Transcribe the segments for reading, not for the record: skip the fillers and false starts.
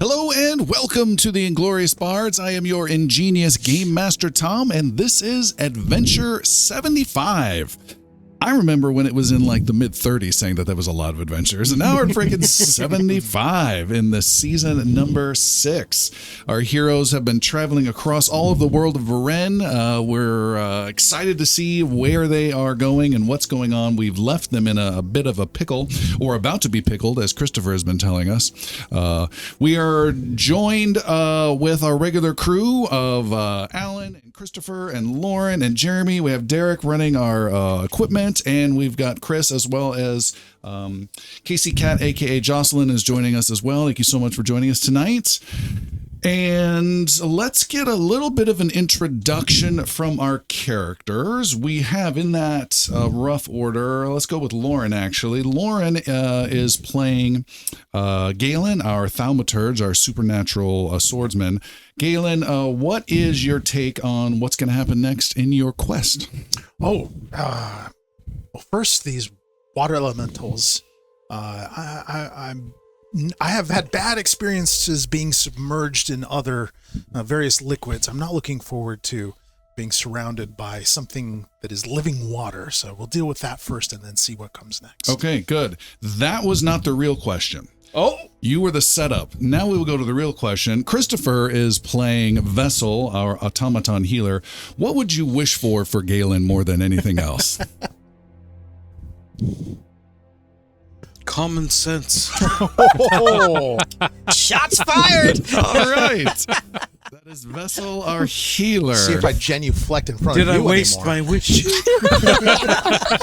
Hello and welcome to the Inglorious Bards. I am your ingenious Game Master Tom, and this is Adventure 75. I remember when it was in like the mid-30s saying that was a lot of adventures, and now we're freaking 75 in the season number 6. Our heroes have been traveling across all of the world of Varen. We're excited to see where they are going and what's going on. We've left them in a bit of a pickle, or about to be pickled, as Christopher has been telling us. We are joined with our regular crew of Alan and Christopher and Lauren and Jeremy. We have Derek running our equipment, and we've got Chris as well as Casey Cat, aka Jocelyn, is joining us as well. Thank you so much for joining us tonight. And let's get a little bit of an introduction from our characters. We have in that rough order, let's go with Lauren, actually. Lauren is playing Galen, our thaumaturge, our supernatural swordsman. Galen, what is your take on what's going to happen next in your quest? Well, first, these water elementals. I have had bad experiences being submerged in other various liquids. I'm not looking forward to being surrounded by something that is living water. So we'll deal with that first and then see what comes next. Okay, good. That was not the real question. Oh, you were the setup. Now we will go to the real question. Christopher is playing Vessel, our automaton healer. What would you wish for Galen more than anything else? common sense. Oh, shots fired. All right. That is Vessel, our healer. See if I genuflect in front of you Did I waste anymore. my wish?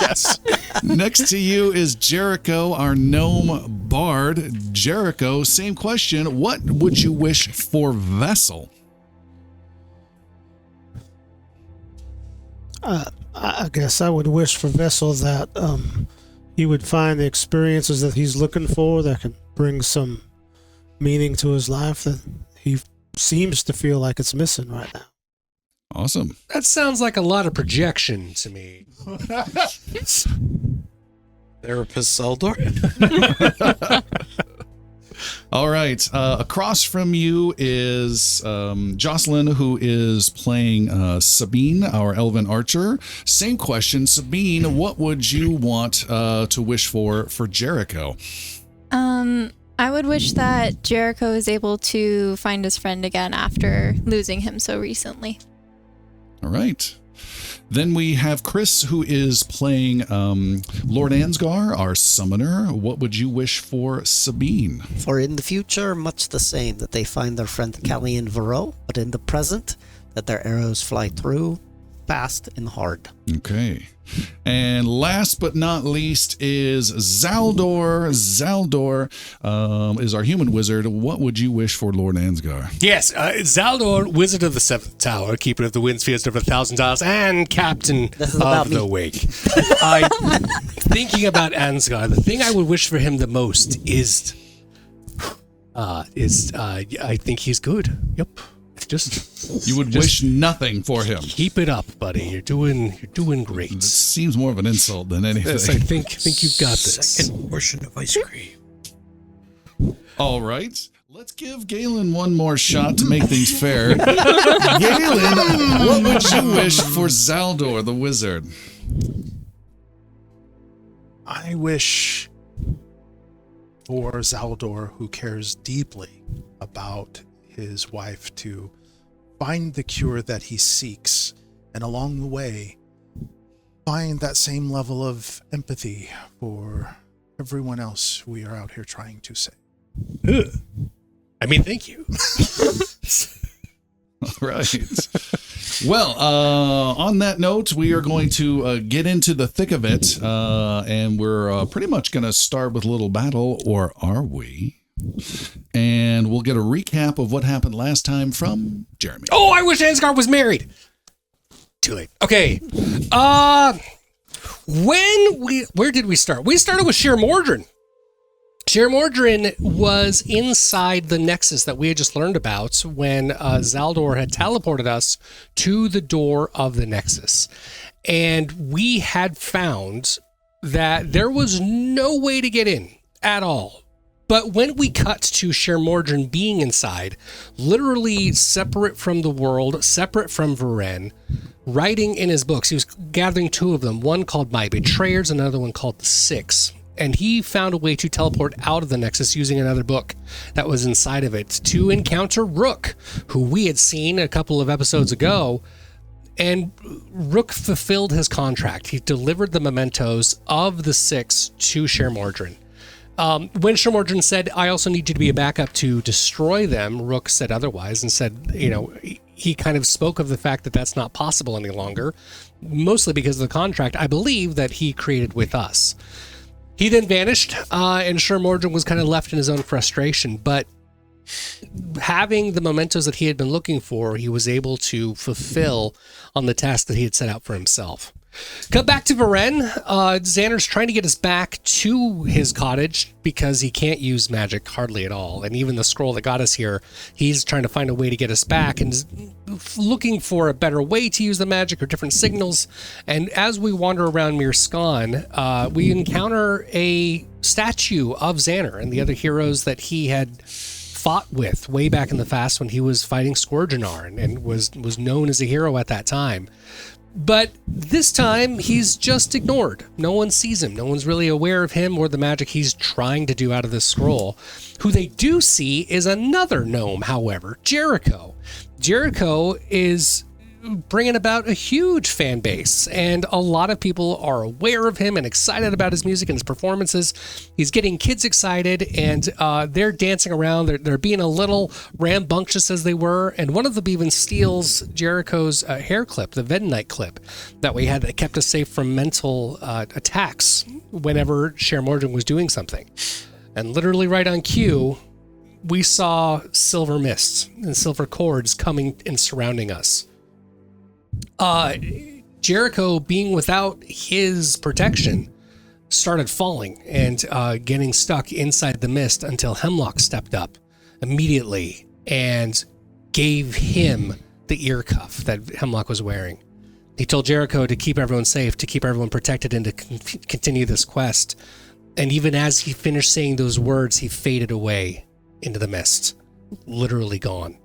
Yes. Next to you is Jericho, our gnome bard. Jericho, same question. What would you wish for Vessel? I guess I would wish for Vessel that he would find the experiences that he's looking for that can bring some meaning to his life that he seems to feel like it's missing right now. Awesome. That sounds like a lot of projection to me. Therapist Zeldor? All right. Across from you is Jocelyn, who is playing Sabine, our elven archer. Same question. Sabine, what would you want to wish for Jericho? I would wish that Jericho is able to find his friend again after losing him so recently. All right. Then we have Chris, who is playing Lord Ansgar, our summoner. What would you wish for Sabine? For in the future, much the same, that they find their friend Callian Varro, but in the present, that their arrows fly through, fast and hard. Okay. And last but not least is Zaldor. Zaldor is our human wizard. What would you wish for Lord Ansgar? Yes, Zaldor, Wizard of the Seventh Tower, Keeper of the Windspheres over 1,000 Isles, and Captain of the Wake. Thinking about Ansgar, the thing I would wish for him the most is I think he's good. Yep. Just you would wish nothing for him. Keep it up, buddy. You're doing great. It seems more of an insult than anything. Yes, I think you've got this. Second portion of ice cream. All right. Let's give Galen one more shot to make things fair. Galen, what would you wish for Zaldor, the wizard? I wish for Zaldor, who cares deeply about his wife, to find the cure that he seeks, and along the way find that same level of empathy for everyone else we are out here trying to save. I mean, thank you. All right. Well, on that note, we are going to get into the thick of it, and we're pretty much going to start with a little battle, or are we? And we'll get a recap of what happened last time from Jeremy. Oh, I wish Ansgar was married. Too late. Okay. Where did we start? We started with Shir Mordrin. Shir Mordrin was inside the Nexus that we had just learned about when Zaldor had teleported us to the door of the Nexus. And we had found that there was no way to get in at all But when we cut to Sher Mordrin being inside, literally separate from the world, separate from Varen, writing in his books, he was gathering two of them, one called My Betrayers, another one called The Six. And he found a way to teleport out of the Nexus using another book that was inside of it to encounter Rook, who we had seen a couple of episodes ago. And Rook fulfilled his contract. He delivered the mementos of the Six to Sher Mordrin. When Sher Mordrin said, I also need you to be a backup to destroy them, Rook said otherwise and said, he kind of spoke of the fact that that's not possible any longer, mostly because of the contract, I believe, that he created with us. He then vanished, and Sher Mordrin was kind of left in his own frustration, but having the mementos that he had been looking for, he was able to fulfill on the task that he had set out for himself. Cut back to Varen. Xander's trying to get us back to his cottage because he can't use magic hardly at all. And even the scroll that got us here, he's trying to find a way to get us back and is looking for a better way to use the magic or different signals. And as we wander around Mirskan, we encounter a statue of Xander and the other heroes that he had fought with way back in the past when he was fighting Scourgeonar and was known as a hero at that time. But this time, he's just ignored. No one sees him. No one's really aware of him or the magic he's trying to do out of this scroll. Who they do see is another gnome, however, Jericho. Jericho is bringing about a huge fan base, and a lot of people are aware of him and excited about his music and his performances. He's getting kids excited, and they're dancing around. They're being a little rambunctious as they were, and one of them even steals Jericho's hair clip, the Vedonite clip that we had that kept us safe from mental attacks whenever Sher Mordrin was doing something. And literally right on cue, we saw silver mists and silver cords coming and surrounding us. Jericho, being without his protection, started falling and getting stuck inside the mist until Hemlock stepped up immediately and gave him the ear cuff that Hemlock was wearing. He told Jericho to keep everyone safe, to keep everyone protected, and to continue this quest. And even as he finished saying those words, he faded away into the mist, literally gone.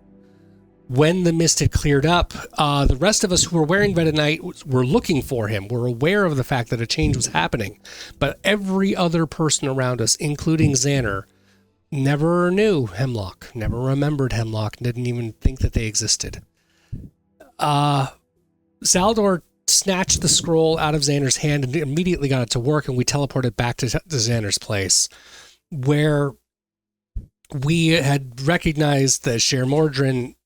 When the mist had cleared up, the rest of us who were wearing Vedonite were looking for him. We're aware of the fact that a change was happening. But every other person around us, including Xander, never knew Hemlock, never remembered Hemlock, didn't even think that they existed. Zaldor snatched the scroll out of Xander's hand and immediately got it to work, and we teleported back to Xander's place, where we had recognized that Sher Mordrin,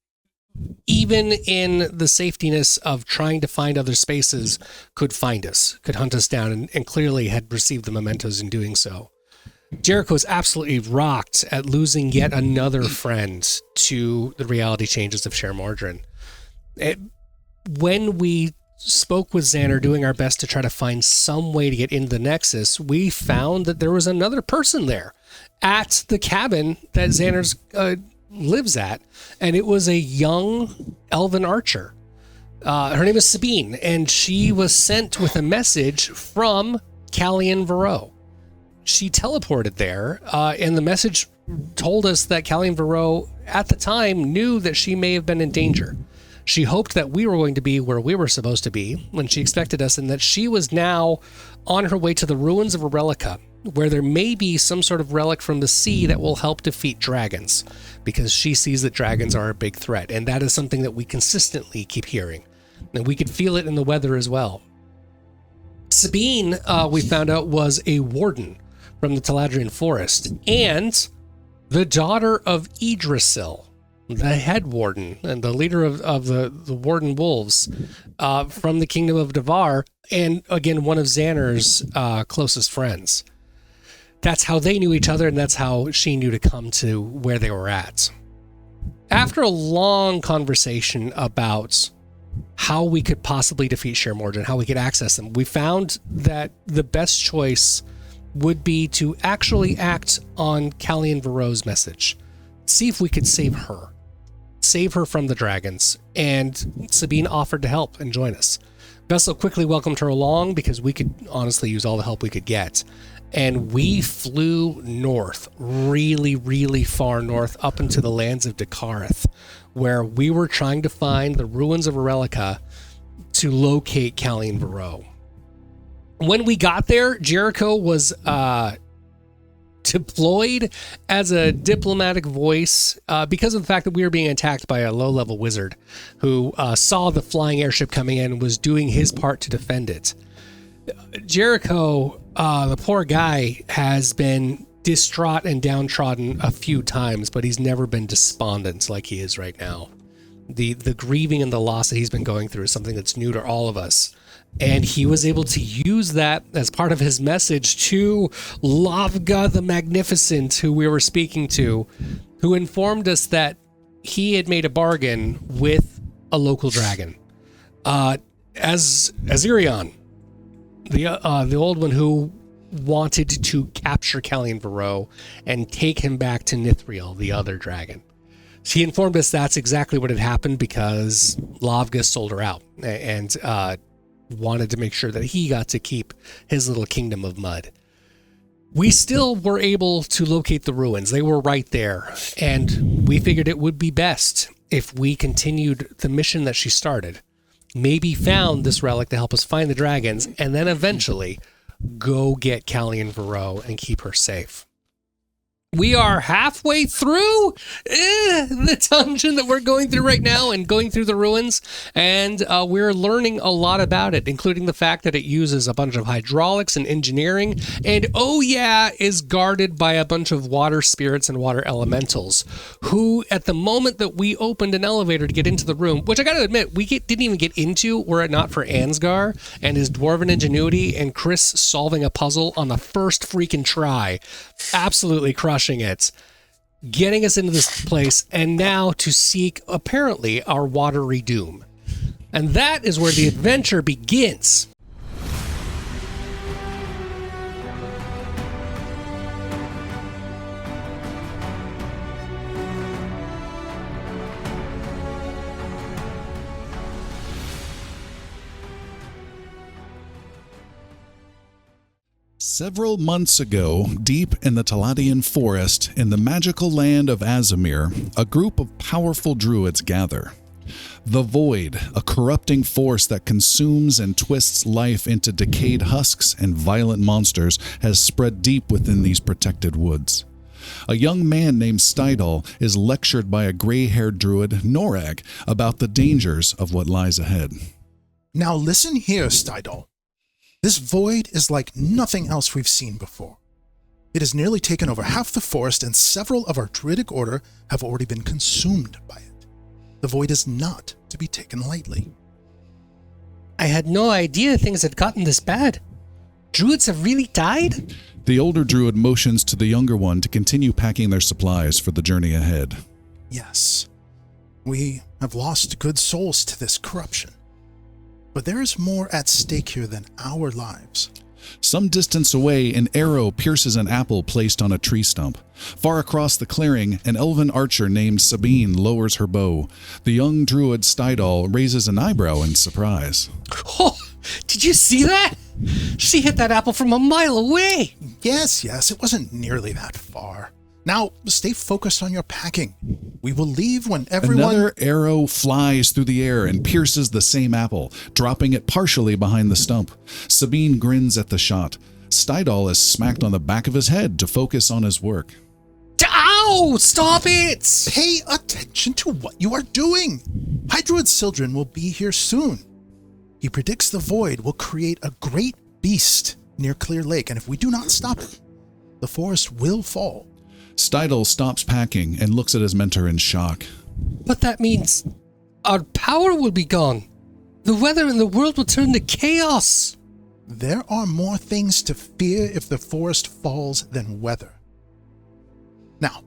even in the safetiness of trying to find other spaces, could find us, could hunt us down, and clearly had received the mementos in doing so. Jericho is absolutely rocked at losing yet another friend to the reality changes of Sher Mordrin. When we spoke with Xander, doing our best to try to find some way to get into the Nexus, we found that there was another person there at the cabin that Xander's lives at, and it was a young elven archer. Her name is Sabine, and she was sent with a message from Calian Varro. She teleported there, and the message told us that Calian Varro at the time knew that she may have been in danger. She hoped that we were going to be where we were supposed to be when she expected us, and that she was now on her way to the ruins of a relica, where there may be some sort of relic from the sea that will help defeat dragons, because she sees that dragons are a big threat, and that is something that we consistently keep hearing, and we could feel it in the weather as well. Sabine, we found out, was a warden from the Taladrian Forest, and the daughter of Yggdrasil, the head warden and the leader of the Warden Wolves from the Kingdom of Devar, and again, one of Xander's closest friends. That's how they knew each other, and that's how she knew to come to where they were at. After a long conversation about how we could possibly defeat Sher Mordrin, how we could access them, we found that the best choice would be to actually act on Calian Varro's message. See if we could save her from the dragons, and Sabine offered to help and join us. Vessel quickly welcomed her along because we could honestly use all the help we could get. and we flew north, really, really far north, up into the lands of Dakareth, where we were trying to find the ruins of Relica to locate Callian Varro. When we got there, Jericho was deployed as a diplomatic voice because of the fact that we were being attacked by a low-level wizard who saw the flying airship coming in and was doing his part to defend it. Jericho, the poor guy, has been distraught and downtrodden a few times, but he's never been despondent like he is right now. The grieving and the loss that he's been going through is something that's new to all of us. And he was able to use that as part of his message to Lavga the Magnificent, who we were speaking to, who informed us that he had made a bargain with a local dragon. As Azirion, the old one who wanted to capture Callian Varro and take him back to Nithriel, the other dragon. She informed us that's exactly what had happened because Lavga sold her out and wanted to make sure that he got to keep his little kingdom of mud. We still were able to locate the ruins. They were right there, and we figured it would be best if we continued the mission that she started. Maybe found this relic to help us find the dragons, and then eventually go get Callian Varro and keep her safe. We are halfway through the dungeon that we're going through right now and going through the ruins, and we're learning a lot about it, including the fact that it uses a bunch of hydraulics and engineering, and is guarded by a bunch of water spirits and water elementals, who at the moment that we opened an elevator to get into the room, which I gotta admit, we didn't even get into were it not for Ansgar and his dwarven ingenuity and Chris solving a puzzle on the first freaking try, absolutely crushing it, getting us into this place, and now to seek, apparently, our watery doom. And that is where the adventure begins. Several months ago, deep in the Taladian forest, in the magical land of Azamir, a group of powerful druids gather. The Void, a corrupting force that consumes and twists life into decayed husks and violent monsters, has spread deep within these protected woods. A young man named Stydal is lectured by a gray-haired druid, Norag, about the dangers of what lies ahead. Now listen here, Stydal. This void is like nothing else we've seen before. It has nearly taken over half the forest, and several of our druidic order have already been consumed by it. The void is not to be taken lightly. I had no idea things had gotten this bad. Druids have really died? The older druid motions to the younger one to continue packing their supplies for the journey ahead. Yes, we have lost good souls to this corruption. But there is more at stake here than our lives. Some distance away, an arrow pierces an apple placed on a tree stump. Far across the clearing, an elven archer named Sabine lowers her bow. The young druid Stydal raises an eyebrow in surprise. Oh, did you see that? She hit that apple from a mile away. Yes, it wasn't nearly that far. Now, stay focused on your packing. We will leave when everyone... Another arrow flies through the air and pierces the same apple, dropping it partially behind the stump. Sabine grins at the shot. Stydal is smacked on the back of his head to focus on his work. Ow! Stop it! Pay attention to what you are doing. High Druid Sildren will be here soon. He predicts the void will create a great beast near Clear Lake, and if we do not stop it, the forest will fall. Stydal stops packing and looks at his mentor in shock. But that means our power will be gone. The weather in the world will turn to chaos. There are more things to fear if the forest falls than weather. Now,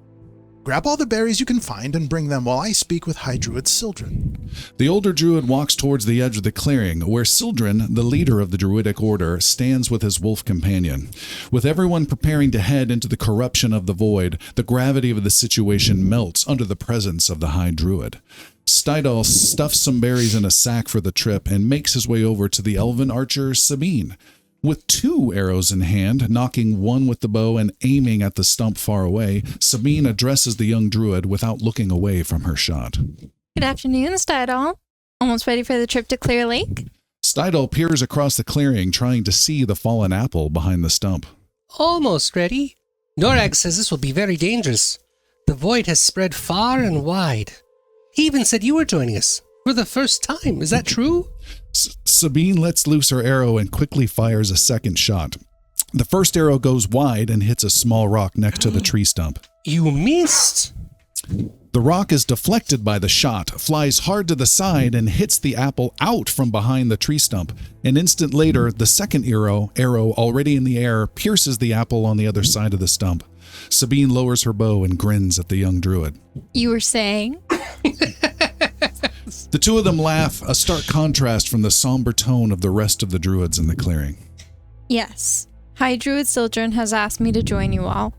grab all the berries you can find and bring them while I speak with High Druid Sildren. The older druid walks towards the edge of the clearing, where Sildren, the leader of the druidic order, stands with his wolf companion. With everyone preparing to head into the corruption of the void, the gravity of the situation melts under the presence of the High Druid. Stydal stuffs some berries in a sack for the trip and makes his way over to the elven archer Sabine. With 2 arrows in hand, knocking one with the bow and aiming at the stump far away, Sabine addresses the young druid without looking away from her shot. Good afternoon, Stydal. Almost ready for the trip to Clear Lake? Stydal peers across the clearing, trying to see the fallen apple behind the stump. Almost ready. Norag says this will be very dangerous. The void has spread far and wide. He even said you were joining us for the first time. Is that true? Sabine lets loose her arrow and quickly fires a second shot. The first arrow goes wide and hits a small rock next to the tree stump. You missed. The rock is deflected by the shot, flies hard to the side, and hits the apple out from behind the tree stump. An instant later, the second arrow, already in the air, pierces the apple on the other side of the stump. Sabine lowers her bow and grins at the young druid. You were saying? The two of them laugh, a stark contrast from the somber tone of the rest of the druids in the clearing. Yes. High Druid Sildren has asked me to join you all.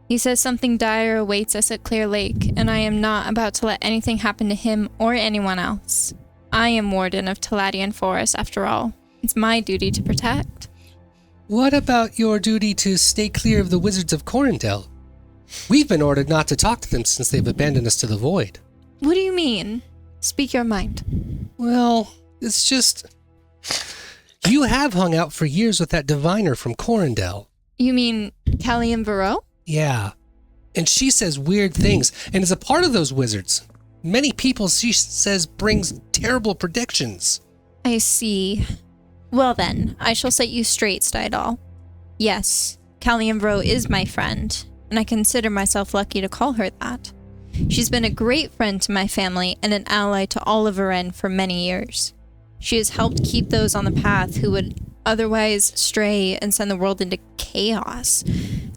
He says something dire awaits us at Clear Lake, and I am not about to let anything happen to him or anyone else. I am Warden of Teladian Forest, after all. It's my duty to protect. What about your duty to stay clear of the wizards of Corindel? We've been ordered not to talk to them since they've abandoned us to the void. What do you mean? Speak your mind. Well, it's just... You have hung out for years with that diviner from Corindel. You mean Callian Varro? Yeah. And she says weird things, and is a part of those wizards. Many people she says brings terrible predictions. I see. Well then, I shall set you straight, Stydal. Yes, Callian Varro is my friend, and I consider myself lucky to call her that. She's been a great friend to my family and an ally to all of Varen for many years. She has helped keep those on the path who would otherwise stray and send the world into chaos.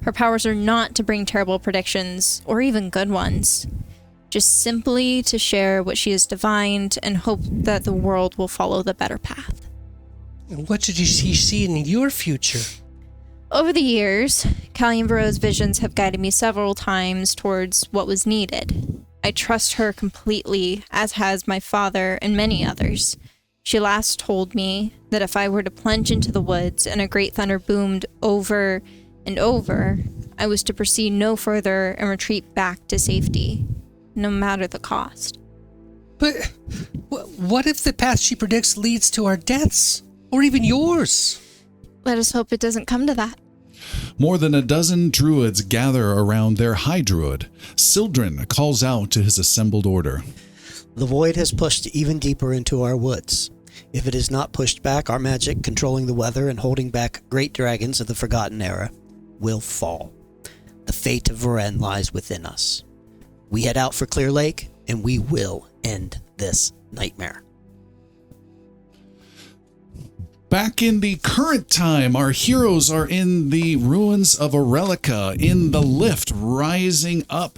Her powers are not to bring terrible predictions, or even good ones. Just simply to share what she has divined and hope that the world will follow the better path. And what did you see in your future? Over the years, Callian Varro's visions have guided me several times towards what was needed. I trust her completely, as has my father and many others. She last told me that if I were to plunge into the woods and a great thunder boomed over and over, I was to proceed no further and retreat back to safety, no matter the cost. But what if the path she predicts leads to our deaths? Or even yours? Let us hope it doesn't come to that. More than a dozen druids gather around their high druid. Sildren calls out to his assembled order. The void has pushed even deeper into our woods. If it is not pushed back, our magic controlling the weather and holding back great dragons of the Forgotten Era will fall. The fate of Varen lies within us. We head out for Clear Lake, and we will end this nightmare. Back in the current time, our heroes are in the ruins of Orelica, in the lift, rising up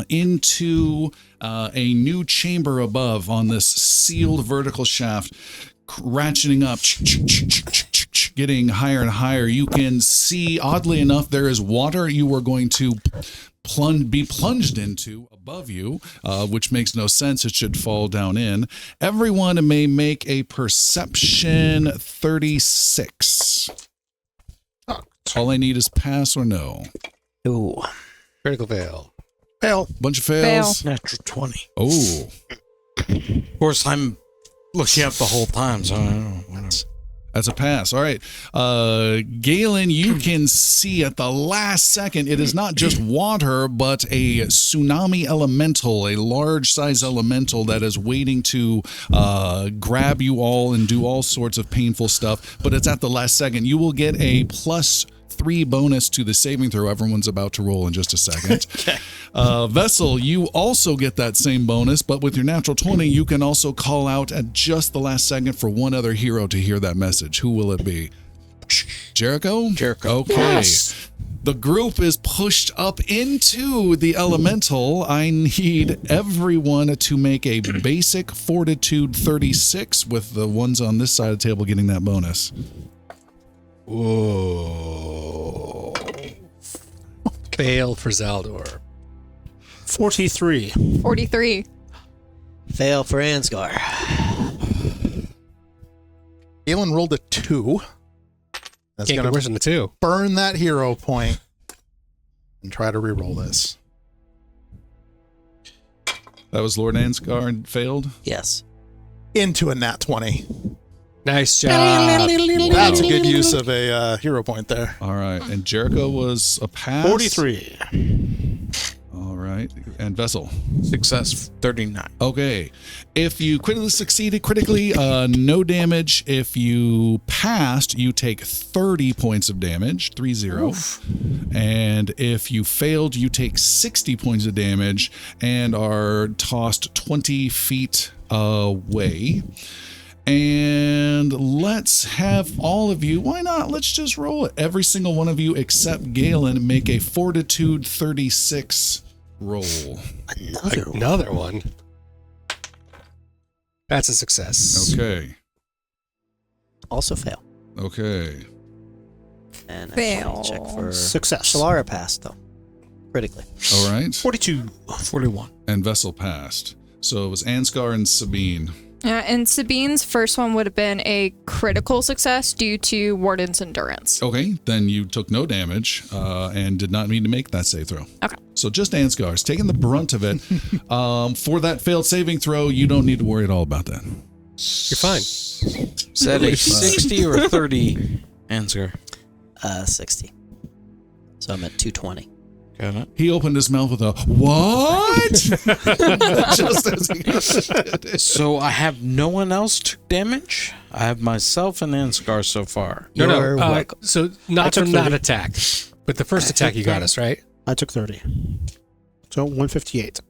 into a new chamber above on this sealed vertical shaft, ratcheting up, getting higher and higher. You can see, oddly enough, there is water you are going to be plunged into above you, which makes no sense. It should fall down in. Everyone may make a perception 36. All I need is pass or no. Ooh. Critical fail. Fail. Bunch of fails. Natural 20. Oh. Of course, I'm looking up the whole time, so I don't know. Whatever. That's a pass. All right. Galen, you can see at the last second, it is not just water, but a tsunami elemental, a large size elemental that is waiting to grab you all and do all sorts of painful stuff. But it's at the last second. You will get a +3 bonus to the saving throw everyone's about to roll in just a second. Okay. Vessel, you also get that same bonus, but with your natural 20, you can also call out at just the last second for one other hero to hear that message. Who will it be? Jericho? Jericho. Okay. Yes. The group is pushed up into the elemental. I need everyone to make a basic fortitude 36, with the ones on this side of the table getting that bonus. Whoa. Fail for Zaldor. 43. 43. Fail for Ansgar. Galen rolled a 2. That's Can't going get worse to than the 2. burn that hero point and try to reroll this. That was Lord Ansgar failed. Yes. Into a nat 20. Nice job. That's a good use of a hero point there. All right. And Jericho was a pass. 43. All right. And Vessel. Success 39. Okay. If you succeeded critically, no damage. If you passed, you take 30 points of damage, 30. And if you failed, you take 60 points of damage and are tossed 20 feet away. And let's have all of you, why not? Let's just roll it. Every single one of you except Galen make a Fortitude 36 roll. Another one. That's a success. Okay. Also fail. Okay. And Fail. actually check for Success. Chelara passed though. Critically. All right. 42. 41. And Vessel passed. So it was Ansgar and Sabine. Yeah, and Sabine's first one would have been a critical success due to Warden's endurance. Okay, then you took no damage and did not need to make that save throw. Okay. So just Ansgar's taking the brunt of it. For that failed saving throw, you don't need to worry at all about that. You're fine. Is that a 60 or a 30 answer? 60. So I'm at 220. Got it. He opened his mouth with a, what? Just as he So I have no one else took damage? I have myself and Ansgar so far. You're welcome. So not took from that 30. attack, but the first attack you got us, right? I took 30. So 158.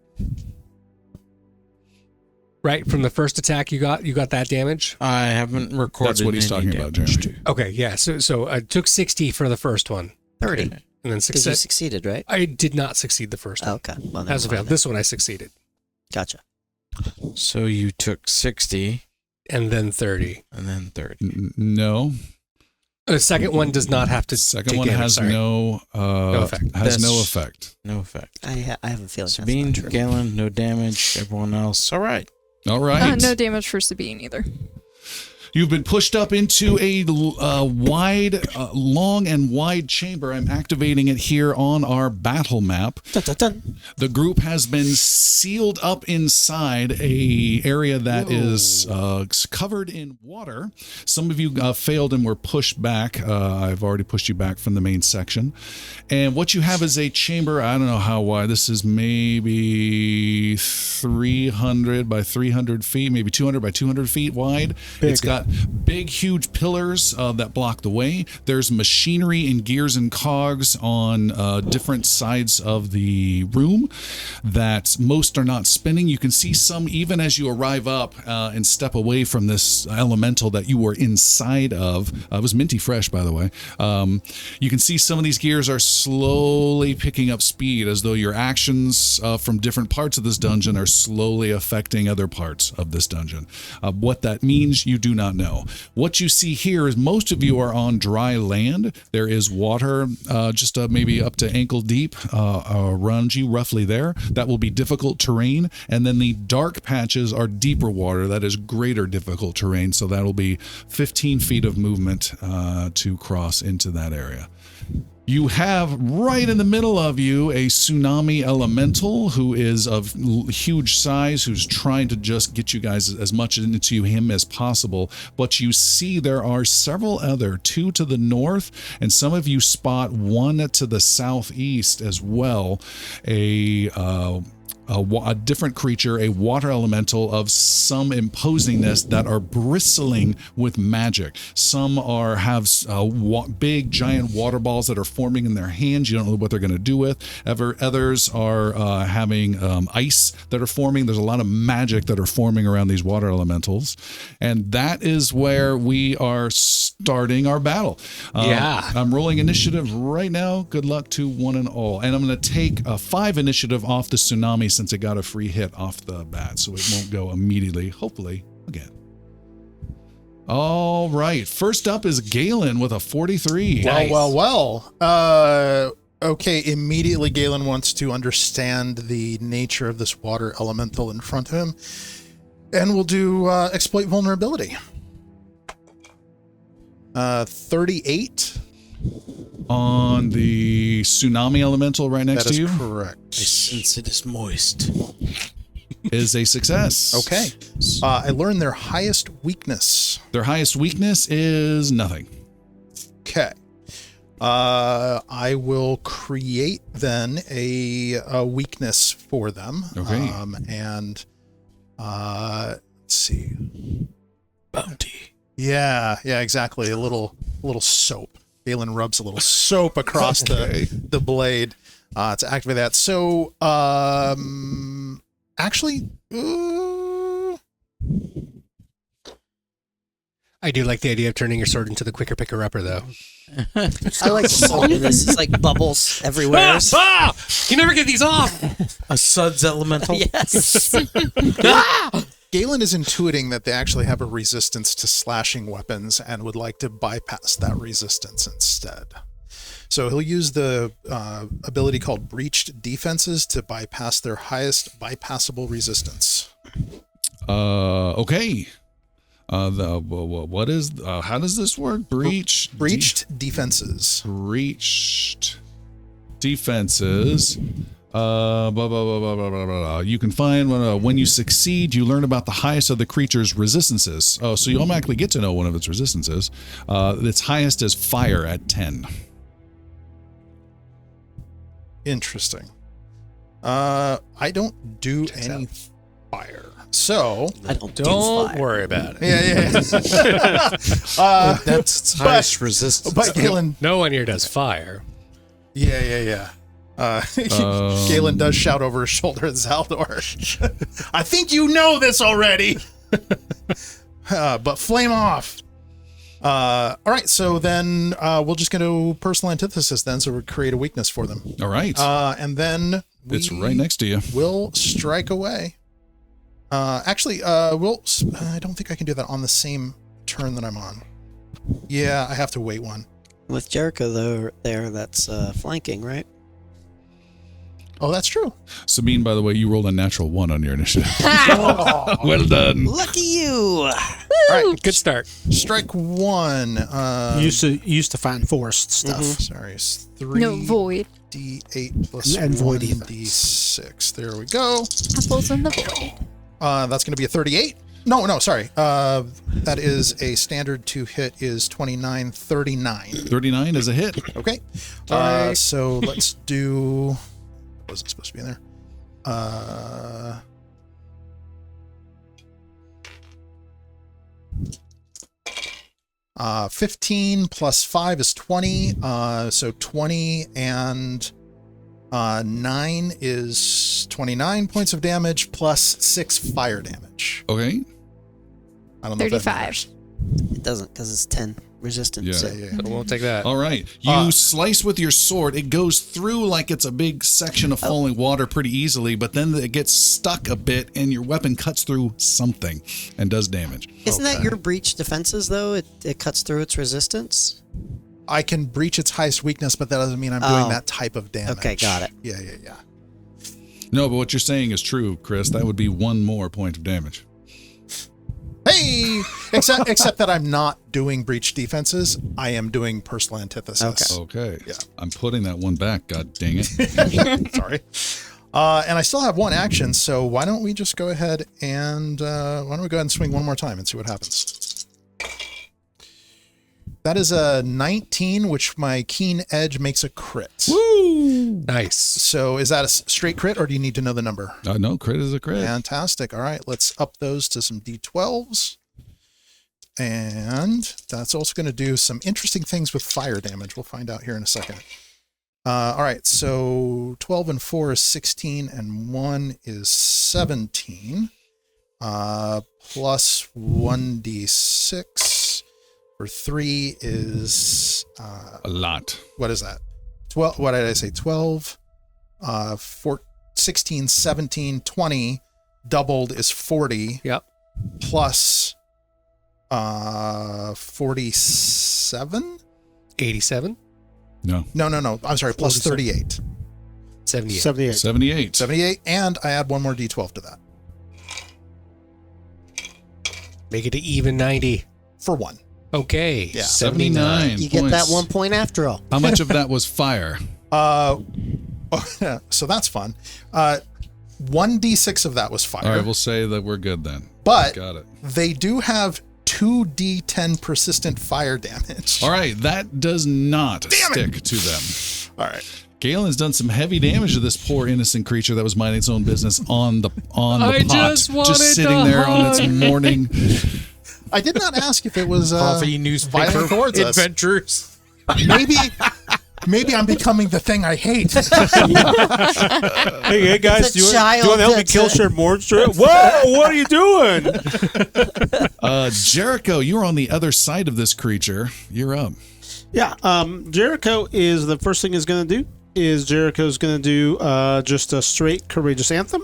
Right, from the first attack you got that damage. I haven't recorded That's what he's any talking about, damage. Jeremy. Okay, yeah. So I took 60 for the first one, 30. and then Because you success. succeeded, right? I did not succeed the first one. Okay. Well, never As a mind fail. then. This one I succeeded, Gotcha. So you took 60 and then 30. and then 30. No. The second one does not have to. The second take one damage, has sorry. no effect. Has no That's- effect. No effect. I have a feeling Sabine, that's not true. Galen, no damage. Everyone else. All right. All right. No damage for Sabine either. You've been pushed up into a long and wide chamber. I'm activating it here on our battle map. Dun, dun, dun. The group has been sealed up inside a area that is covered in water. Some of you failed and were pushed back. I've already pushed you back from the main section. And what you have is a chamber. I don't know how wide. This is maybe 300 by 300 feet, maybe 200 by 200 feet wide. Big. It's got big, huge pillars that block the way. There's machinery and gears and cogs on different sides of the room that most are not spinning. You can see some even as you arrive up and step away from this elemental that you were inside of. It was minty fresh, by the way. You can see some of these gears are slowly picking up speed as though your actions from different parts of this dungeon are slowly affecting other parts of this dungeon. What that means, you do not know. What you see here is most of you are on dry land. There is water just maybe up to ankle deep around you, roughly there. That will be difficult terrain. And then the dark patches are deeper water. That is greater difficult terrain. So that will be 15 feet of movement to cross into that area. You have right in the middle of you a tsunami elemental who is of huge size, who's trying to just get you guys as much into him as possible. But you see there are several other, two to the north, and some of you spot one to the southeast as well. A different creature, a water elemental of some imposingness that are bristling with magic. Some have big, giant water balls that are forming in their hands. You don't know what they're going to do with. Others are having ice that are forming. There's a lot of magic that are forming around these water elementals. And that is where we are starting our battle. Yeah. I'm rolling initiative right now. Good luck to one and all. And I'm going to take 5 initiative off the tsunami since it got a free hit off the bat, so it won't go immediately, hopefully, again. All right. First up is Galen with a 43. Nice. Well. Okay, immediately Galen wants to understand the nature of this water elemental in front of him, and we'll do exploit vulnerability. 38. On the tsunami elemental right next That to is you correct. I sense it is moist. is a success. Okay. I learned their highest weakness. Their highest weakness is nothing. Okay. I will create then a weakness for them. Okay. And let's see. Bounty. Yeah, exactly. A little soap. Galen rubs a little soap across the blade to activate that. So, actually, I do like the idea of turning your sword into the quicker picker upper, though. I like the salt in this. It's like bubbles everywhere. You never get these off. A Suds elemental. Yes. Galen is intuiting that they actually have a resistance to slashing weapons and would like to bypass that resistance instead. So he'll use the ability called Breached Defenses to bypass their highest bypassable resistance. Okay. What is? How does this work? Breached Defenses. Breached defenses. Blah, blah, blah, blah, blah, blah, blah. You can find when you succeed, you learn about the highest of the creature's resistances. Oh, so you automatically get to know one of its resistances. Its highest is fire at 10. Interesting. I don't do any fire. So I don't do Don't fire. worry about it. yeah. That's its highest resistance. But Galen, No one here does fire. yeah. Galen does shout over his shoulder at Zaldor. I think you know this already. But flame off. All right, so then we'll just go to personal antithesis then, so we'll create a weakness for them. All right. And then It's right next to you. We'll strike away. Actually, I don't think I can do that on the same turn that I'm on. Yeah, I have to wait one. With Jericho though, that's flanking, right? Oh, that's true. Sabine, by the way, you rolled a natural 1 on your initiative. Well done. Lucky you. All right, Good start. strike one. Used to find forest stuff. Sorry, it's 3. No, void. D8 plus And void 1 effects. D6. There we go. Apples in the void. That's going to be a 38. No, sorry. That is a standard to hit is 29, 39. 39 is a hit. Okay. So let's do. Was it supposed to be in there? 15 plus 5 is 20. So 20 and 9 is 29 points of damage plus 6 fire damage. Okay. I don't know if that 35. matters. It doesn't because it's 10 resistance. Yeah. Yeah. So we'll take that. All right. You slice with your sword. It goes through like it's a big section of falling water pretty easily, but then it gets stuck a bit and your weapon cuts through something and does damage. Isn't that your breach defenses though? It cuts through its resistance. I can breach its highest weakness, but that doesn't mean I'm doing that type of damage. Okay, got it. Yeah. No, but what you're saying is true, Chris. That would be 1 more point of damage. Hey! Except that I'm not doing breach defenses. I am doing personal antithesis. Okay. Yeah. I'm putting that one back, god dang it. Sorry. And I still have one action, so why don't we just go ahead and swing one more time and see what happens. That is a 19, which my keen edge makes a crit. Woo! Nice. So is that a straight crit, or do you need to know the number? No, crit is a crit. Fantastic. All right, let's up those to some D12s. And that's also going to do some interesting things with fire damage. We'll find out here in a second. All right, so 12 and 4 is 16, and 1 is 17. Plus 1d6 for 3 is... a lot. what is that? 12. What did I say? 12, 16, 17, 20. Doubled is 40. Yep. Plus 47? 87, No. No. I'm sorry. Plus 38. 78. 78. 78. 78. And I add one more D12 to that. Make it to even 90. For 1. Okay. Yeah. 79 You get that points. 1 point after all. How much of that was fire? So that's fun. 1d6 of that was fire. All right, we'll say that we're good then. But Got it. they do have 2d10 persistent fire damage. All right, that does not stick to them. All right. Galen's done some heavy damage to this poor innocent creature that was minding its own business on the I pot, just wanted sitting to there on its hug. morning. I did not ask if it was Coffee newspaper violent towards us. adventures. Maybe I'm becoming the thing I hate. Hey guys, It's a do you want child to help me that's kill a- Sher Mordred? Whoa, what are you doing? Jericho, you're on the other side of this creature. You're up. Yeah, Jericho is the first thing he's going to do is Jericho's going to do just a straight courageous anthem.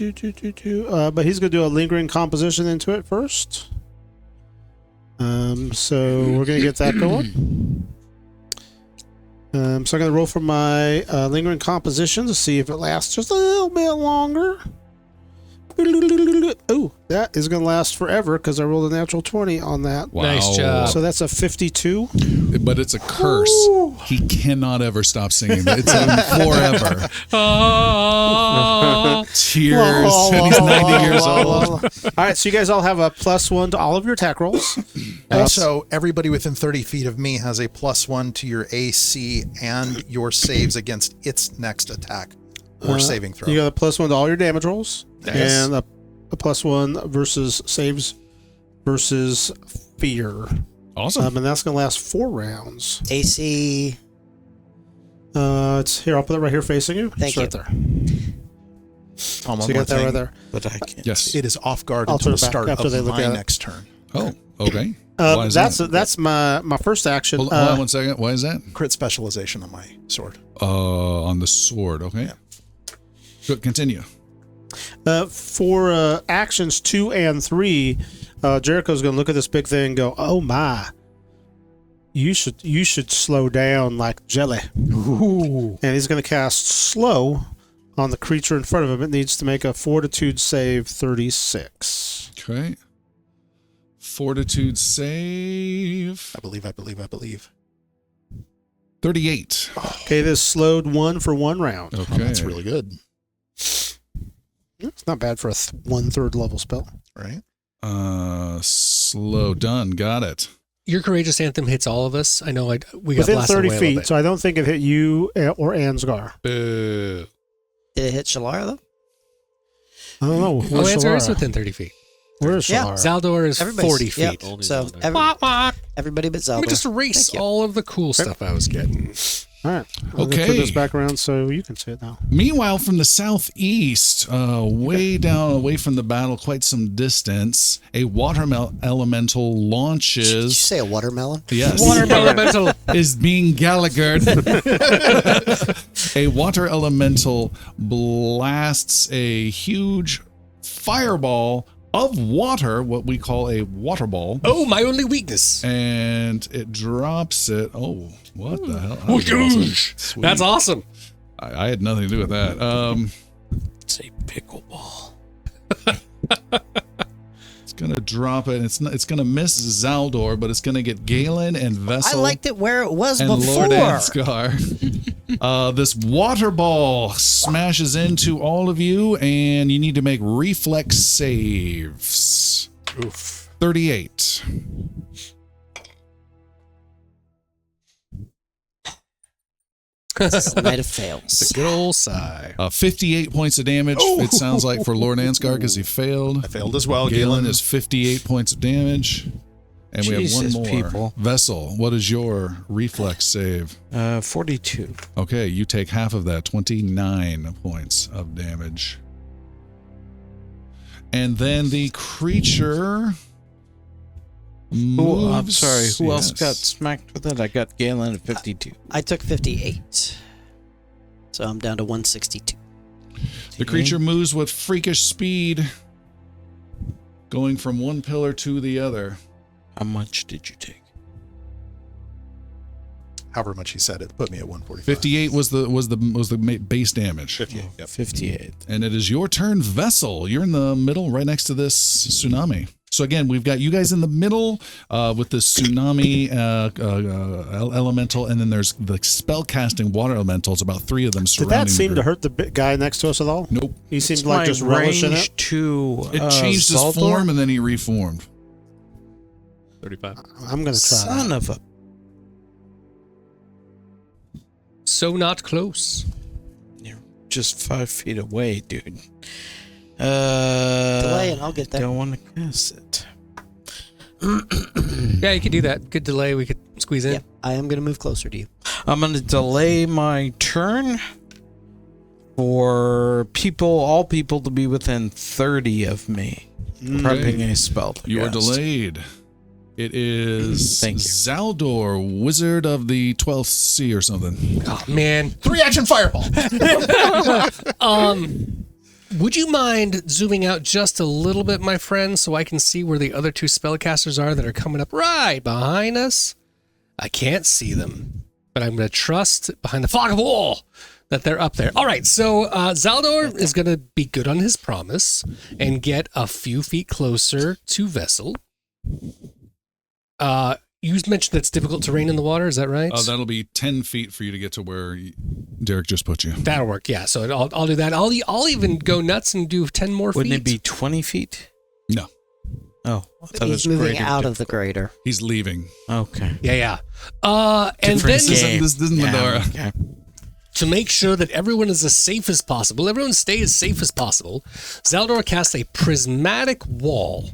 But he's going to do a lingering composition into it first. So we're going to get that going. So I'm going to roll for my lingering composition to see if it lasts just a little bit longer. Oh, that is going to last forever because I rolled a natural 20 on that. Wow. Nice job. So that's a 52. But it's a curse. He cannot ever stop singing. It's forever. Tears. And he's 90 years old. All right, so you guys all have a +1 to all of your attack rolls. Also, everybody within 30 feet of me has a +1 to your AC and your saves against its next attack or saving throw. You got a +1 to all your damage rolls, Nice. and a +1 versus saves versus fear. Awesome. And that's going to last 4 rounds. AC. It's here. I'll put it right here facing you. Thank It's right you. there. One So you more got that thing. right there. But I can't. Yes. It is off guard I'll until the turn it back start after they of look my at it. next turn. Oh, okay. Why is That's that? that's my first action. Hold on 1 second. Why is that? Crit specialization on my sword. On the sword. Okay. Good. Continue. For actions 2 and 3, Jericho's going to look at this big thing and go, "Oh my, you should slow down like jelly." Ooh. And he's going to cast slow on the creature in front of him. It needs to make a Fortitude save 36. Okay. Fortitude save. I believe. 38. Okay, it is slowed 1 for 1 round. Okay. Oh, that's really good, It's not bad for a 1/3 level spell. right? Slow. Done. Got it. Your courageous anthem hits all of us. I know we got Within blasted 30 away a little feet, bit. so I don't think it hit you or Ansgar. Boo. Did it hit Chelara though? I don't know. Oh, Where's answer is Chelara? within 30 feet. Where's Yeah. Chelara? Zaldor is Everybody's- 40 feet. Yep. So everybody but Let me Zelda. just erase Thank you. all of the cool stuff I was getting. All right. I'll Okay. put this back around so you can see it now. Meanwhile, from the southeast, way down away from the battle, quite some distance, a water elemental Did you launches. say a watermelon? Yes. Elemental. Is being Gallaghered. A water elemental blasts a huge fireball of water, what we call a water ball, Oh, my only weakness. and it drops it. Oh, what the hell? That was awesome. Whoosh. Sweet. That's awesome. I had nothing to do with that. It's a pickleball. It's gonna drop it. It's gonna miss Zaldor, but it's gonna get Galen and I Vessel liked it where it was and before. Lord Ansgar. This water ball smashes into all of you, and you need to make reflex saves. Oof. 38. Night of fails. Good old sigh. 58 points of damage. It sounds like for Lord Ansgar because he failed. I failed as well. Galen is 58 points of damage. And we have Jesus, one more. people. Vessel, what is your reflex save? 42. Okay, you take half of that, 29 points of damage. And then the creature Oh, I'm moves. sorry. Who else Yes. got smacked with it? I got Galen at 52. I took 58. So I'm down to 162. The creature moves with freakish speed, going from one pillar to the other. How much did you take? however much he said it, put me at 145. 58 was the base damage. 58. Yep. 58. And it is your turn, Vessel. You're in the middle, right next to this tsunami. So again, we've got you guys in the middle with the tsunami elemental, and then there's the spell-casting water elementals, about 3 of them Did surrounding that seem the to group. hurt the guy next to us at all? Nope. He seemed It's like my just relishing range it. to It changed his Zaldor? form, and then he reformed. 35. I'm going to try Son that. of a. So not close. You're just 5 feet away, dude. Delay and I'll get there. Don't want to cast it. Yeah, you could do that. Good delay. We could squeeze in. Yeah, I am going to move closer to you. I'm going to delay my turn for all people to be within 30 of me. Prepping a spell. to You are cast. delayed. It is Thank you. Zaldor, Wizard of the 12th Sea or something. Oh, man. 3-action fireball. Would you mind zooming out just a little bit, my friend, so I can see where the other 2 spellcasters are that are coming up right behind us? I can't see them, but I'm going to trust behind the fog of war that they're up there. All right, so Zaldor is going to be good on his promise and get a few feet closer to Vessel. You mentioned it's difficult terrain in the water, is that right? That'll be 10 feet for you to get to where Derek just put you. That'll work, yeah. So I'll do that. I'll even go nuts and do 10 more Wouldn't feet. it be 20 feet? No, Oh, I thought it He's was moving greater out of the difference. crater. he's leaving. Okay. Yeah. And Different then game. This isn't Medora. Okay. to make sure that everyone is as safe as possible, everyone stay as safe as possible, Zaldor casts a prismatic wall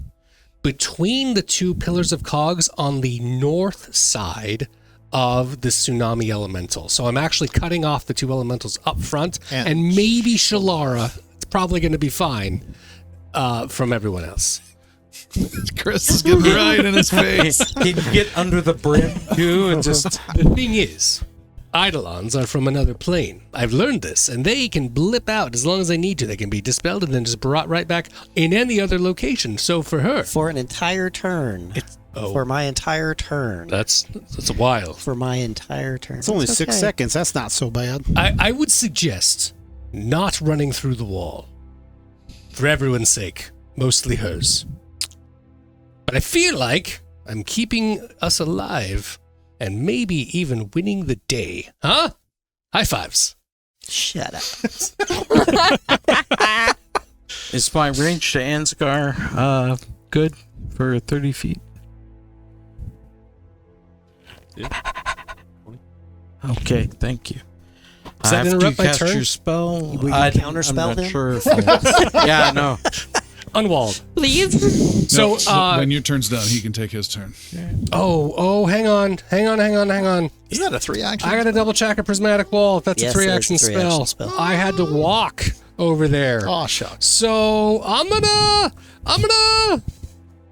between the 2 pillars of cogs on the north side of the tsunami elemental. So I'm actually cutting off the 2 elementals up front, and maybe Chelara. It's probably going to be fine from everyone else. Chris is getting right in his face. Can you get under the brim too and just The thing is, Eidolons are from another plane. I've learned this, and they can blip out as long as they need to. They can be dispelled and then just brought right back in any other location. So for her, For an entire turn. For my entire turn. that's a while. For my entire turn. It's only That's 6 okay. seconds. That's not so bad. I would suggest not running through the wall. For everyone's sake, mostly hers. But I feel like I'm keeping us alive and maybe even winning the day. Huh? High fives. Shut up. is my range to Ansgar good for 30 feet? Okay, thank you. Does that After interrupt you my cast turn? your spell, Will you counterspell I'm not him? sure if yeah, no. Unwalled. Please. So, when your turn's done, he can take his turn. hang on. Is that a 3-action? I gotta double check a prismatic wall if that's Yes, a 3 that is action a 3-action spell. spell. I had to walk over there. Oh, shucks. So I'm gonna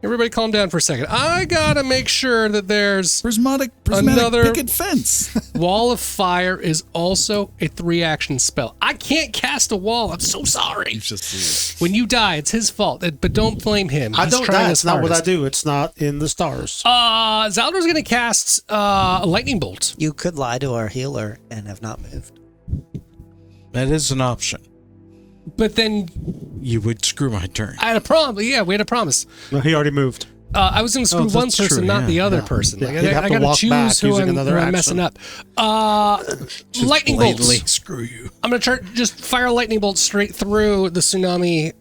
everybody calm down for a second. I gotta make sure that there's Prismatic Another- picket fence. Wall of Fire is also a 3 action spell. I can't cast a wall. I'm so sorry. He's just When you die, it's his fault. But don't blame him. I He's don't trying die. his It's not what I hardest. do. It's not in the stars. Zaldor's gonna cast a lightning bolt. You could lie to our healer and have not moved. That is an option. But then You would screw my turn. I had a promise. Yeah, we had a promise. No, he already moved. I was going to screw one that's person, true, not yeah. the other Yeah. person. Yeah, Like, he'd have I to got to walk back choose who using I'm another messing action. up. Lightning bolts. Blatantly screw you. I'm going to try just fire a lightning bolt straight through the tsunami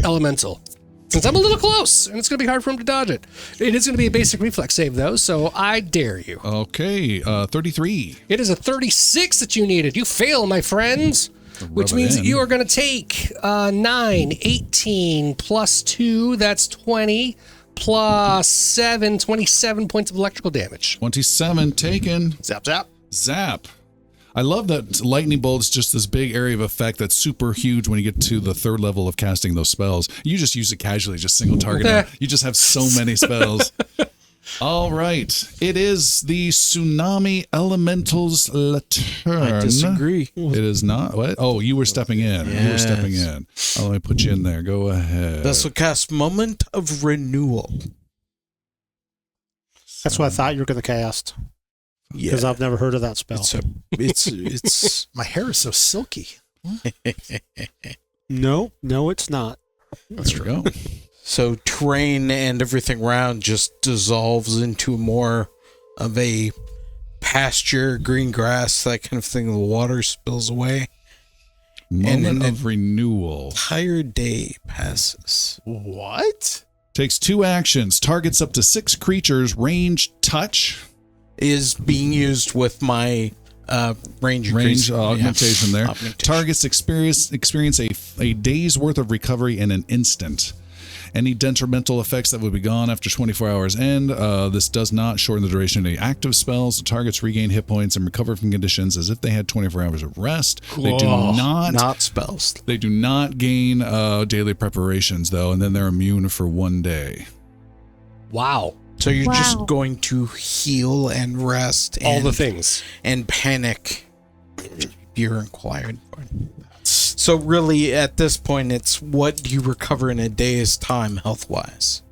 elemental. Since I'm a little close, and it's going to be hard for him to dodge it. It is going to be a basic reflex save, though, so I dare you. okay. 33. It is a 36 that you needed. You fail, my friends. Which Rub it means that in. you are going to take 9, 18 plus 2, that's 20, plus 7, 27 points of electrical damage. 27 taken. Zap, zap. Zap. I love that lightning bolt's just this big area of effect that's super huge when you get to the 3rd level of casting those spells. You just use it casually, just single target. it. You just have so many spells. All right. It is the Tsunami Elemental's turn. I disagree. It is not. What? Oh, you were stepping in. You were stepping in. Oh, let me put you in there. Go ahead. Vessel cast Moment of Renewal. That's what I thought you were going to cast. Because I've never heard of that spell. It's My hair is so silky. No, it's not. There we go. so terrain and everything around just dissolves into more of a pasture, green grass, that kind of thing. The water spills away. Moment an of renewal. entire day passes. What? Takes 2 actions. Targets up to 6 creatures. Range touch. Is being used with my range increase. Augmentation there. Augmentation. Targets experience a day's worth of recovery in an instant. Any detrimental effects that would be gone after 24 hours end. This does not shorten the duration of any active spells. The targets regain hit points and recover from conditions as if they had 24 hours of rest. They do not spells. They do not gain daily preparations though, and then they're immune for 1 day. Wow. So you're Wow. just going to heal and rest All and, the things. and panic. You're inquired for. So really, at this point, it's what do you recover in a day's time, health-wise?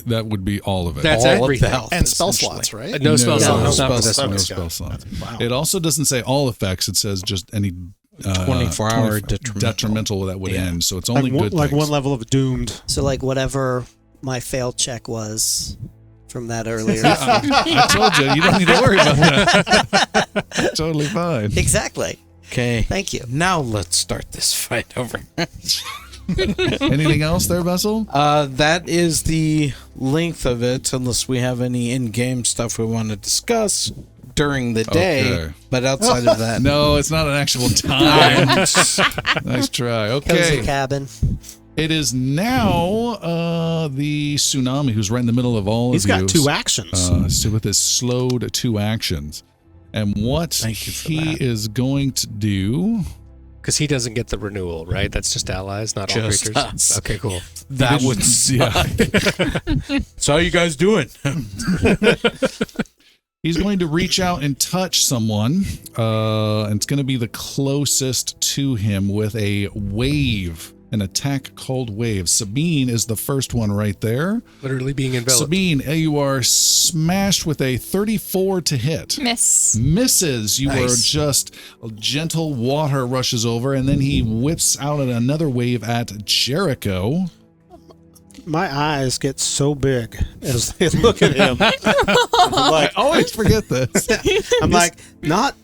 That would be all of it. That's All of the everything. health, And spell essentially. slots, right? No spell No, slots. no Not spell for this slots. one. No Okay. spell slot. Wow. It also doesn't say all effects. It says just any 24-hour detrimental that would Yeah. end. So it's only good Like things. one level of doomed. So like whatever my failed check was from that earlier. I told you, you don't need to worry about that. Totally fine. Exactly. Okay. Thank you. Now let's start this fight over. Anything else there, Vessel? That is the length of it, unless we have any in-game stuff we want to discuss during the day. Okay. But outside of that, No, it's not an actual time. Nice try. Cozy Okay. cabin. It is now the tsunami who's right in the middle of all He's of you. got 2 actions. So with his slowed 2 actions. And what Thank you for he that. is going to do... Because he doesn't get the renewal, right? That's just allies, not all Just creatures. us. Okay, cool. that would Yeah. So how you guys doing? He's going to reach out and touch someone. And it's going to be the closest to him with a wave. An attack called wave. Sabine is the first one right there. Literally being enveloped. Sabine, you are smashed with a 34 to hit. Miss. Misses. You Nice. are just gentle water rushes over, and then he whips out another wave at Jericho. My eyes get so big as they look at him. I always forget this. I'm like, not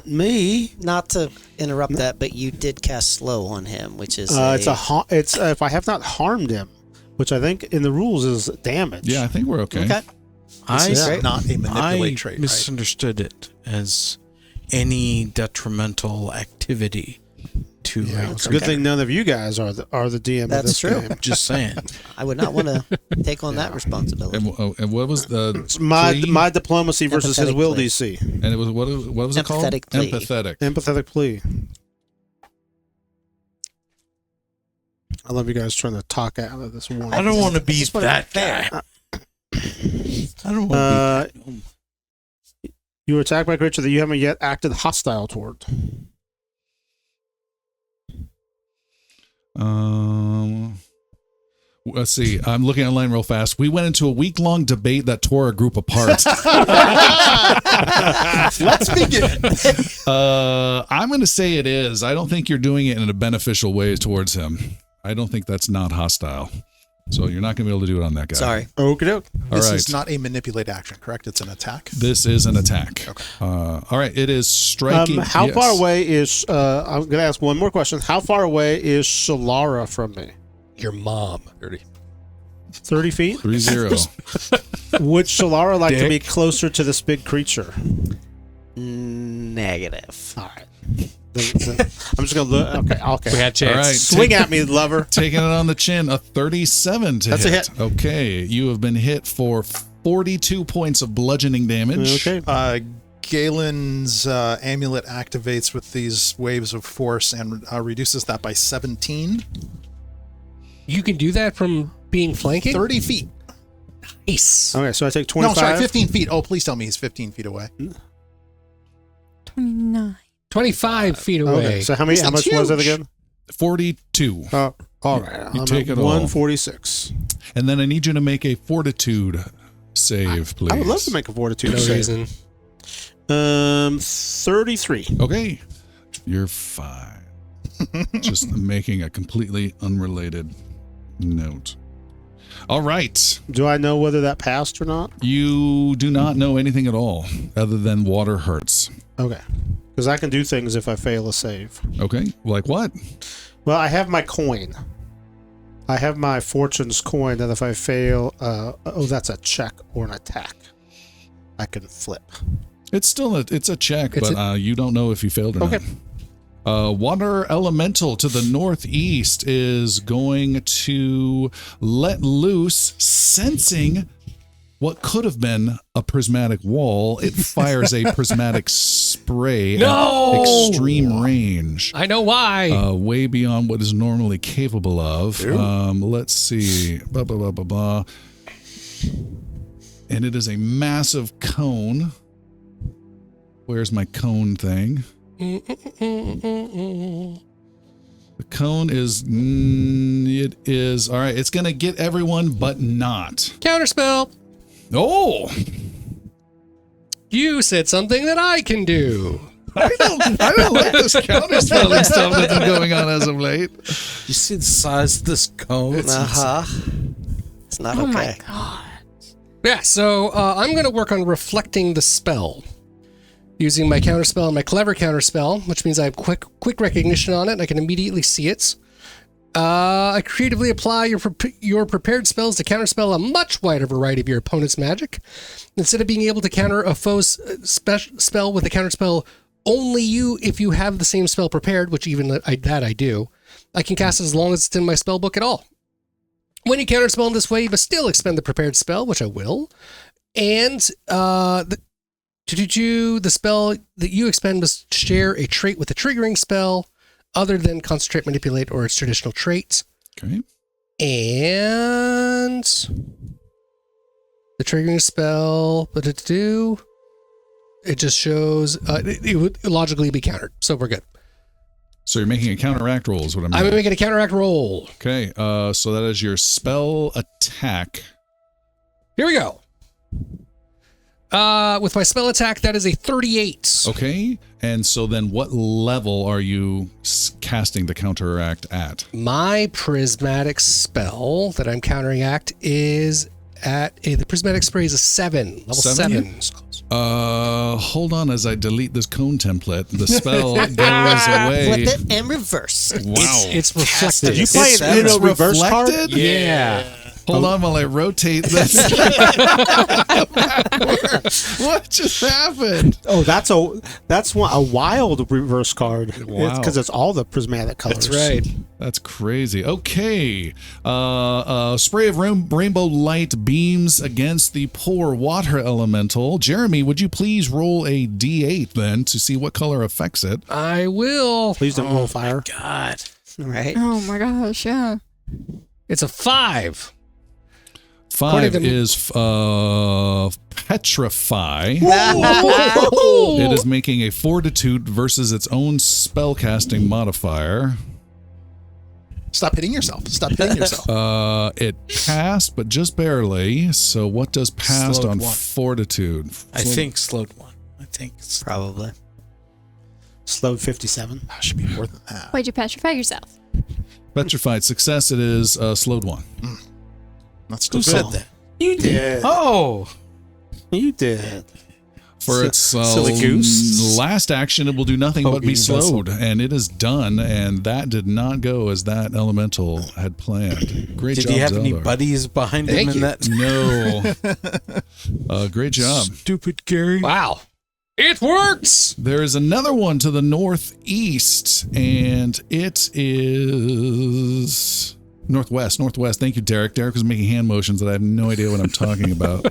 me. Not to interrupt that, but you did cast slow on him, which is It's if I have not harmed him, which I think in the rules is damage. Yeah, I think we're okay. okay. I This is not a manipulate trait, right? misunderstood it as any detrimental activity to It's a good thing none of you guys are the DM of That's this true. game. Just saying. I would not want to take on that responsibility. And what was the It's my plea? my diplomacy versus his Empathetic will plea. DC. And it was what was it called? Empathetic plea. Empathetic. Empathetic plea. I love you guys trying to talk out of this one. I don't want to be just wanna be that fair. guy. I don't want to be. You were attacked by a creature that you haven't yet acted hostile toward. Let's see. I'm looking online real fast. We went into a week-long debate that tore our group apart. Let's begin. I'm going to say it is. I don't think you're doing it in a beneficial way towards him. I don't think that's not hostile. So you're not going to be able to do it on that guy. Sorry. Okie doke. All This right. is not a manipulate action, correct? It's an attack. This is an attack. Okay. All right. It is striking. How yes. far away is? I'm going to ask one more question. How far away is Cheloran from me? Your mom. 30 feet. 30. Would Cheloran like to be closer to this big creature? Negative. All right. I'm just going to look. Okay. We had chance. All right. Swing at me, lover. Taking it on the chin. A 37 to That's a hit. Okay. You have been hit for 42 points of bludgeoning damage. Okay. Galen's amulet activates with these waves of force and reduces that by 17. You can do that from being flanking? 30 feet. Nice. Okay, so I take 25. No, sorry, 15 feet. Oh, please tell me he's 15 feet away. 29. 25 feet away. Okay, so how much was it again? 42. All right. You I'm take at it all. 146. And then I need you to make a fortitude save, please. I would love to make a fortitude No save. reason. 33. Okay, you're fine. Just making a completely unrelated note. All right. Do I know whether that passed or not? You do not know anything at all other than water hurts. Okay. Because I can do things if I fail a save. Okay, like what? Well, I have my coin. I have my fortune's coin that if I fail, that's a check or an attack. I can flip. It's still it's a check, It's but you don't know if you failed or Okay. not. Water elemental to the northeast is going to let loose, sensing what could have been a prismatic wall. It fires a prismatic spray No! at extreme range. I know why. Way beyond what is normally capable of. Let's see. Blah, blah, blah, blah, blah. And it is a massive cone. Where's my cone thing? The cone is... it is... All right, it's going to get everyone, but not. Counterspell. Oh! You said something that I can do. I don't like this counterspelling stuff that's been going on as of late. You see the size of this cone? It's not Oh okay. my god. Yeah, so I'm going to work on reflecting the spell. Using my counterspell and my clever counterspell, which means I have quick recognition on it, and I can immediately see it. I creatively apply your prepared spells to counterspell a much wider variety of your opponent's magic. Instead of being able to counter a foe's spell with a counterspell only if you have the same spell prepared, which even I do, I can cast it as long as it's in my spell book at all. When you counterspell in this way, you must still expend the prepared spell, which I will, and the spell that you expend must share a trait with a triggering spell other than concentrate, manipulate, or its traditional traits. Okay. And the triggering spell, it just shows it would logically be countered. So we're good. So you're making a counteract roll is what I'm I'm doing. making a counteract roll. Okay, so that is your spell attack. Here we go. With my spell attack, that is a 38. Okay, and so then what level are you casting the counteract at? My prismatic spell that I'm counteract is the prismatic spray is a 7, level 7. Hold on as I delete this cone template. The spell goes away. Flip it and reverse. Wow. It's reflected. Did you play It's an Uno reverse card? reflected? Yeah. Hold on while I rotate this. What just happened? Oh, that's a wild reverse card. Wow. Because it's all the prismatic colors. That's right. That's crazy. Okay. A spray of rainbow light beams against the poor water elemental. Jeremy, would you please roll a d8 then to see what color affects it? I will. Please don't roll fire. God. Right? Oh my gosh, yeah. It's a 5. 5 According to- is petrify. It is making a fortitude versus its own spellcasting modifier. Stop hitting yourself. Stop hitting yourself. It passed, but just barely. So what does passed Slowed on one. fortitude? I think slowed one. I think it's Probably. Slowed 57. That should be more than that. Why'd you petrify yourself? Petrified success. It is slowed one. That's still who said good. that? You did. Oh, You did. For its silly goose. last action, it will do nothing but be slowed, and it is done. And that did not go as that elemental had planned. Great did job, he have any Zeldar. buddies behind Thank him in you. that? No. Great job. Stupid Gary. Wow. It works. There is another one to the northeast, and it is northwest. Thank you, Derek. Derek was making hand motions that I have no idea what I'm talking about.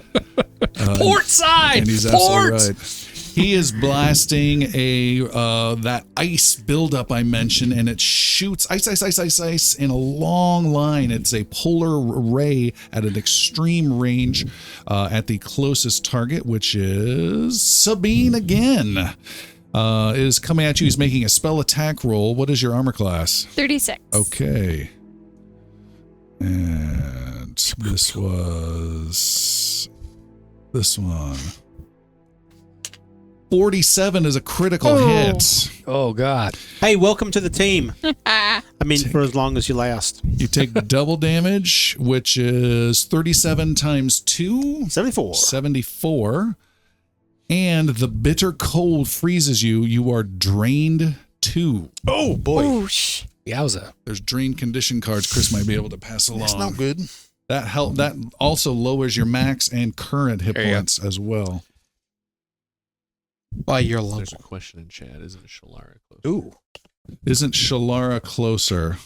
Port side. And he's Port. absolutely right. He is blasting that ice buildup I mentioned, and it shoots ice in a long line. It's a polar ray at an extreme range at the closest target, which is Sabine again. It is coming at you. He's making a spell attack roll. What is your armor class? 36. Okay. And this was this one. 47 is a critical hit. Oh, God. Hey, welcome to the team. I mean, for as long as you last. You take double damage, which is 37 times 2. 74. 74. And the bitter cold freezes you. You are drained 2. Oh, boy. Oosh. Yowza. There's drain condition cards Chris might be able to pass along. That's not good. That also lowers your max and current hit There you go. points as well. By your level. There's a question in chat. Isn't Chelara close? Ooh. Isn't Chelara closer?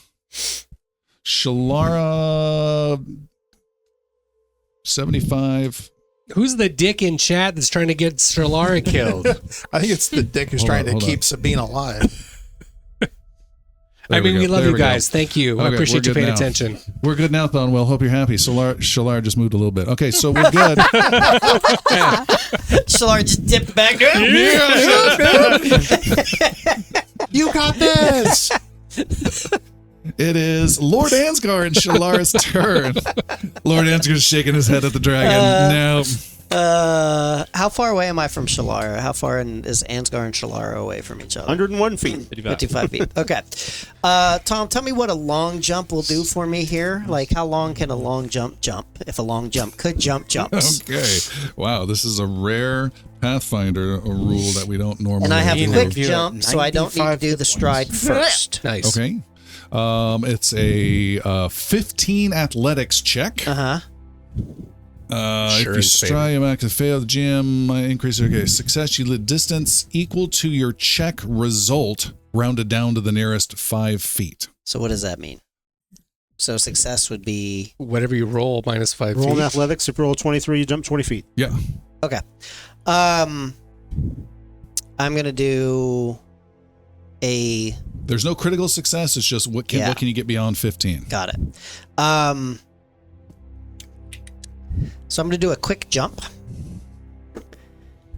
Chelara 75. Who's the dick in chat that's trying to get Chelara killed? I think it's the dick who's Hold trying on, to keep Sabine alive. I mean, we love There you go. Guys. Thank you. I Okay, appreciate you we're good paying now. attention. We're good now, Thonwell. Hope you're happy. Chelara just moved a little bit. Okay, so we're good. Shalar just dipped back. You got this. It is Lord Ansgar and Shalara's turn. Lord Ansgar's shaking his head at the dragon. No. How far away am I from Shalara? How far is Ansgar and Shalara away from each other? 101 feet. 55 feet. Okay. Tom, tell me what a long jump will do for me here. Like, how long can a long jump jump? If a long jump could jumps. Okay. Wow, this is a rare Pathfinder rule that we don't normally And I have do. quick jump, so I don't need to do the stride first. Nice. Okay. It's a 15 athletics check. Uh-huh. If you Insurance, baby. strike a max to fail the gym, increase okay. Success, you lit distance equal to your check result, rounded down to the nearest 5 feet. So what does that mean? So success would be... Whatever you roll, minus 5 Roll in feet. athletics. If you roll 23, you jump 20 feet. Yeah. Okay. I'm going to do a... There's no critical success. It's just what can you get beyond 15? Got it. So I'm going to do a quick jump.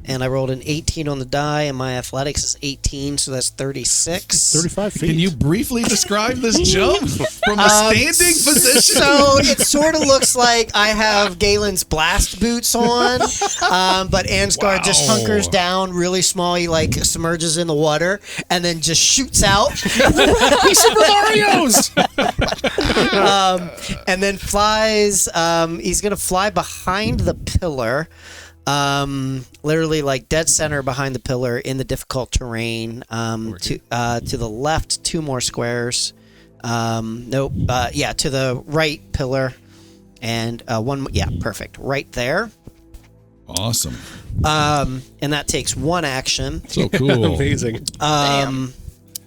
And I rolled an 18 on the die, and my athletics is 18, so that's 36. 35 feet. Can you briefly describe this jump from a standing position? So it sort of looks like I have Galen's blast boots on, but Ansgar just hunkers down really small. He like submerges in the water and then just shoots out. He's Super Mario's! And then flies. He's going to fly behind the pillar. Literally like dead center behind the pillar in the difficult terrain. To the left, 2 more squares. To the right pillar, and one. Yeah, perfect. Right there. Awesome. And that takes 1 action. So cool. Amazing. And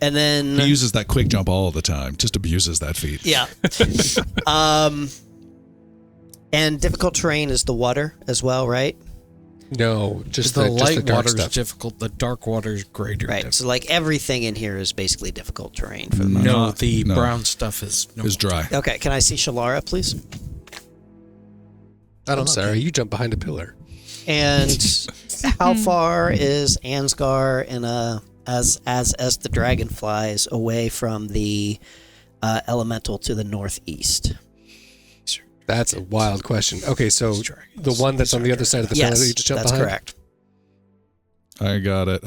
then He uses that quick jump all the time. Just abuses that feat. yeah. And difficult terrain is the water as well, right? No, just The the light dark water's stuff. difficult. The dark water's greater. Right. So like everything in here is basically difficult terrain for the most No, the No. brown stuff is Is dry. Okay, can I see Shalara, please? I'm sorry, you jumped behind a pillar. And how far is Ansgar in as the dragon flies away from the elemental to the northeast? That's a wild question. Okay, so the one that's on the other side of the pillar that you Yes, just jumped that's behind? correct. I got it.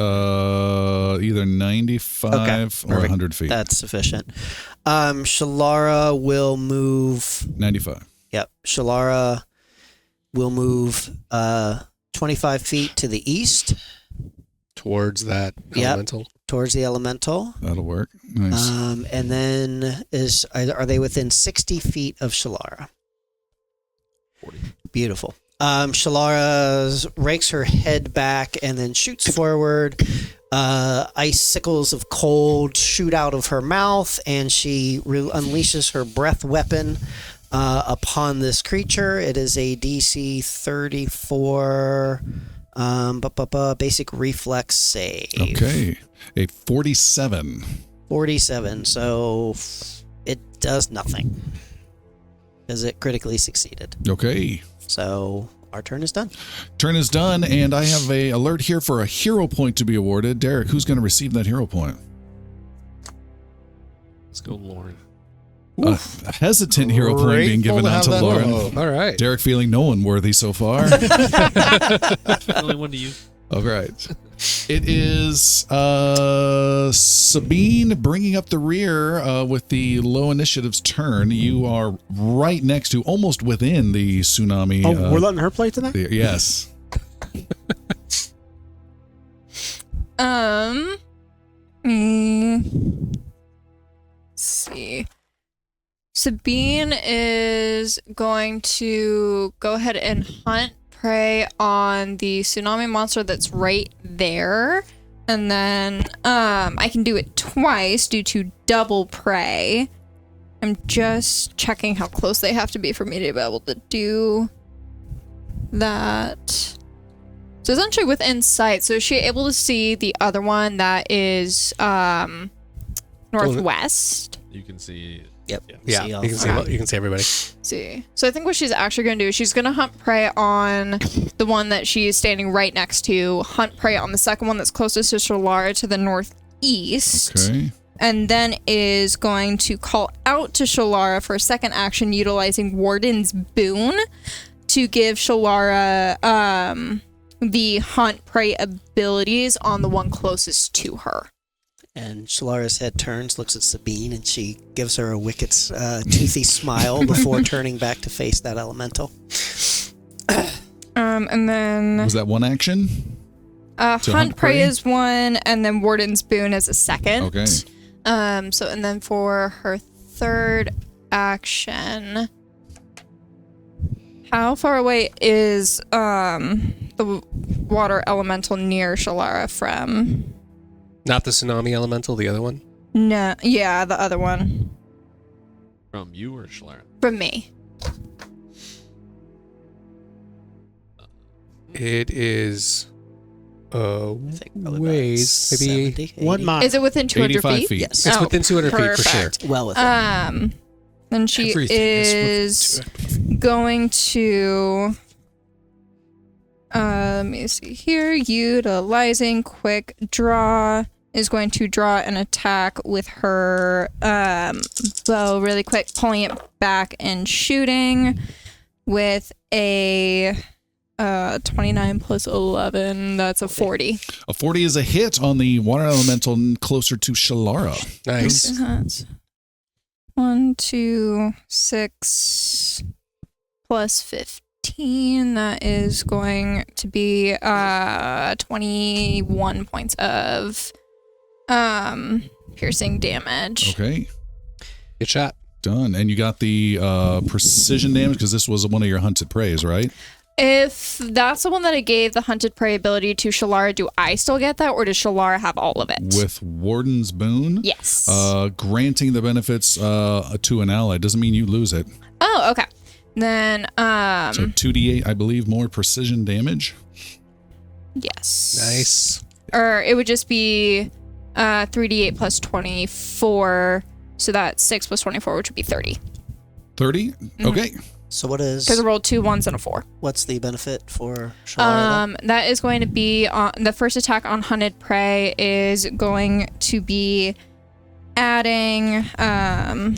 Either 95 or perfect. 100 feet. That's sufficient. Shalara will move. 95. Yep, Shalara will move 25 feet to the east Towards that Yep. elemental. towards the elemental. That'll work. Nice. And then are they within 60 feet of Shalara? 40. Beautiful. Shalara rakes her head back and then shoots forward. Icicles of cold shoot out of her mouth, and she unleashes her breath weapon upon this creature. It is a DC 34 basic reflex save. Okay. A 47. 47, so it does nothing because it critically succeeded. Okay. So our turn is done. Turn is done, and I have a alert here for a hero point to be awarded. Derek, who's going to receive that hero point? Let's go, Lauren. A hesitant hero point being given out to Grateful Lauren. have that. All right. Derek feeling no one worthy so far. Only one to you. All right. It is Sabine bringing up the rear with the low initiative's turn. You are right next to, almost within the tsunami. Oh, we're letting her play tonight? Yes. Let's see. Sabine is going to go ahead and hunt prey on the tsunami monster that's right there. And then I can do it twice due to double prey. I'm just checking how close they have to be for me to be able to do that. So essentially within sight. So is she able to see the other one that is northwest? You can see. Yep. Yeah, See all you can see. five. You can see everybody. See. So I think what she's actually going to do is she's going to hunt prey on the one that she's standing right next to, hunt prey on the second one that's closest to Cheloran to the northeast, Okay. and then is going to call out to Cheloran for a second action utilizing Warden's Boon to give Cheloran the hunt prey abilities on the one closest to her. And Shalara's head turns, looks at Sabine, and she gives her a wicked, toothy smile before turning back to face that elemental. And then Was that one action? hunt prey is one, and then Warden's Boon is a second. Okay. So and then for her third action, how far away is the water elemental near Cheloran from? Not the tsunami elemental, the other one. No, yeah, the other one From you or Cheloran? from me. It is. I think probably about Ways maybe 70, 80. 1 mile. Is it within 200 85 feet? feet. Yes. it's Oh, within 200 feet for sure. perfect. Well within. Then she Everything is going to. Let me see here. Utilizing quick draw is going to draw an attack with her bow really quick, pulling it back and shooting with a 29 plus 11. That's a 40. A 40 is a hit on the water elemental closer to Chelara. Nice. That's 1, 2, 6 plus 15. That is going to be 21 points of piercing damage. Okay. Good shot. Done. And you got the precision damage because this was one of your hunted preys, right? If that's the one that I gave the hunted prey ability to Chelara, do I still get that, or does Chelara have all of it? With Warden's Boon? Yes. Granting the benefits to an ally doesn't mean you lose it. Oh, okay. Then, So 2d8, I believe, more precision damage. yes. Nice. Or it would just be 3d8 plus 24. So that's 6 plus 24, which would be 30. 30? Okay. So what is Because I rolled 2 1s and a 4. what's the benefit for Shalara? That is going to be the first attack on hunted prey is going to be adding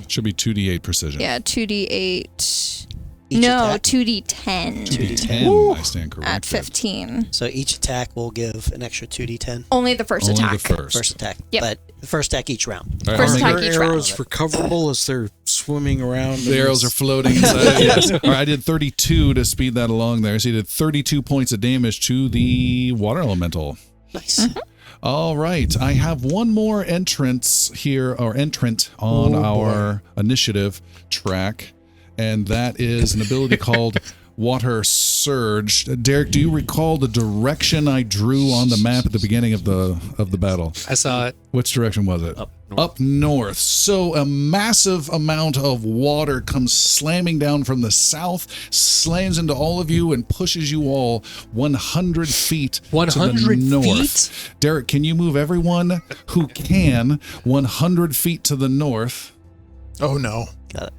Should be 2d8 precision. 2d8. Each No, attack? 2d10 2d10, I stand corrected. at 15. So each attack will give an extra 2d10 Only the first Only attack. the first. first attack. Yep. But the first attack each round. All right, First I'll make attack it- each Are round. arrows recoverable as they're swimming around? The arrows are floating inside. Yes. All right, I did 32 to speed that along there. So you did 32 points of damage to the water elemental. Nice. All right. I have one more entrance here, or entrant on our initiative track, and that is an ability called Water Surge. Derek, do you recall the direction I drew on the map at the beginning of the battle? I saw it. Which direction was it? Up north. Up north. So a massive amount of water comes slamming down from the south, slams into all of you, and pushes you all 100 feet to 100 the north. feet? Derek, can you move everyone who can 100 feet to the north? Oh no. Got it.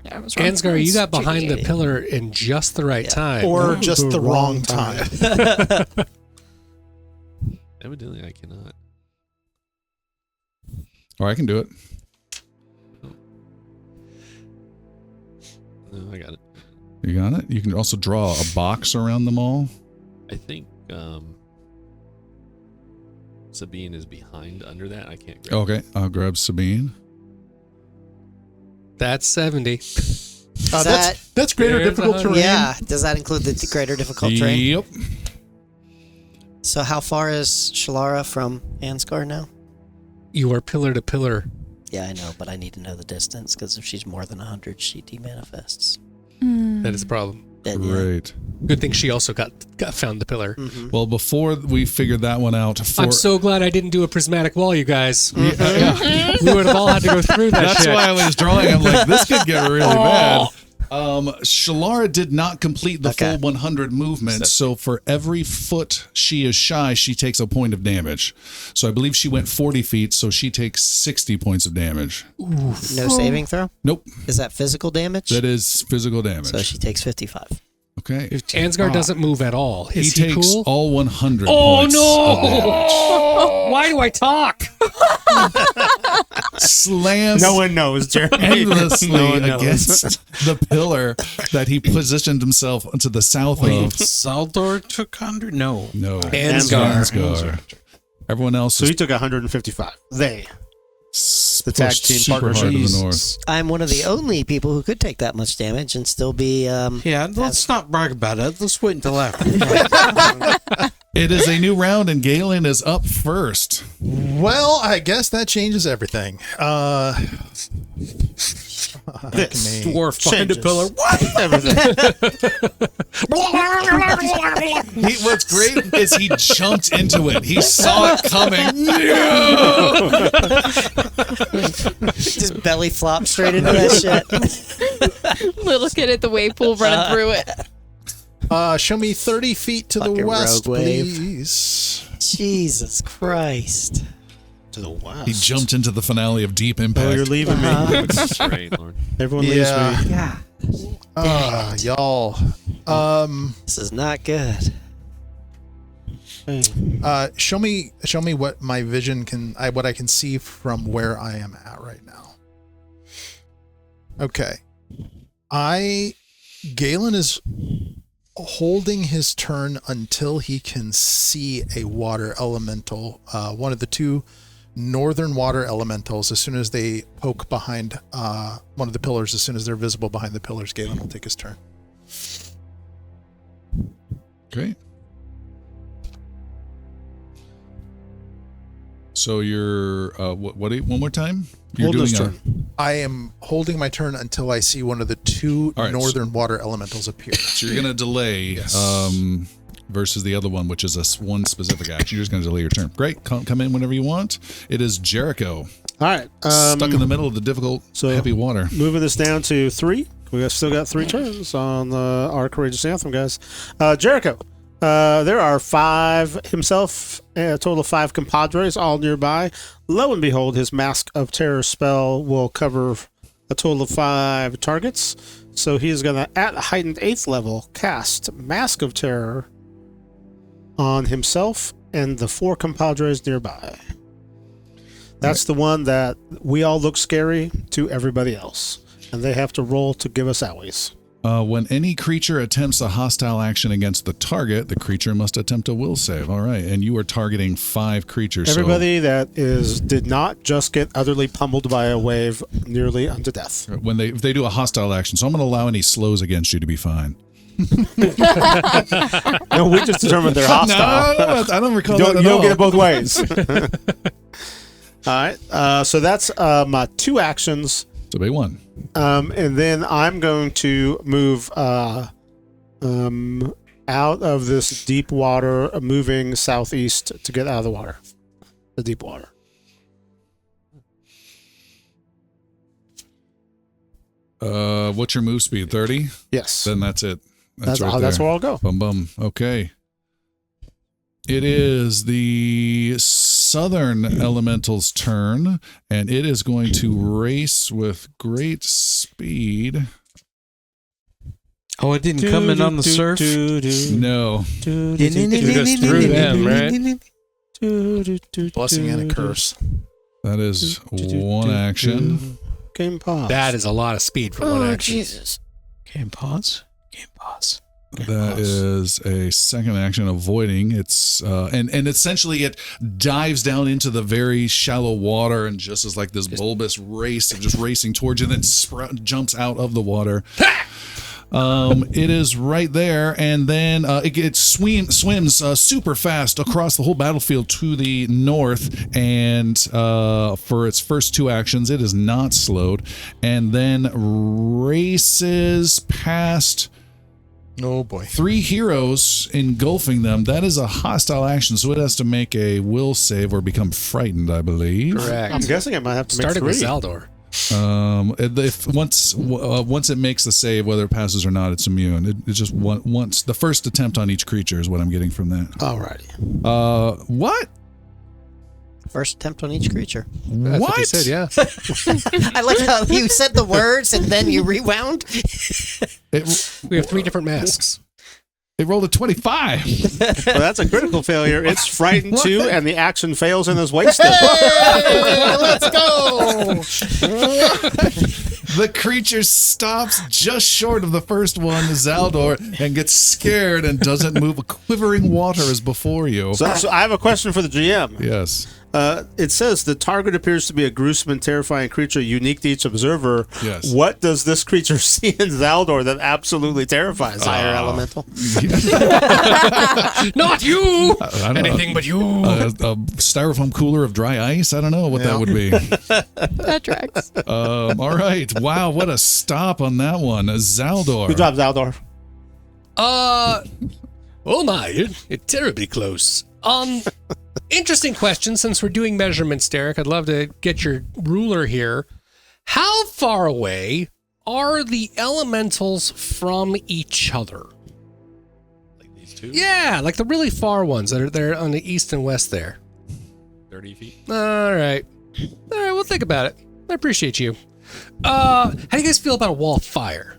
Yeah, I was wrong. Ansgar, you got It's behind the 2d8. pillar in just the right time. Or No, just the wrong time. Evidently, I cannot. Or I can do it. No, I got it. You got it? You can also draw a box around them all. I think Sabine is behind under that. I can't grab Okay, I'll grab Sabine. That's 70. That's greater There's difficult 100. terrain. Yeah. Does that include the greater difficult terrain? Yep. So how far is Chelara from Ansgar now? You are pillar to pillar. Yeah, I know, but I need to know the distance because if she's more than 100, she demanifests. That is a problem. Then, yeah. Great. Good thing she also got found the pillar. Mhm. Well, before we figured that one out, I'm so glad I didn't do a prismatic wall, you guys. yeah. We would have all had to go through that That's shit. why I was drawing. I'm like, this could get really bad. Chelara did not complete the full 100 movement, so for every foot she is shy, she takes a point of damage. So I believe she went 40 feet, so she takes 60 points of damage. No saving throw? Nope, Is that physical damage? that is physical damage. So she takes 55. Okay. Ansgar doesn't move at all. He Is he takes cool? all 100 Oh points of damage. no! Why do I talk? Slams No one knows, Jeremy. endlessly No one knows. against the pillar that he positioned himself to the south Wait, of. Zaldor took 100? No. No, Ansgar. Everyone else So is he took 155. They. The tag pushed team super hard partnership. to the north. I'm one of the only people who could take that much damage and still be. Yeah, let's not brag about it. Let's wait until after. It is a new round, and Galen is up first. Well, I guess that changes everything. This Dwarf behind a changes pillar. everything. What's great is he jumped into it. He saw it coming. just belly flop straight into that shit. Little kid at the wave pool running through it. Show me 30 feet to the Fucking west, rogue wave. please. Jesus Christ. To the west. He jumped into the finale of Deep Oh, Impact. you're leaving me. It's terrain, Lauren. Everyone leaves me. Yeah. Y'all. This is not good. Show me what my vision what I can see from where I am at right now. Okay. Galen is holding his turn until he can see a water elemental, one of the two northern water elementals. As soon as they poke behind one of the pillars, as soon as they're visible behind the pillars, Galen will take his turn. Okay. So you're what? One more time. You're Hold doing this a- turn. I am holding my turn until I see one of the two All right, northern water elementals appear. So you're gonna delay versus the other one, which is one specific action. You're just gonna delay your turn. Great. Come in whenever you want. It is Jericho, All right. stuck in the middle of the difficult, heavy water. Moving this down to 3. Still got 3 turns on our Courageous Anthem, guys. Jericho. There are 5 himself, a total of 5 compadres, all nearby. Lo and behold, his Mask of Terror spell will cover a total of 5 targets. So he is going to, at heightened 8th level, cast Mask of Terror on himself and the 4 compadres nearby. That's the one that we all look scary to everybody else. And they have to roll to give us owies. When any creature attempts a hostile action against the target, the creature must attempt a will save. All right, and you are targeting 5 creatures. Everybody that did not just get utterly pummeled by a wave nearly unto death. So if they do a hostile action, so I'm going to allow any slows against you to be fine. No, we just determined they're hostile. No, I don't recall You that at don't all. get it both ways. All right, so that's my 2 actions. It's a big one. And then I'm going to move out of this deep water, moving southeast to get out of the water, the deep water. What's your move speed? 30? Yes, Then that's it. that's right that's there. where I'll go. Bum bum. Okay. It is the southern elemental's turn, and it is going to race with great speed. Oh, it didn't come in on the surf? No. You just threw them, right? Blessing and a curse. That is one action. Game pause. That is a lot of speed for one action. Jesus. Game pause. Game pause. That is a second action, avoiding. It's and essentially it dives down into the very shallow water and just is like this bulbous race of just racing towards you, and then jumps out of the water. It is right there, and then it swims super fast across the whole battlefield to the north, and for its first two actions, it is not slowed, and then races past Oh boy. 3 heroes, engulfing them. That is a hostile action, so it has to make a will save or become frightened, I believe. Correct. I'm guessing it might have to make Started 3. with Zaldor. If once it makes the save, whether it passes or not, it's immune. It just once the first attempt on each creature is what I'm getting from that. Alrighty. What? First attempt on each creature. That's what he said, yeah. I like how you said the words and then you rewound. We have 3 different masks. It rolled a 25. Well, that's a critical failure. It's frightened too, and the action fails and is wasted. Let's go. The creature stops just short of the first one, Zaldor, and gets scared and doesn't move. Quivering water is before you. So I have a question for the GM. Yes. It says the target appears to be a gruesome and terrifying creature unique to each observer. Yes. What does this creature see in Zaldor that absolutely terrifies Fire him? elemental. Not you! I don't Anything know. but you. A styrofoam cooler of dry ice? I don't know what that would be. That tracks. All right. Wow, what a stop on that one. Zaldor. Good job, Zaldor. Oh my, you're terribly close. Interesting question, since we're doing measurements, Derek. I'd love to get your ruler here. How far away are the elementals from each other? Like these two? Yeah, like the really far ones that are there on the east and west there. 30 feet. All right, we'll think about it. I appreciate you. How do you guys feel about a wall of fire?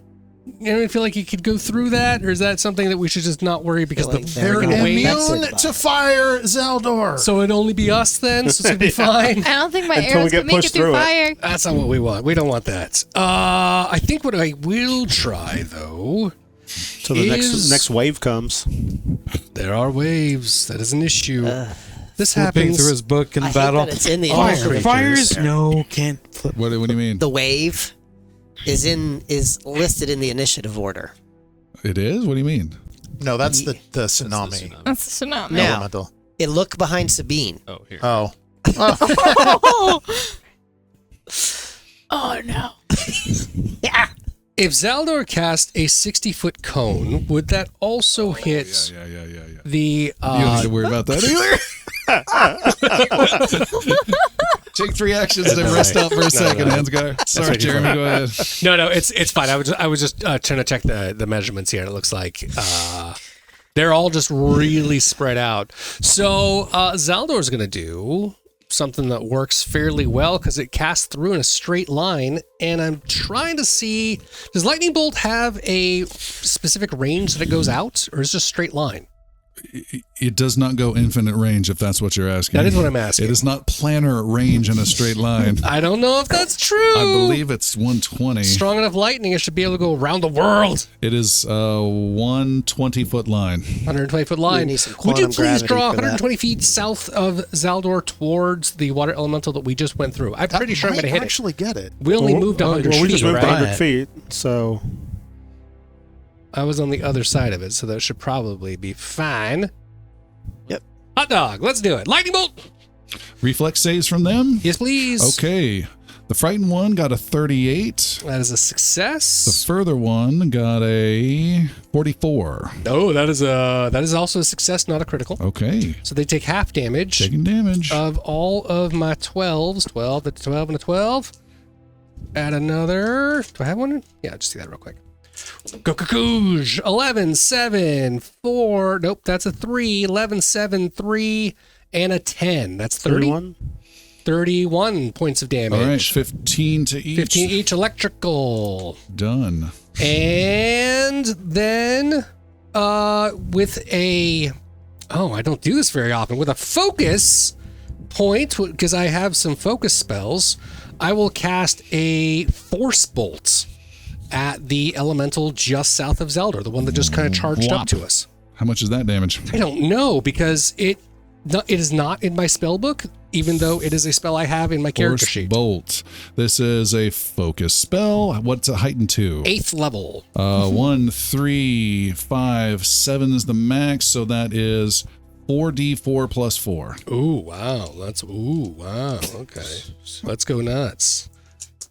Anyone feel like you could go through that, or is that something that we should just not worry because Feel like the they're freaking gonna wave? mess it Immune by. to fire, Zaldor. So it'd only be us then, so it's gonna be fine. I don't think my Until we arrows get can make pushed it through through it. fire. That's not what we want. We don't want that. I think what I will try though. So the next wave comes. There are waves. That is an issue. This Flipping happens. through his book in I hate battle. that it's in the Fire. initiative. Fires? No, can't flip. What do you mean? The wave is listed in the initiative order. It is? What do you mean? No, that's the That's the tsunami. tsunami. That's a tsunami. Now- Elemental. Look behind Sabine. Oh, here. Oh. Oh no. If Zaldor cast a 60-foot cone, would that also hit Yeah. the? You don't have to worry about that either. Take 3 actions to rest out for a second, Hansgar. Sorry, what you Jeremy, go ahead. No, it's fine. I was just trying to check the measurements here. It looks like they're all just really spread out. So Zaldor's going to do something that works fairly well because it casts through in a straight line, and I'm trying to see, does lightning bolt have a specific range that it goes out, or is it just straight line? It does not go infinite range, if that's what you're asking. That is what I'm asking. It is not planar range in a straight line. I don't know if that's true. I believe it's 120. Strong enough lightning, it should be able to go around the world. It is a 120-foot line. 120-foot line. need some Would you quantum please gravity draw for that. 120 feet south of Zaldor towards the water elemental that we just went through? I'm pretty sure I'm going to hit it. Actually get it. We only moved 100 Well, we feet, just moved right? 100 feet, so I was on the other side of it, so that should probably be fine. Yep. Hot dog, let's do it. Lightning bolt. Reflex saves from them? Yes, please. Okay. The frightened one got a 38. That is a The success. further one got a 44. No, that is also a success, not a critical. Okay. So they take half damage Taking damage. of all of my 12s. 12, that's 12 and a 12. Add another. Do I have one? Yeah, just do that real quick. Go Kakoosh. 11, 7, 4. Nope, that's a 3. 11, 7, 3, and a 10. That's 30. 31. 31 points of damage. All right, 15 to each. 15 each electrical. Done. And then with a... Oh, I don't do this very often. With a focus point, because I have some focus spells, I will cast a force bolt at the elemental just south of Zeldor, the one that just kind of charged up to us. How much is that damage? I don't know, because it is not in my spell book, even though it is a spell I have in my character Force sheet. Bolt. This is a focus spell. What's it heightened to? 8th level. 1, 3, 5, 7 is the max, so that is 4d4 plus 4. Ooh, wow. Okay. Let's go nuts.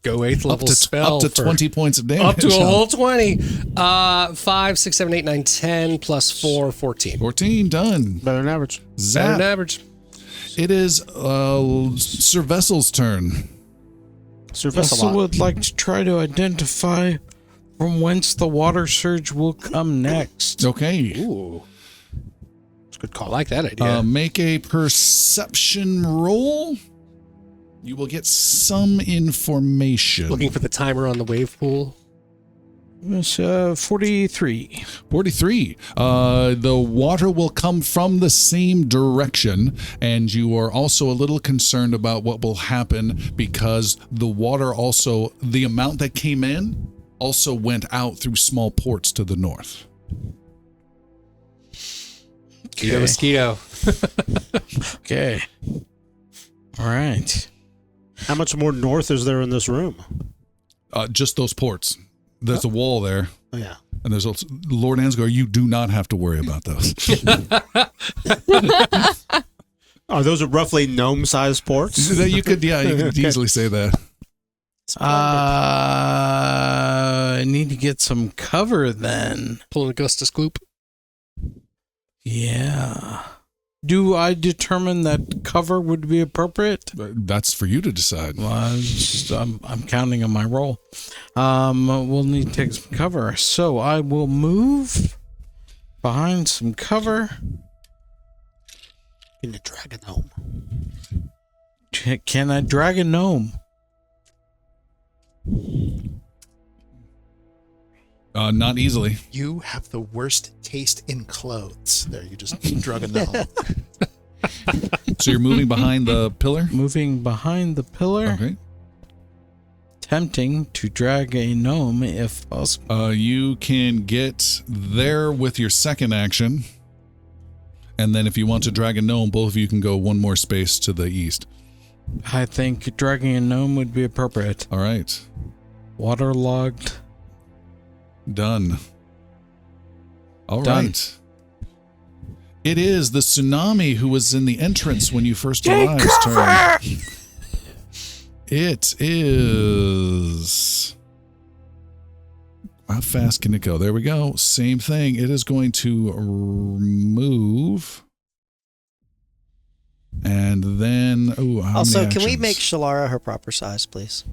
Go 8th level spell. Up to 20 points of damage. Up to a whole 20. 5, 6, 7, 8, 9, 10 plus 4, 14. 14, done. Better than average. Better Zap. than average. It is Sir Vessel's turn. Sir I also Vessel. would like to try to identify from whence the water surge will come next. Okay. Ooh. It's a good I call. like that idea. Make a perception roll. You will get some information. Looking for the timer on the wave pool. It's 43. 43. The water will come from the same direction, and you are also a little concerned about what will happen because the water also, the amount that came in, also went out through small ports to the north. Mosquito. Okay. All right. How much more north is there in this room? Just those ports. There's a wall there. Oh, yeah. And there's also, Lord Ansgar, you do not have to worry about those. Are those roughly gnome-sized ports? You could easily say that. I need to get some cover then. Pulling a Gustus Gloop. Yeah. Do I determine that cover would be appropriate? That's for you to decide. Well, I'm counting on my roll. We'll need to take some cover. So I will move behind some cover. In the dragon home. Can I drag a gnome? Not easily. You have the worst taste in clothes. There, you just drug a gnome. So you're moving behind the pillar? Moving behind the pillar. Okay. Attempting to drag a gnome if possible. You can get there with your second action. And then if you want to drag a gnome, both of you can go one more space to the east. I think dragging a gnome would be appropriate. All right. Waterlogged. Done. All Done. right. It is the tsunami who was in the entrance when you first arrived. Turn. It is... How fast can it go? There we go. Same thing. It is going to move. And then... Ooh, how Also, many can we actions? make Chelara her proper size, please?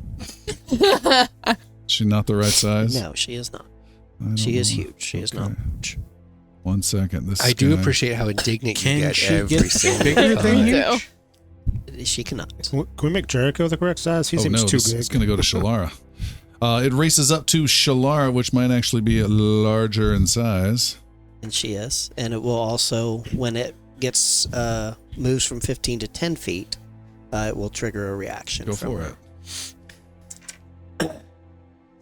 She's not the right size? No, she is not. I don't She is know. huge. She is Okay. not huge. 1 second. This I do guy- appreciate how indignant you Can get she every get single bigger than time. you? She cannot. Can we make Jericho the correct size? He seems too big. It's going to go to Chelara. It races up to Chelara, which might actually be larger in size. And she is. And it will also, when it gets moves from 15 to 10 feet, it will trigger a reaction. Go from for her. it.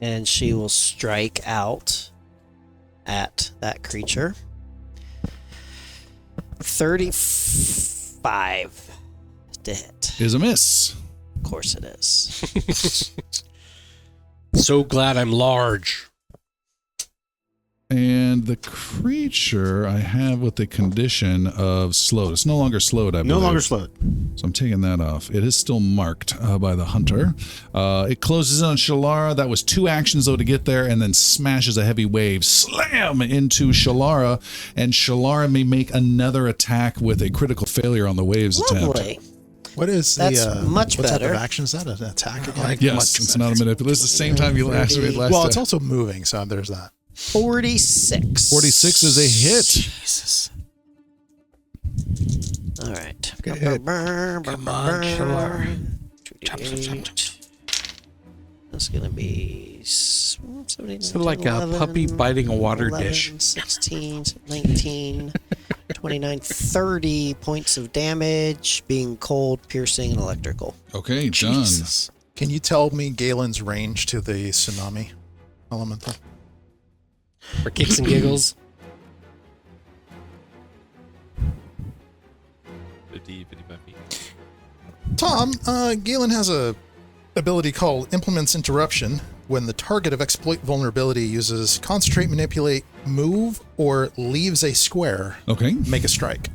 And she will strike out at that creature. 35 to hit. Is a miss. Of course it is. So glad I'm large. And the creature I have with the condition of slowed. It's no longer slowed, I believe. No longer slowed. So I'm taking that off. It is still marked by the hunter. It closes in on Chelara. That was 2 actions, though, to get there, and then smashes a heavy wave. Slam into Chelara, and Chelara may make another attack with a critical failure on the waves attempt. Lovely. What is That's the much what type better. of action is that? An attack again? Yes, it's not a manipulation. It's the same time you last well, time. it's also moving, so there's that. 46. 46 is a hit. Jesus. All right. Good hit. Come on, Chelara. Chop, chop, chop, chop. That's going to be 17, So like a puppy biting a water dish. 16, 19, 29, 30 points of damage, being cold, piercing, and electrical. Okay, done. Jesus. Can you tell me Galen's range to the tsunami? elemental. For kicks and giggles. 50, 55 feet. Tom, Galen has a ability called Implements Interruption. When the target of exploit vulnerability uses concentrate, manipulate, move, or leaves a square, Okay. make a strike.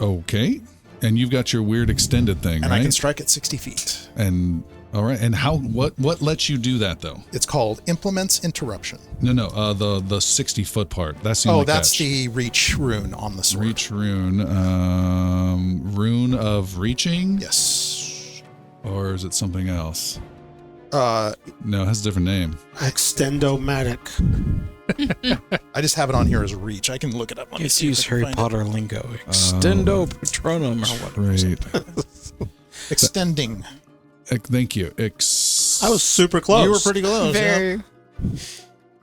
Okay. And you've got your weird extended thing, And right? I can strike at 60 feet. And all right. And what lets you do that though? It's called Implements Interruption. No. The 60-foot part. That's the only That's catch. the reach rune on the sword. Reach rune. Rune of reaching? Yes. Or is it something else? Uh, No, it has a different name. Extendomatic. I just have it on here as reach. I can look it up. Let me Let's see if use I can Harry find it. Potter lingo. Extendo Patronum or whatever. Great. Extending. Thank you. I was super close. You were pretty close. Very.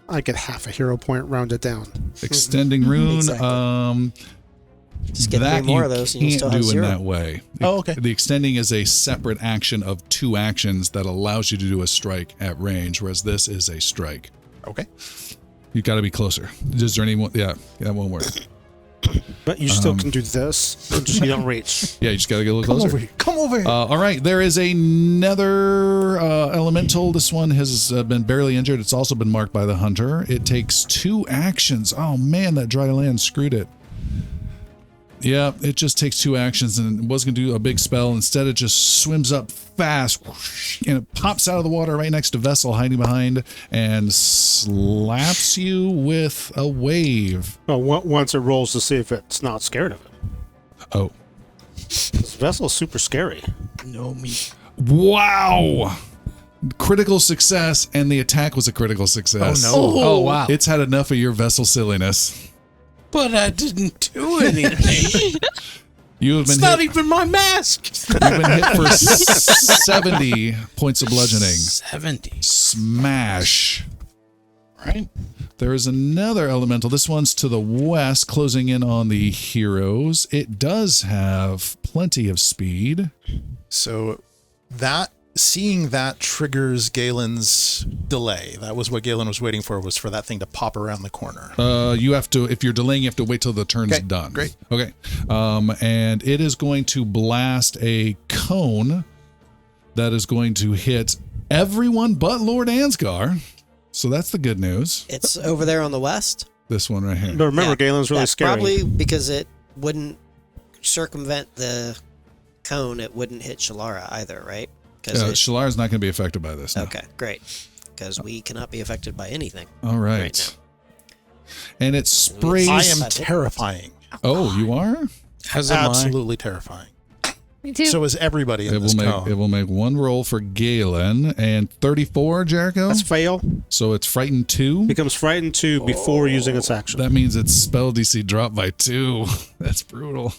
I get half a hero point rounded down. Extending rune. Exactly. Just get that 3 more you of those and you can't still have do in 0. that way. Oh, okay. The extending is a separate action of 2 actions that allows you to do a strike at range, whereas this is a strike. Okay. You've got to be closer. Is there anyone? Yeah, that won't work. But you still can do this. You don't reach. Yeah, you just got to get a little closer. Come over here. All right, there is another elemental. This one has been barely injured. It's also been marked by the hunter. It takes 2 actions. Oh man, that dry land screwed it. Yeah, it just takes 2 actions and it was going to do a big spell. Instead, it just swims up fast whoosh, and it pops out of the water right next to Vessel hiding behind and slaps you with a wave. Well, once it rolls to see if it's not scared of him. Oh. This vessel's super scary. No me. Wow. Critical success, and the attack was a critical success. Oh, no. Oh, wow. It's had enough of your Vessel silliness. But I didn't do anything. You have been It's not hit. even my mask. You've been hit for 70 points of bludgeoning. 70. Smash. Right? There is another elemental. This one's to the west, closing in on the heroes. It does have plenty of speed. So seeing that triggers Galen's delay. That was what Galen was waiting for, was for that thing to pop around the corner. You have to, if you're delaying, you have to wait till the turn's Okay, done. great. Okay. And it is going to blast a cone that is going to hit everyone but Lord Ansgar. So that's the good news. It's over there on the west. This one right here. But remember, Yeah, Galen's really that's scary. Probably because it wouldn't circumvent the cone. It wouldn't hit Chelara either, right? Chelar is not going to be affected by this. No. Okay, great. Because we cannot be affected by anything. All right. Right And it sprays. I am terrifying. Oh, you are? As am I. Absolutely terrifying. Me too. So is everybody in this cone. It will make 1 roll for Galen and 34, Jericho. That's fail. So it's frightened 2. Becomes frightened 2 before using its action. That means its spell DC dropped by 2. That's brutal.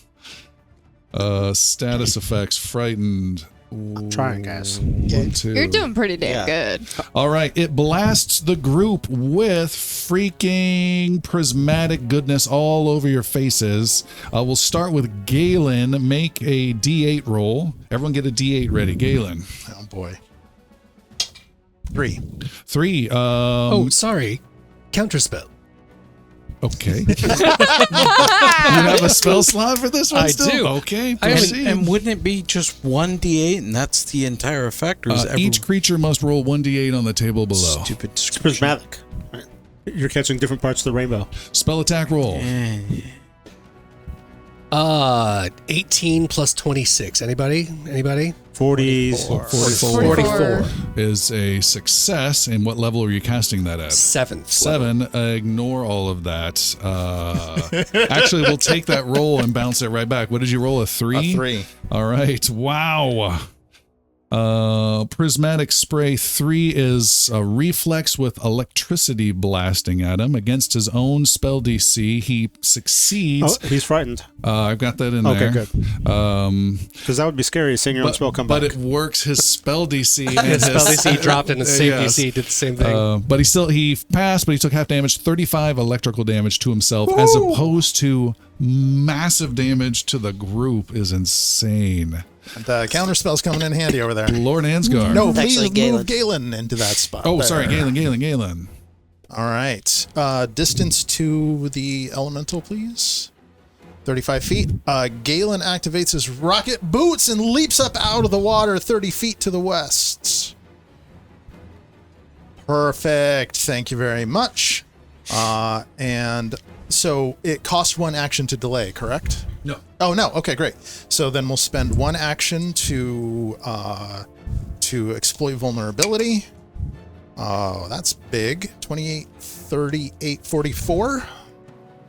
Status effects frightened. I'm trying, guys. 1, 2. You're doing pretty damn Yeah. good. All right, it blasts the group with freaking prismatic goodness all over your faces. We'll start with Galen. Make a D8 roll. Everyone get a D8 ready. Galen. Oh, boy. 3. 3. Oh, sorry. Counterspell. Okay. You have a spell slot for this one I still? do. Okay, I proceed. And wouldn't it be just 1d8 and that's the entire effect? Or is Each creature must roll 1d8 on the table below. stupid It's description? prismatic. Right. You're catching different parts of the rainbow. Spell attack roll. 18 plus 26. Anybody? 44. 44. Is a success. And what level are you casting that at? 7th. 7. Ignore all of that. Actually, we'll take that roll and bounce it right back. What did you roll? A 3? A 3. All right. Wow. Prismatic Spray 3 is a reflex with electricity blasting at him against his own spell DC. He succeeds. Oh, he's frightened. I've got that in there. Okay, good. Because that would be scary, seeing your own spell come back. But it works his spell DC. And His spell DC dropped and his save Yes. DC did the same thing. But he passed, but he took half damage, 35 electrical damage to himself, as opposed to massive damage to the group is insane. The counter spell's coming in handy over there. Lord Ansgar. No, Actually, move Galen into that spot. Oh, there. sorry, Galen. All right. Distance to the elemental, please. 35 feet. Galen activates his rocket boots and leaps up out of the water 30 feet to the west. Perfect. Thank you very much. And so it costs 1 action to delay, correct? No. Oh, no. Okay, great. So then we'll spend 1 action to exploit vulnerability. Oh, that's big. 28, 38, 44.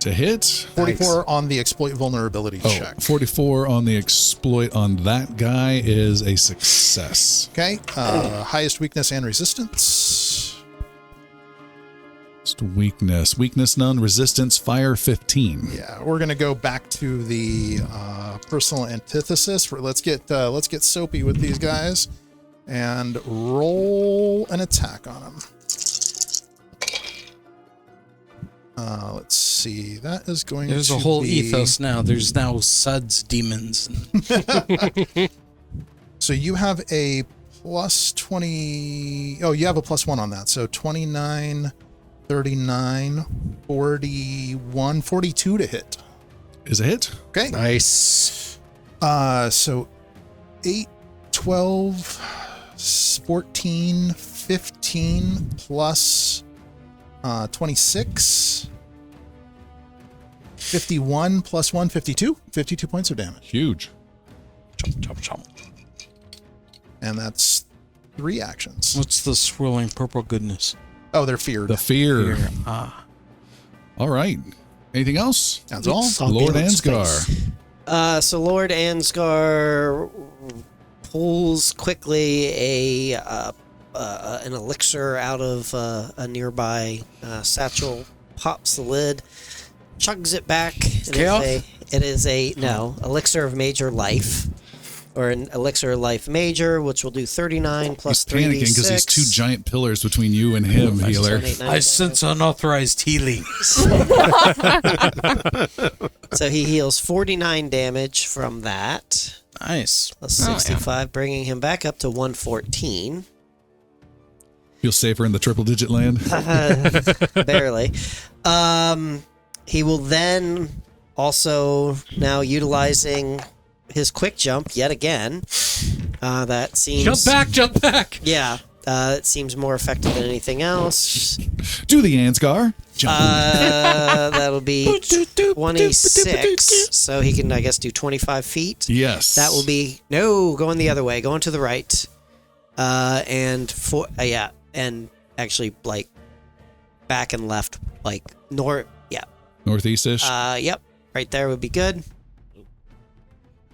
To hit? 44 on the exploit vulnerability check. 44 on the exploit on that guy is a success. Okay. Highest weakness and resistance. Just weakness. Weakness none, resistance, fire 15. Yeah, we're gonna go back to the personal antithesis. Let's get soapy with these guys and roll an attack on them. Let's see. That is going There's to a whole be... ethos now. There's now suds demons. So you have a plus 20. Oh, you have a plus 1 on that. So 29, 39, 41, 42 to hit. Is a hit? Okay. Nice. So 8, 12, 14, 15 plus 26. 51 plus 1, 52. 52 points of damage. Huge. Chomp, chomp, chomp. And that's 3 actions. What's the swirling purple goodness? Oh, they're feared. The fear. Ah. All right. Anything else? That's all. Lord Ansgar. So Lord Ansgar pulls quickly an elixir out of a nearby satchel, pops the lid, chugs it back. It is a elixir of major life, or an elixir of life major, which will do 39 plus 3d6. He's panicking because he's 2 giant pillars between you and him, healer. I sense unauthorized healing. So he heals 49 damage from that. Nice. Plus 65, bringing him back up to 114. Feels safer in the triple digit land. Barely. He will then also, now utilizing his quick jump yet again. That seems... Jump back! Yeah. It seems more effective than anything else. Do the Ansgar. Jump. That'll be 26. So he can, I guess, do 25 feet. Yes. That will be... No, going the other way. Going to the right. And actually, like, back and left, like, north... Yeah. Northeast-ish? Yep. Right there would be good.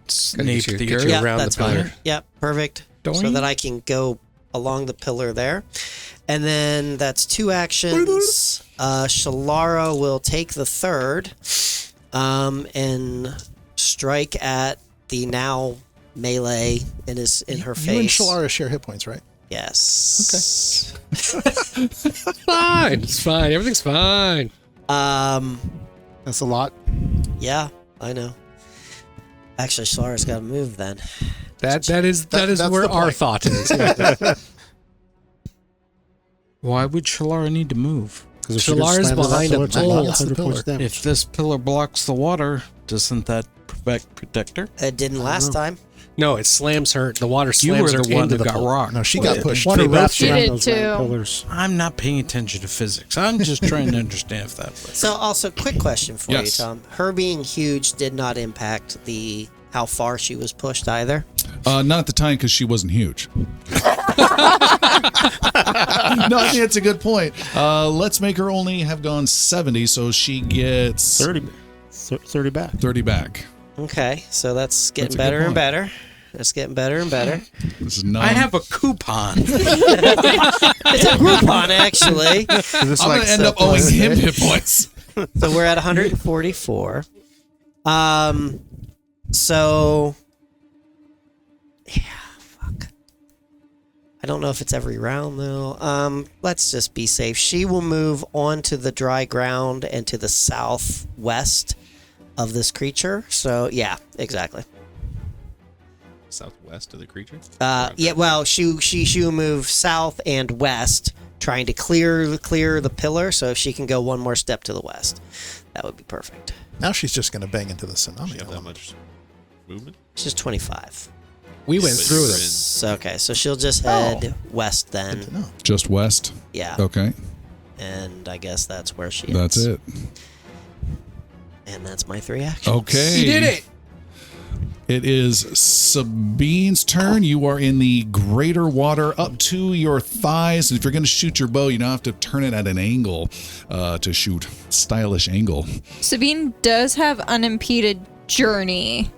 Snape the get earth. you Yeah, around that's the pillar. fine. Yep, perfect. So Doink. that I can go along the pillar there. And then that's 2 actions. Chelara will take the third and strike at the now melee in her face. You and Chelara share hit points, right? Yes. Fine. It's fine. Everything's fine. That's a lot. Yeah, I know. Actually, Shalara's got to move then. That is that's where the our point. thought is. Why would Chelara need to move? Because if Shalara's behind a pole. That's the 100 points pillar. damage. If this pillar blocks the water, doesn't that protect her? It didn't last time. No, it slams her. The water You were slams her the one into that the got pole. rocked. No, she got pushed. Water through. wraps She around did those too. pillars. I'm not paying attention to physics. I'm just trying to understand if that works. So, also, quick question for Yes. you, Tom. Her being huge did not impact how far she was pushed either. Not at the time because she wasn't huge. No, I think that's a good point. Let's make her only have gone 70, so she gets 30 back. 30 back. Okay, so that's getting That's a better good and point. better. That's getting better and better. This is not. I have a coupon. It's a Groupon, actually. I'm going to end up owing him hit points. So we're at 144. So, yeah, fuck. I don't know if it's every round, though. Let's just be safe. She will move onto the dry ground and to the southwest of this creature. So, yeah, exactly. Southwest of the creature? Yeah, well, she will move south and west trying to clear the pillar. So if she can go one more step to the west, that would be perfect. Now she's just going to bang into the tsunami. You have that element. much movement? It's just 25. We went But through you're them. So, okay, so she'll just head west Good to then. know. Just west. Yeah, Okay. and I guess that's where she That's is. it. And that's my 3 actions. Okay. You did it. It is Sabine's turn. You are in the greater water up to your thighs. If you're going to shoot your bow, you don't have to turn it at an angle to shoot. Stylish angle. Sabine does have unimpeded journey.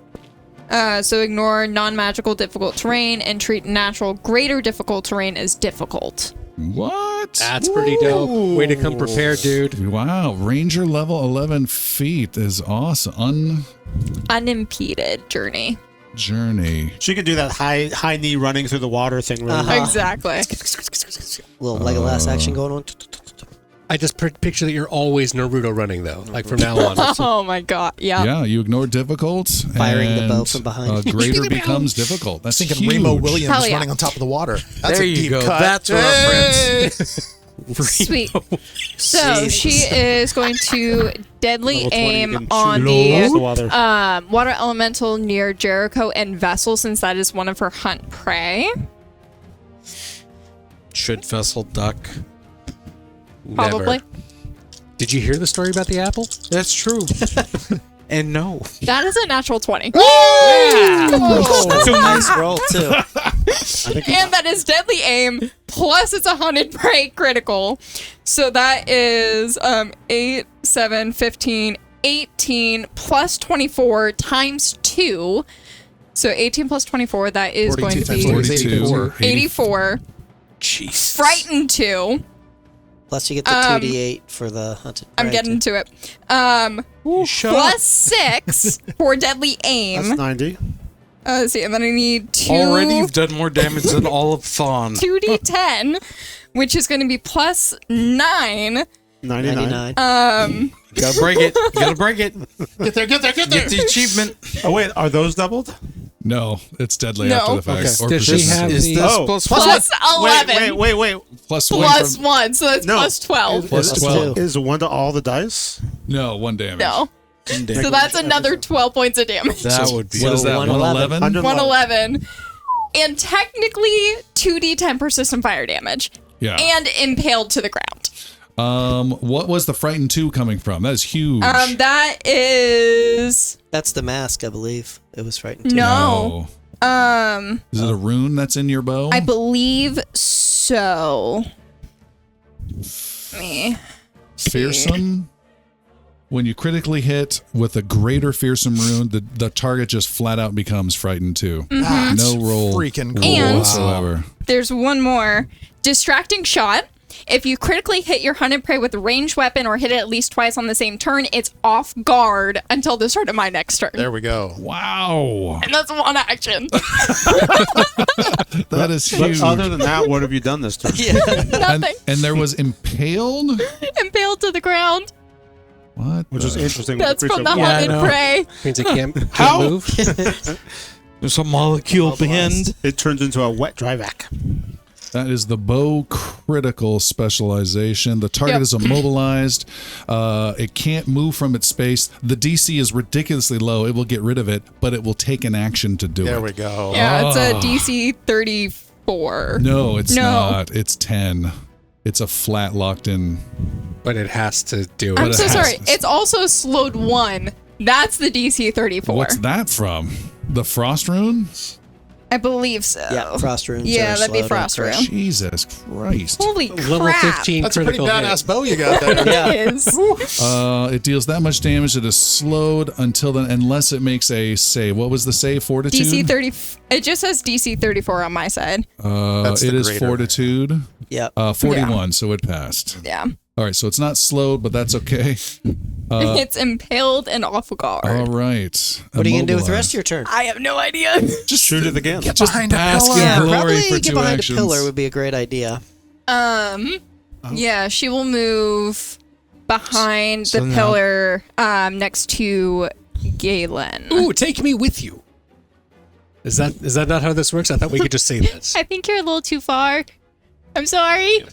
So ignore non-magical difficult terrain and treat natural greater difficult terrain as difficult. What? That's pretty dope. Way to come prepared, dude. Wow. Ranger level 11 feet is awesome. Unimpeded journey. Journey. She can do that high knee running through the water thing. Really well. Exactly. Little Legolas action going on. I just picture that you're always Naruto running, though. Like from now on. Oh my god. Yeah. Yeah, you ignore difficult. Firing the bow and, from behind. Greater becomes difficult. That's Thinking huge. Remo Williams Hell yeah. running on top of the water. That's There a you deep go. cut. That's a reference. Sweet. So she is going to deadly Level 20, you aim can on shoot the across the water. water elemental near Jericho and Vessel, since that is one of her hunt prey. Should Vessel duck? Probably. Never. Did you hear the story about the apple? That's true. And no. That is a natural 20. That's a nice roll, too. And that is deadly aim, plus it's a hunted prey critical. So that is 8, 7, 15, 18 plus 24 times 2. So 18 plus 24, that is 42 going to times be 42. 84. Jesus. Frightened 2. Plus you get the 2d8 for the hunted prey. I'm getting too. to it. Shut Plus 6 for deadly That's aim. 90. Let's see, and then I need 2. Already you've done more damage than all of Thawne. 2d10, which is going to be plus 9. 99. Gotta break it. Gotta break it. Get there. Get the achievement. Oh, wait. Are those doubled? No, it's deadly No. after the fact. Okay. Or Does she persistent. have Is the... this Oh, plus Plus 11. Wait. Plus one Plus from- 1, so that's No. plus 12. Plus 12. Is 1 to all the dice? No, 1 damage. No. So that's another 12 points of damage. That would be. What is that? 111? 111? 111. And technically 2d10 persistent fire damage. Yeah. And impaled to the ground. What was the Frightened 2 coming from? That is huge. That is... That's the mask, I believe. It was frightened too. No. Is it a rune that's in your bow? I believe so. Me. Fearsome? When you critically hit with a greater fearsome rune, the target just flat out becomes Frightened 2. Mm-hmm. No roll. freaking cool. And- whatsoever. There's one more. Distracting shot. If you critically hit your hunted prey with a ranged weapon or hit it at least twice on the same turn, it's off guard until the start of my next turn. There we go. Wow. And that's one action. That is But huge. other than that, what have you done this turn? Nothing. And there was Impaled? Impaled to the ground. What? Which is interesting. That's from the Yeah, I hunted know. prey. Means it can't How? move. There's a molecule bend. It turns into a wet dry vac. That is the bow critical specialization. The target Yep. is immobilized. It can't move from its space. The DC is ridiculously low. It will get rid of it, but it will take an action to do There it. we go. Yeah, it's a DC 34. No, it's No. not. It's 10. It's a flat locked in. But it has to do I'm But it. so it has sorry. to- It's also slowed 1. That's the DC 34. What's that from? The Frost Rune? I believe so. Yeah, frost runes. Yeah, are that'd be slowed frost on rune. crush. Jesus Christ. Holy crap. Level 15 That's a pretty critical badass hit. bow you got there. It is. It deals that much damage. It is slowed until then, unless it makes a save. What was the save? Fortitude? DC 30. It just says DC 34 on my side. That's It the is greater. Fortitude. Yep. 41, so it passed. Yeah. All right, so it's not slowed, but that's okay. It's impaled and off guard. All right. What are you going to do with the rest of your turn? I have no idea. Just Shoot it again. Just behind a bask pillar. in Yeah, glory probably for get 2 behind actions. a pillar would be a great idea. Yeah, she will move behind So the now- pillar next to Galen. Ooh, take me with you. Is that not how this works? I thought we could just say this. I think you're a little too far. I'm sorry.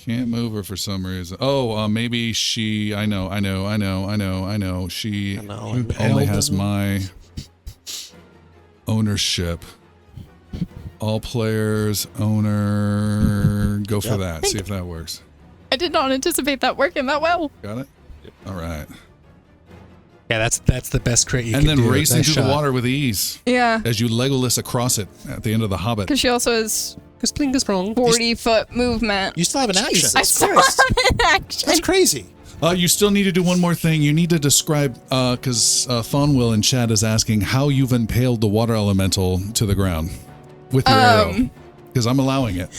Can't move her for some reason. Oh, maybe she. I know. She only has my ownership. All players, owner. Go for that. See if that works. I did not anticipate that working that well. Got it? Yep. All right. Yeah, that's the best crit you can And do. then racing Nice through the shot. water with ease Yeah. as you Legolas across it at the end of the Hobbit. Because she also has Because Blink is wrong. 40-foot movement. You still have an action. I saw an action. That's crazy. You still need to do one more thing. You need to describe, because Thonwill in chat is asking how you've impaled the water elemental to the ground with your arrow. Because I'm allowing it.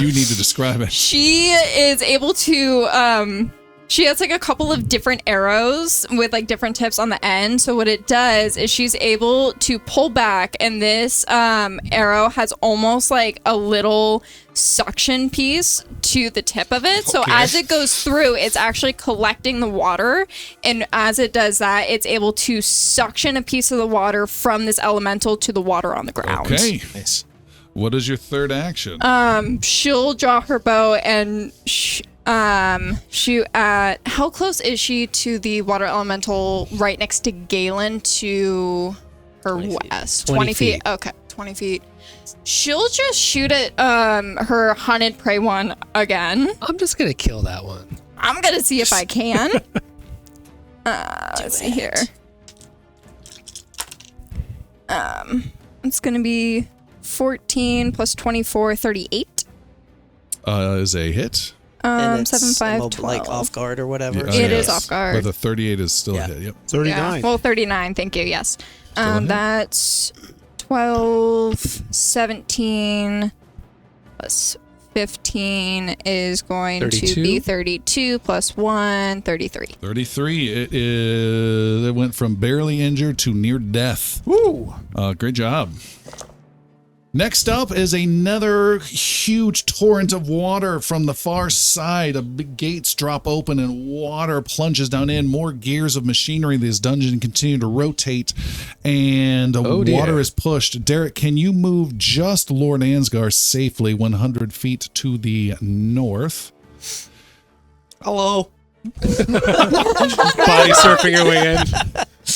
You need to describe it. She is able to, she has like a couple of different arrows with like different tips on the end. So what it does is she's able to pull back, and this arrow has almost like a little suction piece to the tip of it. So as it goes through, it's actually collecting the water. And as it does that, it's able to suction a piece of the water from this elemental to the water on the ground. Okay. Nice. What is your third action? She'll draw her bow and shoot at. How close is she to the water elemental right next to Galen to her 20 feet. west? 20 feet. Okay, 20 feet. She'll just shoot at her hunted prey one again. I'm just gonna kill that one. I'm gonna see if I can. Let's see here. It's gonna be 14 plus 24, 38. Is a hit. And it's 7, 5, like 12. off guard or whatever. It is off guard. But the 38 is still Yeah. a hit. Yep. 39. Yeah. Well, 39. Thank you. Yes. ahead. That's 12, 17 plus 15 is going 32? to be 32 plus 1, 33. 33. It went from barely injured to near death. Woo! Great job. Next up is another huge torrent of water from the far side. A big gates drop open and water plunges down in. More gears of machinery in this dungeon continue to rotate, and the water is pushed. Derek, can you move just Lord Ansgar safely 100 feet to the north? Hello. Body surfing her way in.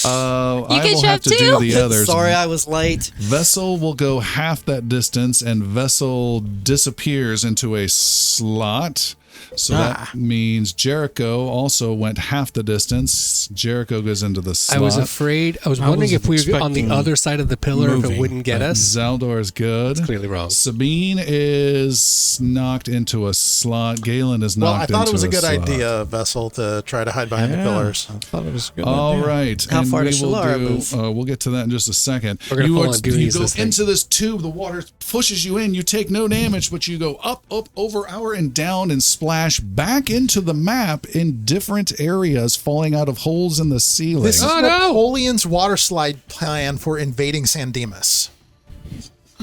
I can will have to shove do too. the others. Sorry, I was late. Vessel will go half that distance, and Vessel disappears into a slot. So that means Jericho also went half the distance. Jericho goes into the slot. I was afraid. I was wondering if we were on the expecting other side of the pillar if it moving, wouldn't get us. Zaldor is good. It's clearly wrong. Sabine is knocked into a slot. Galen is Well, I knocked thought it into was a a good slot. idea, Vessel, to try to hide behind the pillars. I thought it was a good All idea. right. How and far we does will Chelara do, move? we'll get to that in just a second. We're gonna fall on Goonies you go this thing. into this tube, the water pushes you in, you take no damage, but you go up, over, hour, and down and splash back into the map in different areas, falling out of holes in the ceiling. This is Oh, no. Napoleon's water slide plan for invading San Dimas.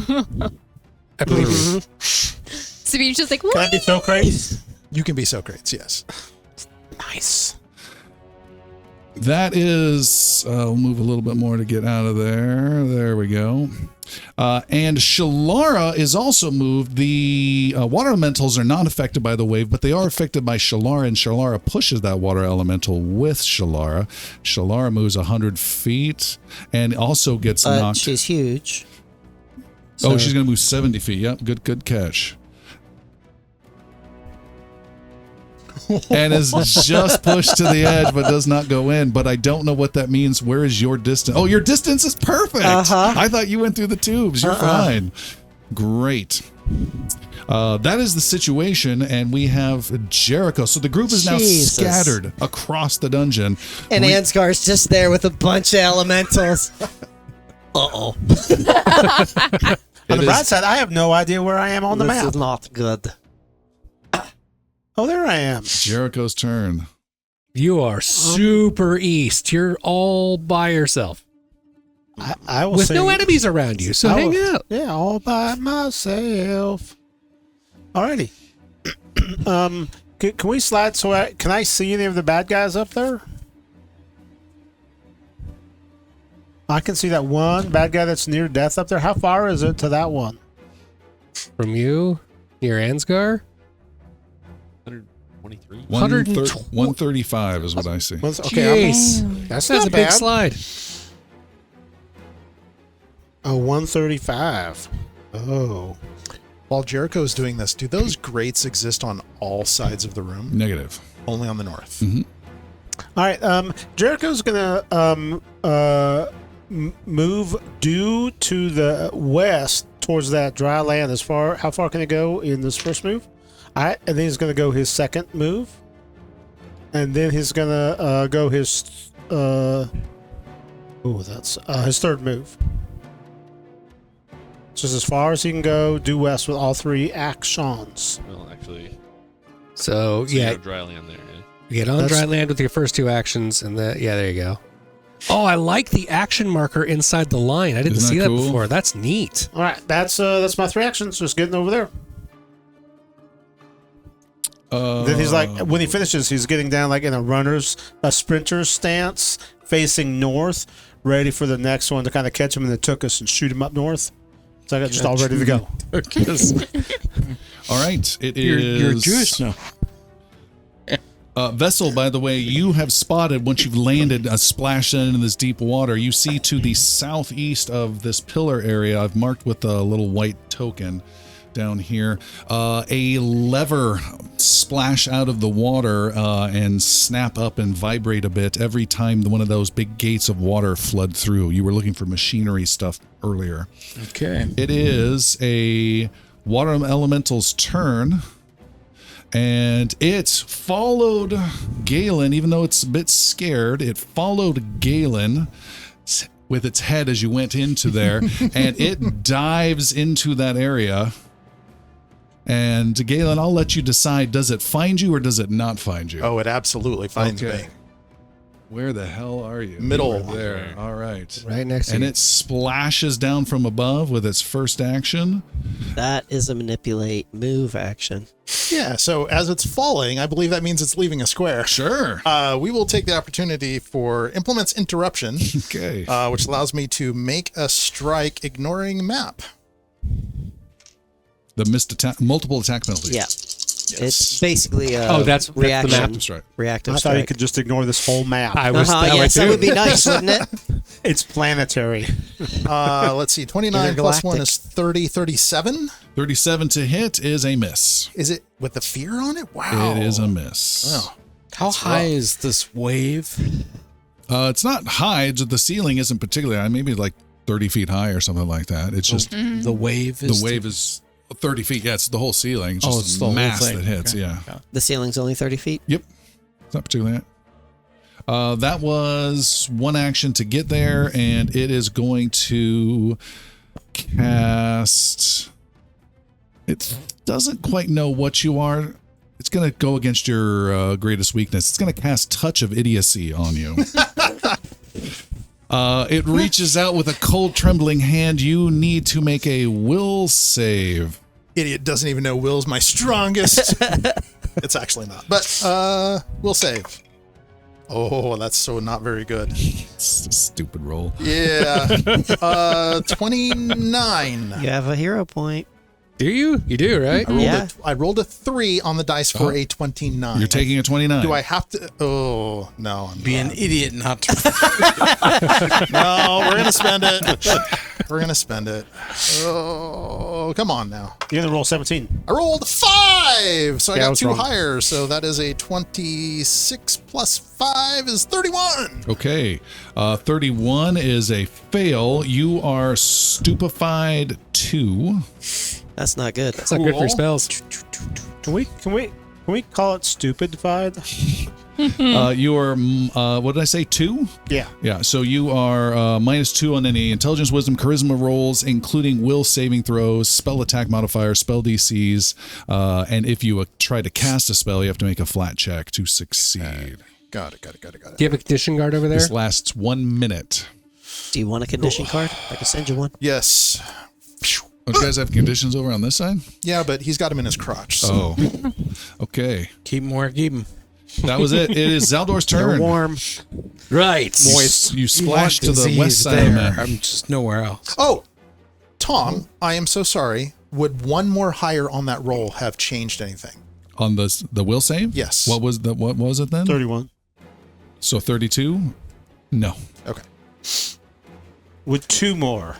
I believe you. Sabine's just like, Can I be so crazy? You can be so great, yes. Nice. That is, we'll move a little bit more to get out of there. There we go. And Chelara is also moved. The water elementals are not affected by the wave, but they are affected by Chelara, and Chelara pushes that water elemental with Chelara. Chelara moves 100 feet and also gets knocked. She's huge. Oh, she's going to move 70 feet. Yep, good catch. And is just pushed to the edge, but does not go in. But I don't know what that means. Where is your distance? Oh, your distance is perfect. I thought you went through the tubes. You're fine. Great. That is the situation, and we have Jericho. So the group is now Jesus. scattered across the dungeon. And Ansgar's just there with a bunch of elementals. Uh-oh. On the bright side, I have no idea where I am on the This map. is not good. Oh, there I am. Jericho's turn. You are super east. You're all by yourself. I will With say, no enemies around you, so I hang will- out. Yeah, all by myself. Alrighty. Can we slide so can I see any of the bad guys up there? I can see that one bad guy that's near death up there. How far is it to that one? From you, near Ansgar? 135 is what I see. Okay, Jeez. that's That's not a big bad. slide. Oh, 135. Oh. While Jericho's doing this, do those grates exist on all sides of the room? Negative. Only on the north. All right. Jericho's gonna move due to the west towards that dry land. How far can it go in this first move? All right, and then he's gonna go his second move, and then he's gonna go his his third move. Just as far as he can go due west with all three actions. Well, actually, So, yeah, no dry land there. Yeah. you get on dry land with your first two actions, and there you go. Oh, I like the action marker inside the line. I didn't Isn't see that that cool? before. That's neat. All right, that's my three actions. Just getting over there. Then he's like, when he finishes, he's getting down like in a sprinter's stance, facing north, ready for the next one to kind of catch him in the tuchus and shoot him up north. So I got just all ready to go. All right. It You're is. Jewish now. Vessel, by the way, you have spotted once you've landed, splashed into this deep water. You see to the southeast of this pillar area, I've marked with a little white token down here, a lever splash out of the water and snap up and vibrate a bit every time one of those big gates of water flood through. You were looking for machinery stuff earlier. Okay. It is a water elemental's turn. And it followed Galen, even though it's a bit scared. It followed Galen with its head as you went into there, and it dives into that area. And Galen, I'll let you decide, does it find you or does it not find you? Oh, it absolutely finds Okay. me. Where the hell are you? Middle. You were there. All right. Right next to And you. it splashes down from above with its first action. That is a manipulate move action. Yeah, so as it's falling, I believe that means it's leaving a square. Sure. We will take the opportunity for implements interruption, Okay. which allows me to make a strike ignoring map. The missed attack, multiple attack penalty. Yeah. It's basically a that's the reaction. map. That's right. Reactive I thought you strike. could just ignore this whole map. I was that way Yes, that too. would be nice, wouldn't it? It's planetary. Let's see, 29 plus 1 is 30, 37. 37 to hit is a miss. Is it with the fear on it? Wow. It is a miss. Oh. How high is this wave? It's not high. The ceiling isn't particularly high. Maybe like 30 feet high or something like that. It's just The wave is the wave is 30 feet. Yeah, it's the whole ceiling. It's Oh, just it's a the whole mass thing. that hits. Okay. Yeah. The ceiling's only 30 feet. Yep. It's not particularly high. That was one action to get there, and it is going to cast. It doesn't quite know what you are. It's going to go against your greatest weakness. It's going to cast Touch of Idiocy on you. It reaches out with a cold, trembling hand. You need to make a will save. Idiot doesn't even know Will's my strongest. It's actually not. But we'll save. Oh, that's so not very good. It's a stupid roll. Yeah. 29. You have a hero point. Do you? You do, right? I rolled a 3 on the dice for a 29. You're taking a 29. Do I have to? Oh, no. I'm be an not. idiot not to. No, we're going to spend it. We're going to spend it. Oh, come on now. You're going to roll 17. I rolled 5, so I Yeah, I got was 2 wrong. higher. So that is a 26 plus 5 is 31. Okay. 31 is a fail. You are stupefied 2. That's not good. It's not good for your spells. Can we call it stupidified? You are, what did I say, 2? Yeah. Yeah, so you are -2 on any intelligence, wisdom, charisma rolls, including will saving throws, spell attack modifiers, spell DCs, and if you try to cast a spell, you have to make a flat check to succeed. Got it. Do you have a condition guard over there? This lasts 1 minute. Do you want a condition card? I can send you one. Yes. Oh, do you guys have conditions over on this side? Yeah, but he's got him in his crotch. So. Oh, okay. Keep more, keep 'em. That was it. It is Zaldor's They're turn. warm. Right. Moist. You splash to want the disease west side of the there. map. I'm just nowhere else. Oh, Tom, I am so sorry. Would one more higher on that roll have changed anything? On the will save? Yes. What was it then? 31. So 32? No. Okay. With 2 more.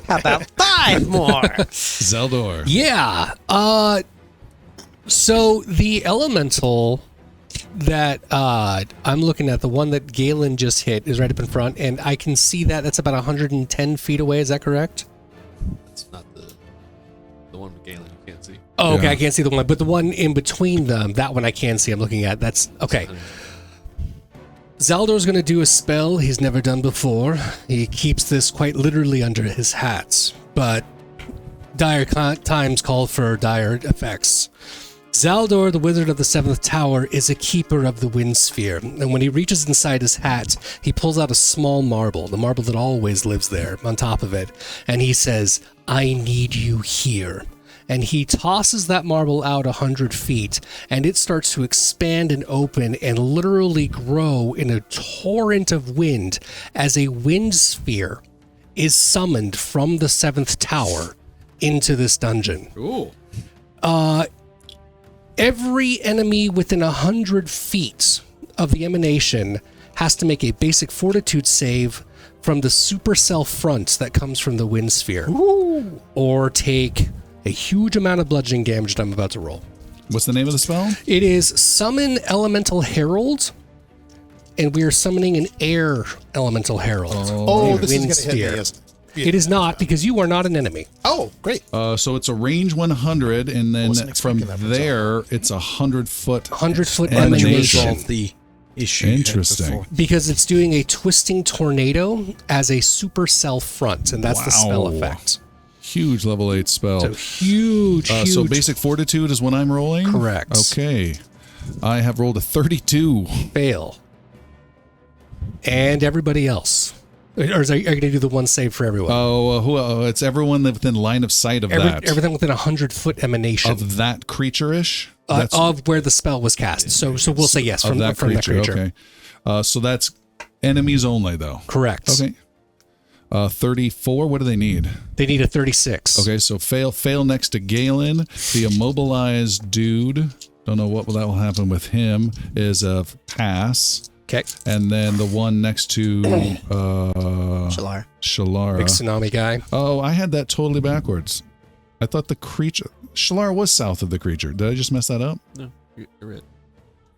How about 5 more? Zeldor. Yeah. So the elemental that I'm looking at, the one that Galen just hit, is right up in front, and I can see that. That's about 110 feet away. Is that correct? It's not the one with Galen you can't see. Oh, okay. Yeah. I can't see the one, but the one in between them, that one I can see. I'm looking at. That's okay. Zaldor's going to do a spell he's never done before. He keeps this quite literally under his hat, but dire times call for dire effects. Zaldor, the Wizard of the Seventh Tower, is a keeper of the Wind Sphere, and when he reaches inside his hat, he pulls out a small marble, the marble that always lives there, on top of it, and he says, "I need you here." And he tosses that marble out 100 feet, and it starts to expand and open and literally grow in a torrent of wind as a wind sphere is summoned from the seventh tower into this dungeon. Cool. Every enemy within 100 feet of the emanation has to make a basic fortitude save from the supercell front that comes from the wind sphere, or take a huge amount of bludgeoning damage that I'm about to roll. What's the name of the spell? It is Summon Elemental Herald, and we are summoning an Air Elemental Herald. Oh, a this is wind going to hit me, sphere. isn't it? It is not, because you are not an enemy. Oh, great. So it's a range 100, and then Wasn't from expecting that there, it's 100-foot. 100-foot And To emanation. resolve the issue. you had Interesting. before. Because it's doing a twisting tornado as a supercell front, and that's the spell Wow. effect. Huge level 8 spell. So huge, huge. So basic fortitude is what I'm rolling? Correct. Okay. I have rolled a 32. fail. And everybody else. Or are you going to do the one save for everyone? It's everyone within line of sight of that. Everything within 100-foot emanation Of that creature-ish? of where the spell was cast. So we'll say yes from that creature. Okay. So that's enemies only, though. Correct. Okay. 34, what do they need? They need a 36. Okay, so fail next to Galen. The immobilized dude, don't know what that will happen with him, is a pass. Okay. And then the one next to Cheloran. Shalara. Big tsunami guy. Oh, I had that totally backwards. I thought the creature... Shalara was south of the creature. Did I just mess that up? No, you're right.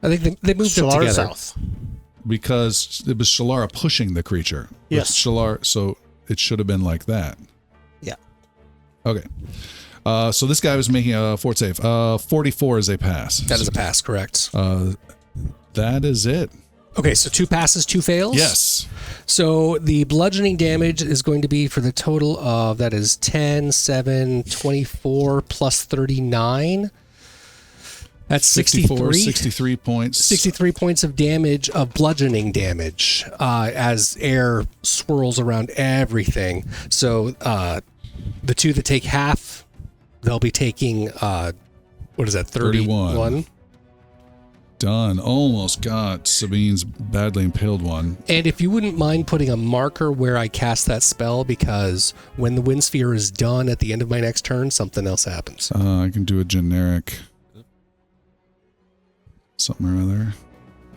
I think they moved them Cheloran together. South. Because it was Shalara pushing the creature. Yes. Shalara, so it should have been like that. Yeah. Okay. So this guy was making a fort save. 44 is a pass. That is a pass, correct. That is it. Okay, so 2 passes, 2 fails? Yes. So the bludgeoning damage is going to be for the total of, that is 10, 7, 24 plus 39. That's 63. 63 points. 63 points of damage, of bludgeoning damage, as air swirls around everything. So the 2 that take half, they'll be taking, what is that, 31? Done. Almost got Sabine's badly impaled one. And if you wouldn't mind putting a marker where I cast that spell, because when the wind sphere is done at the end of my next turn, something else happens. I can do a generic something or other.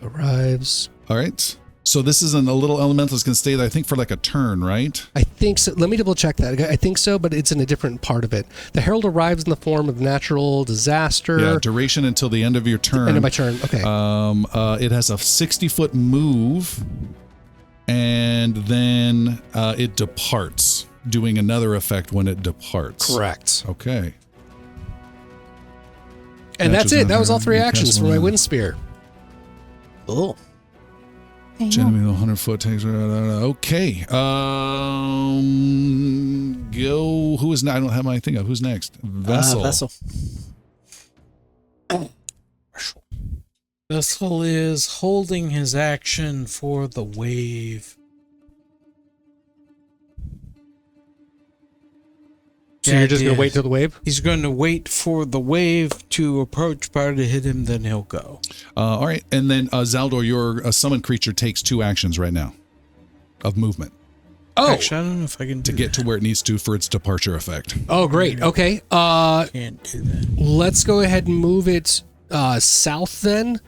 Arrives. All right. So this isn't a little elemental that's going to stay there, I think, for like a turn, right? I think so. Let me double check that. I think so, but it's in a different part of it. The herald arrives in the form of natural disaster. Yeah, duration until the end of your turn. End of my turn. Okay. It has a 60-foot move, and then it departs, doing another effect when it departs. Correct. Okay. And that's it. That was all 3 Okay, actions for my wind spear. Cool. Enemy 100 foot takes. Okay. Go. Who is? I don't have my thing up. Who's next? Vessel. Vessel. Vessel is holding his action for the wave. So you're just going to wait till the wave? He's going to wait for the wave to approach prior to hit him, then he'll go. All right, and then Zaldor, your summoned creature takes 2 actions right now of movement. Oh, Actually, I don't know if I can to do get to where it needs to for its departure effect. oh, great. Okay. Can't do that. Let's go ahead and move it south then.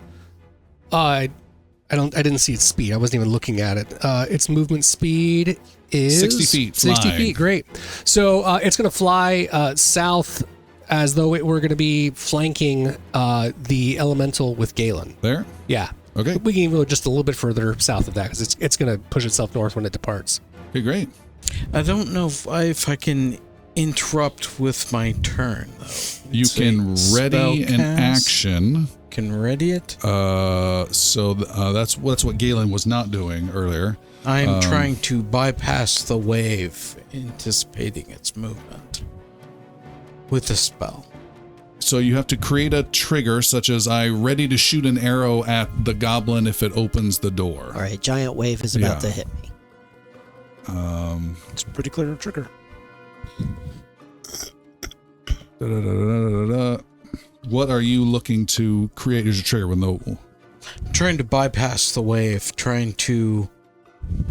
I didn't see its speed. I wasn't even looking at it. Its movement speed is 60 feet 60 flying. feet. Great. So it's going to fly south as though it were going to be flanking the elemental with Galen. There? Yeah. Okay. We can even go just a little bit further south of that because it's going to push itself north when it departs. Okay, great. I don't know if I can interrupt with my turn though. You It's a can ready spell an cast. action. Can ready it. That's what Galen was not doing earlier. I'm trying to bypass the wave, anticipating its movement with a spell. So you have to create a trigger, such as I ready to shoot an arrow at the goblin if it opens the door. All right, giant wave is about Yeah. to hit me. It's a pretty clear trigger. What are you looking to create as your trigger? When the I'm trying to bypass the wave, trying to.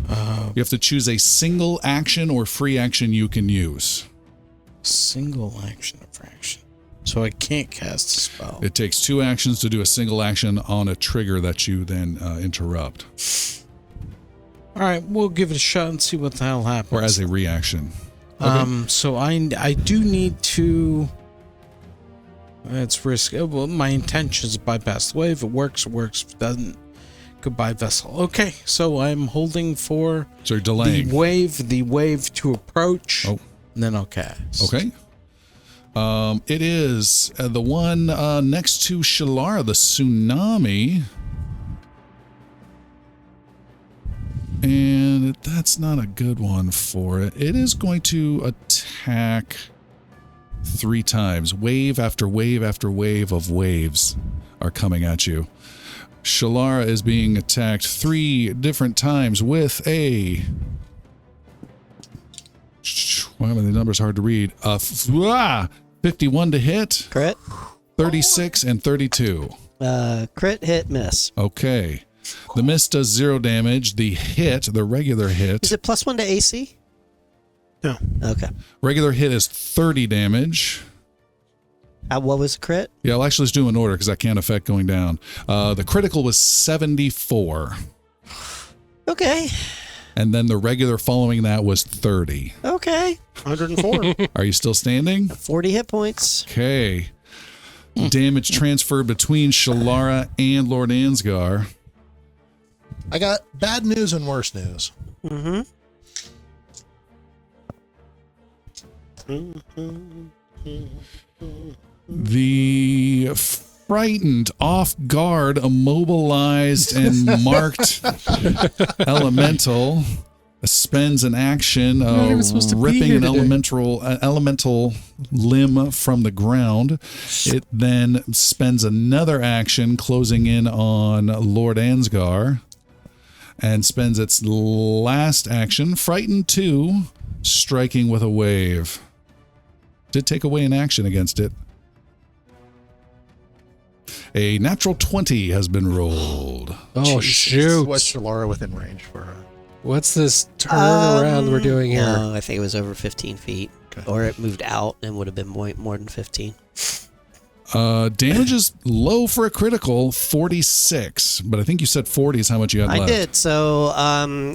you have to choose a single action or free action you can use. Single action or fraction. So I can't cast a spell. It takes 2 actions to do a single action on a trigger that you then interrupt, All right, we'll give it a shot and see what the hell happens. or as a reaction. So I do need to. It's risky. Well, my intention is to bypass the wave. If it works, it works. If it doesn't, goodbye vessel. Okay, so I'm holding for So you're delaying. the wave to approach. Oh. And then I'll cast. Okay. It is the one next to Chelara, the tsunami. And that's not a good one for it. It is going to attack 3 times. Wave after wave after wave of waves are coming at you. Chelara is being attacked 3 different times with a... Wow, the number's hard to read. 51 to hit, Crit, 36, and 32. crit, hit, miss. Okay. The miss does 0 damage. The hit, the regular Is hit, it +1 to AC? No. Okay. regular hit is 30 damage. What was the crit? Yeah, I'll actually just do them in order because I can't affect going down. The critical was 74. Okay. And then the regular following that was 30. Okay. 104. Are you still standing? 40 hit points. Okay. Damage transferred between Chelara and Lord Ansgar. I got bad news and worse news. Mm-hmm. The frightened, off guard, immobilized, and marked elemental spends an action even supposed to be ripping here an today. elemental limb from the ground. It then spends another action closing in on Lord Ansgar and spends its last action, frightened 2, striking with a wave. Did take away an action against it. A natural 20 has been rolled. Oh, shoot. Was Chelara within range for her? What's this turnaround we're doing here? No, I think it was over 15 feet. Okay. Or it moved out and would have been more than 15. Damage is low for a critical, 46. But I think you said 40 is how much you had I left. did. So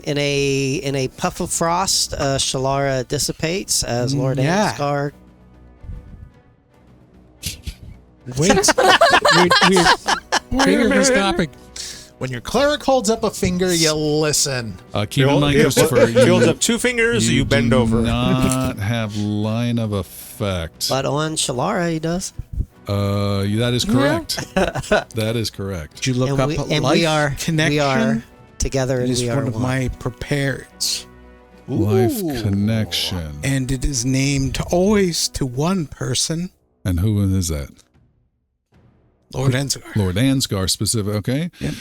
in a puff of frost, Chelara dissipates as Lord Yeah. Ansgar. Wait. we're finger for stopping. When your cleric holds up a finger, you listen. Keep in mind, Christopher, He holds up 2 fingers, you bend do over. not have line of effect. But on Chelara, he does. That is correct. That is correct. Did you look up a life connection? We are together It and is we are one of one. my prepareds. Life connection. And it is named always to one person. And who is that? Lord Ansgar. Lord Ansgar specific, okay? Yep.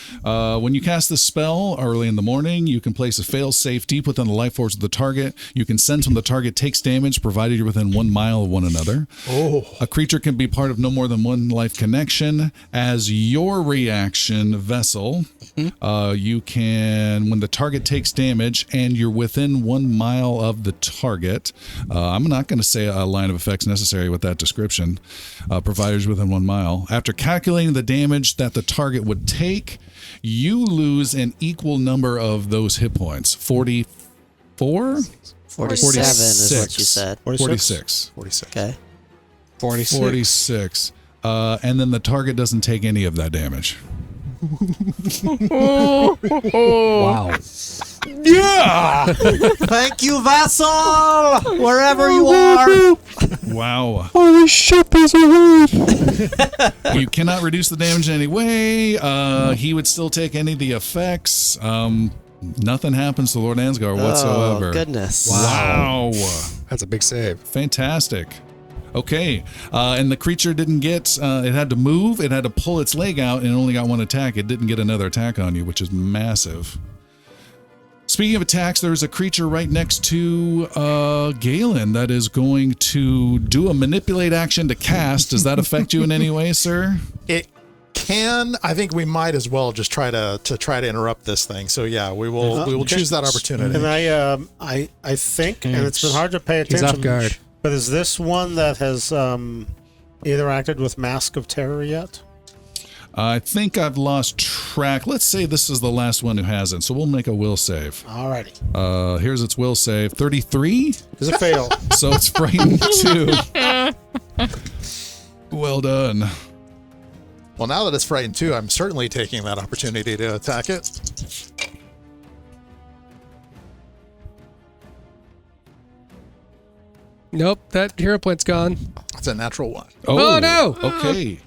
When you cast the spell early in the morning, you can place a fail-safe deep within the life force of the target. You can sense when the target takes damage, provided you're within 1 mile of one another. Oh. A creature can be part of no more than one life connection. As your reaction, Vessel, you can, when the target takes damage and you're within 1 mile of the target, I'm not going to say a line of effects necessary with that description, provided you're within 1 mile. After calculating the damage that the target would take, you lose an equal number of those hit points. 44? 47 is what you said. 46. 46. Okay. 46. And then the target doesn't take any of that damage. Wow. Yeah! Thank you, Vassal! Wherever you are. Wow. Holy shit, there's a word. You cannot reduce the damage in any way. He would still take any of the effects. Nothing happens to Lord Ansgar whatsoever. Oh, goodness. Wow. That's a big save. Fantastic. Okay. And the creature didn't get, it had to move, it had to pull its leg out, and it only got one attack. It didn't get another attack on you, which is massive. Speaking of attacks, there's a creature right next to Galen that is going to do a manipulate action to cast. Does that affect you in any way, sir? It can. I think we might as well just try to interrupt this thing. So yeah, we will choose that opportunity. And I think, and it's been hard to pay He's attention. off guard. But is this one that has interacted with Mask of Terror yet? I think I've lost track. Let's say this is the last one who hasn't, so we'll make a will save. Alrighty. Here's its will save. 33? Is it fail? So it's frightened too. Well done. Well, now that it's frightened too, I'm certainly taking that opportunity to attack it. Nope, that hero point's gone. It's a natural 1. Oh, no! Okay.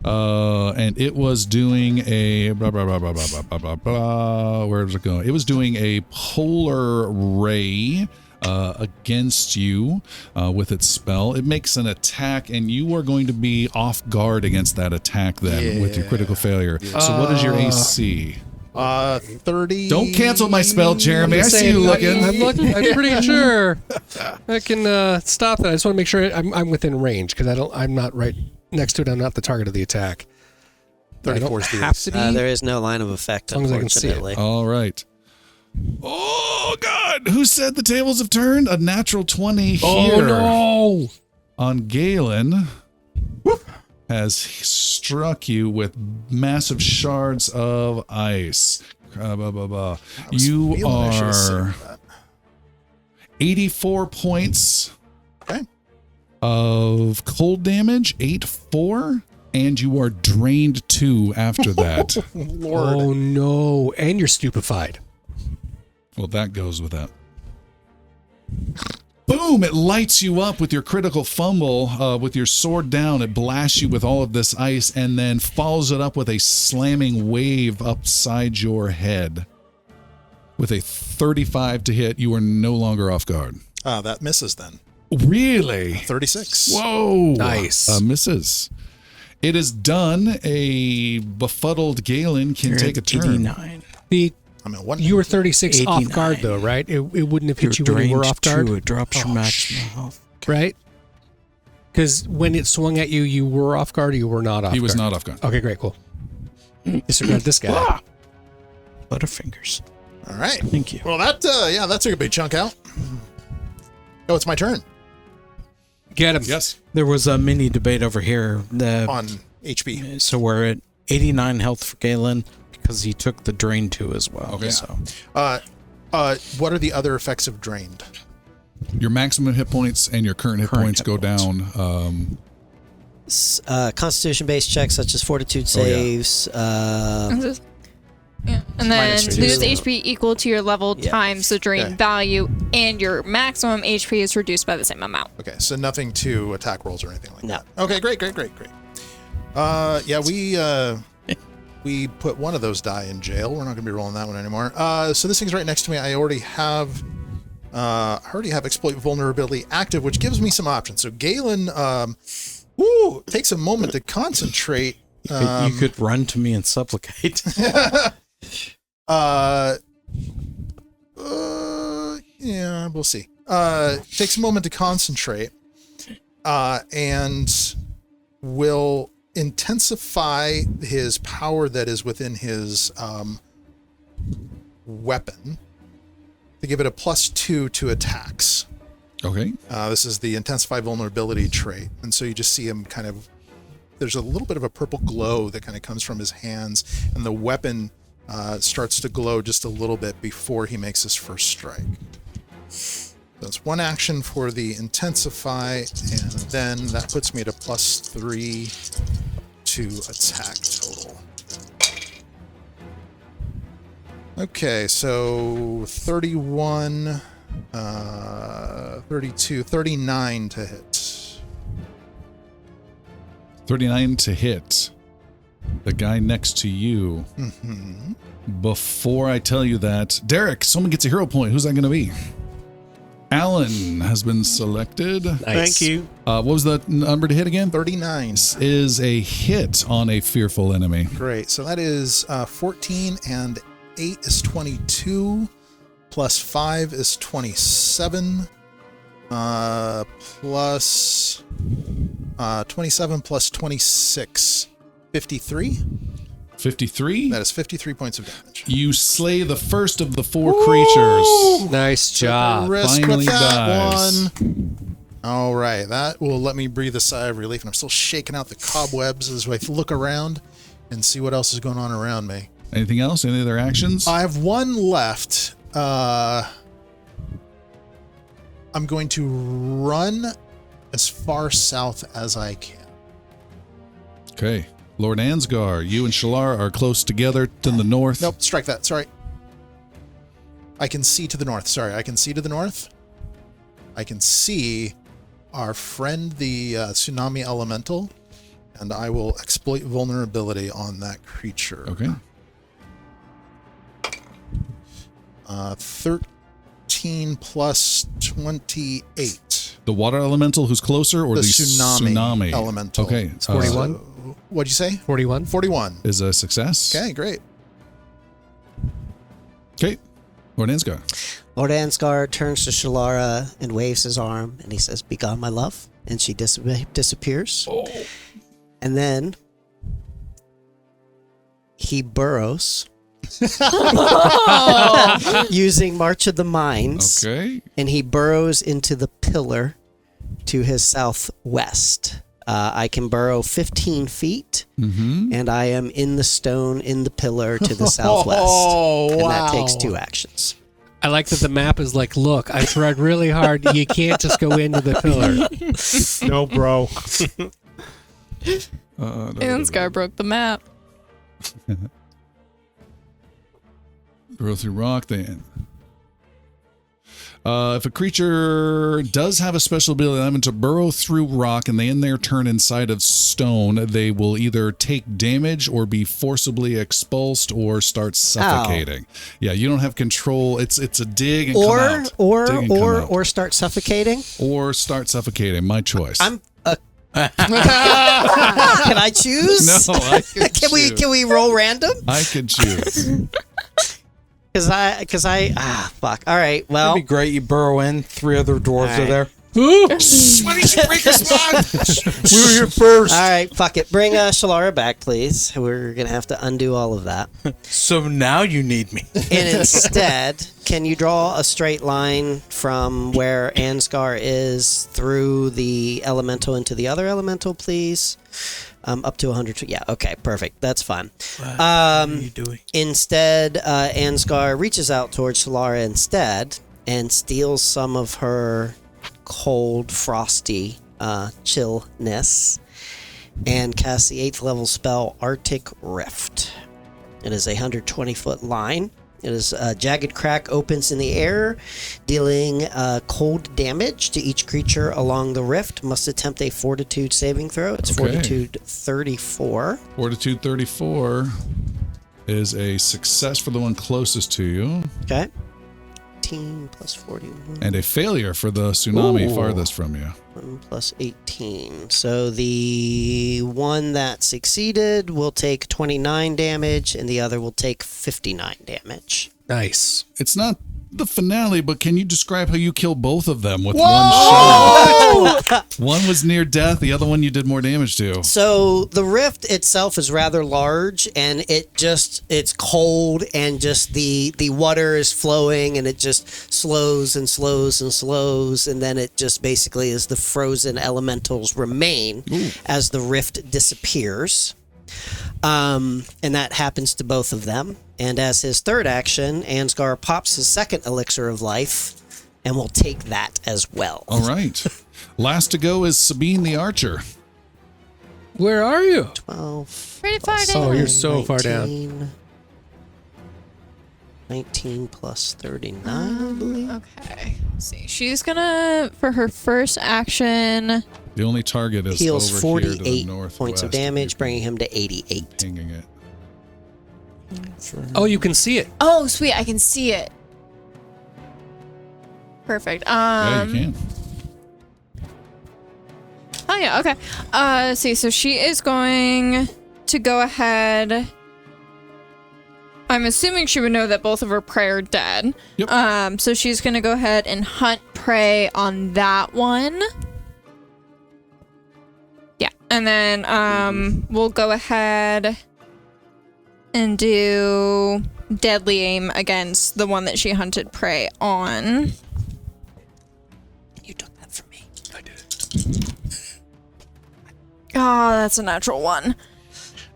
And it was doing a blah, blah, blah, blah, blah, blah, blah, blah, blah. Where was it going? It was doing a polar ray against you with its spell. It makes an attack, and you are going to be off guard against that attack then with your critical failure. So what is your AC? 30. Don't cancel my spell, Jeremy. I see you looking. I'm pretty sure I can stop that. I just want to make sure I'm within range because I'm not right next to it. I'm not the target of the attack. 34 is the have to be. There is no line of effect, As long as I can see it. unfortunately. All right. Oh, God. Who said the tables have turned? A natural 20 here. Oh, no. On Galen. Has struck you with massive shards of ice. You are 84 points of cold damage, 8-4, and you are drained 2 after that. Lord. Oh, no. And you're stupefied. Well, that goes with that. Boom! It lights you up with your critical fumble, with your sword down. It blasts you with all of this ice and then follows it up with a slamming wave upside your head. With a 35 to hit, you are no longer off guard. That misses then. Really? 36. Whoa! Nice. Misses. It is done. A befuddled Galen can take a turn. 89. You were 36 off 89. guard, though, right? It wouldn't have hit You're you when you were drained off guard, 2. It drops your maximum health. right? Because when it swung at you, you were off guard or you were not off guard? He was not off guard. Okay, great, cool. Disregard this guy. Butterfingers. All right. Thank you. Well, that took a big chunk out. Oh, it's my turn. Get him. Yes. There was a mini debate over here. On HP. So we're at 89 health for Galen because he took the drain 2 as well. Okay. So What are the other effects of drained? Your maximum hit points and your current hit points go down. Constitution-based checks such as fortitude saves. Yeah. And then Minus lose 2. HP equal to your level times the drain value, and your maximum HP is reduced by the same amount. Okay, so nothing to attack rolls or anything like No. that. Okay, great. We put one of those die in jail. We're not going to be rolling that one anymore. So this thing's right next to me. I already have exploit vulnerability active, which gives me some options. So Galen takes a moment to concentrate You could run to me and supplicate. Yeah, we'll see. Takes a moment to concentrate, and will intensify his power that is within his weapon to give it a +2 to attacks. Okay. This is the intensify vulnerability trait, and so you just see him kind of. There's a little bit of a purple glow that kind of comes from his hands, and the weapon starts to glow just a little bit before he makes his first strike. That's one action for the intensify, and then that puts me at a +3 to attack total. Okay, so 31, 32, 39 to hit. 39 to hit. The guy next to you. Mm-hmm. Before I tell you that, Derek, someone gets a hero point. Who's that going to be? Alan has been selected. Nice. Thank you. What was the number to hit again? 39. Is a hit on a fearful enemy. Great. So that is 14, and 8 is 22, plus 5 is 27, plus 27 plus 26, 53. 53. That is 53 points of damage. You slay the first of the 4 creatures. Nice job. Risk Finally with that dies. one. All right, that will let me breathe a sigh of relief, and I'm still shaking out the cobwebs as I look around and see what else is going on around me. Anything else? Any other actions? I have one left. I'm going to run as far south as I can. Okay. Lord Ansgar, you and Shalar are close together to the north. Nope, strike that. Sorry. I can see to the north. Sorry, I can see to the north. I can see our friend, the tsunami elemental, and I will exploit vulnerability on that creature. Okay. 13 plus 28. The water elemental who's closer, or The the tsunami elemental. Okay. It's 41. What'd you say? 41. 41. Is a success. Okay, great. Okay. Lord Ansgar. Lord Ansgar turns to Chelara and waves his arm, and he says, "Begone, my love," and she disappears. Oh. And then he burrows using March of the Mines, Okay. and he burrows into the pillar to his southwest. I can burrow 15 feet, and I am in the stone in the pillar to the southwest. Oh, And wow. that takes 2 actions. I like that the map is like, look, I tried really hard. You can't just go into the pillar. No, bro. Ansgar broke the map. Burrow through rock, then. If a creature does have a special ability element to burrow through rock and they in their turn inside of stone, they will either take damage or be forcibly expulsed or start suffocating. Yeah, you don't have control. It's a dig and come out. Dig and come out. Or start suffocating. Or start suffocating. My choice. I'm. Can I choose? No, I can choose. Can we roll random? I can choose. Because I fuck. All right. Well, That'd be great. You burrow in. 3 other dwarves All are there. Why did you break your spot? We were here first. all right. Fuck it. Bring Chelara back, please. We're gonna have to undo all of that. So now you need me. And instead, can you draw a straight line from where Ansgar is through the elemental into the other elemental, please? Up to 100. Yeah, okay, perfect. That's fine. What are you doing? Instead, Ansgar reaches out towards Chelara instead and steals some of her cold, frosty chillness and casts the 8th level spell Arctic Rift. It is a 120-foot line. It is a jagged crack opens in the air, dealing cold damage to each creature along the rift. Must attempt a Fortitude saving throw. It's Okay. Fortitude 34. Fortitude 34 is a success for the one closest to you. Okay. 18 plus 41. And a failure for the tsunami Ooh. farthest from you. 1 plus 18. So the one that succeeded will take 29 damage, and the other will take 59 damage. Nice. It's not the finale, but can you describe how you kill both of them with one shot? One was near death, the other one you did more damage to. So the rift itself is rather large, and it's cold, and just the water is flowing, and it just slows and slows and slows, and then it just basically is the frozen elementals remain as the rift disappears. And that happens to both of them. And as his third action, Ansgar pops his second elixir of life and will take that as well. All right. Last to go is Sabine the Archer. Where are you? 12. Pretty far down. Oh, you're so far down. 19 plus 39, I believe. Okay. Let's see. She's gonna, for her first action. The only target is Heals over here to the 48 northwest. points of damage, bringing him to 88. Pinging it. Oh, you can see it. Oh, sweet. I can see it. Perfect. Yeah, you can. Oh, yeah. Okay. See, so she is going to go ahead. I'm assuming she would know that both of her prey are dead. Yep. So she's going to go ahead and hunt prey on that one. Yeah. And then we'll go ahead and do deadly aim against the one that she hunted prey on. You took that from me. I did it. Oh, that's a natural one.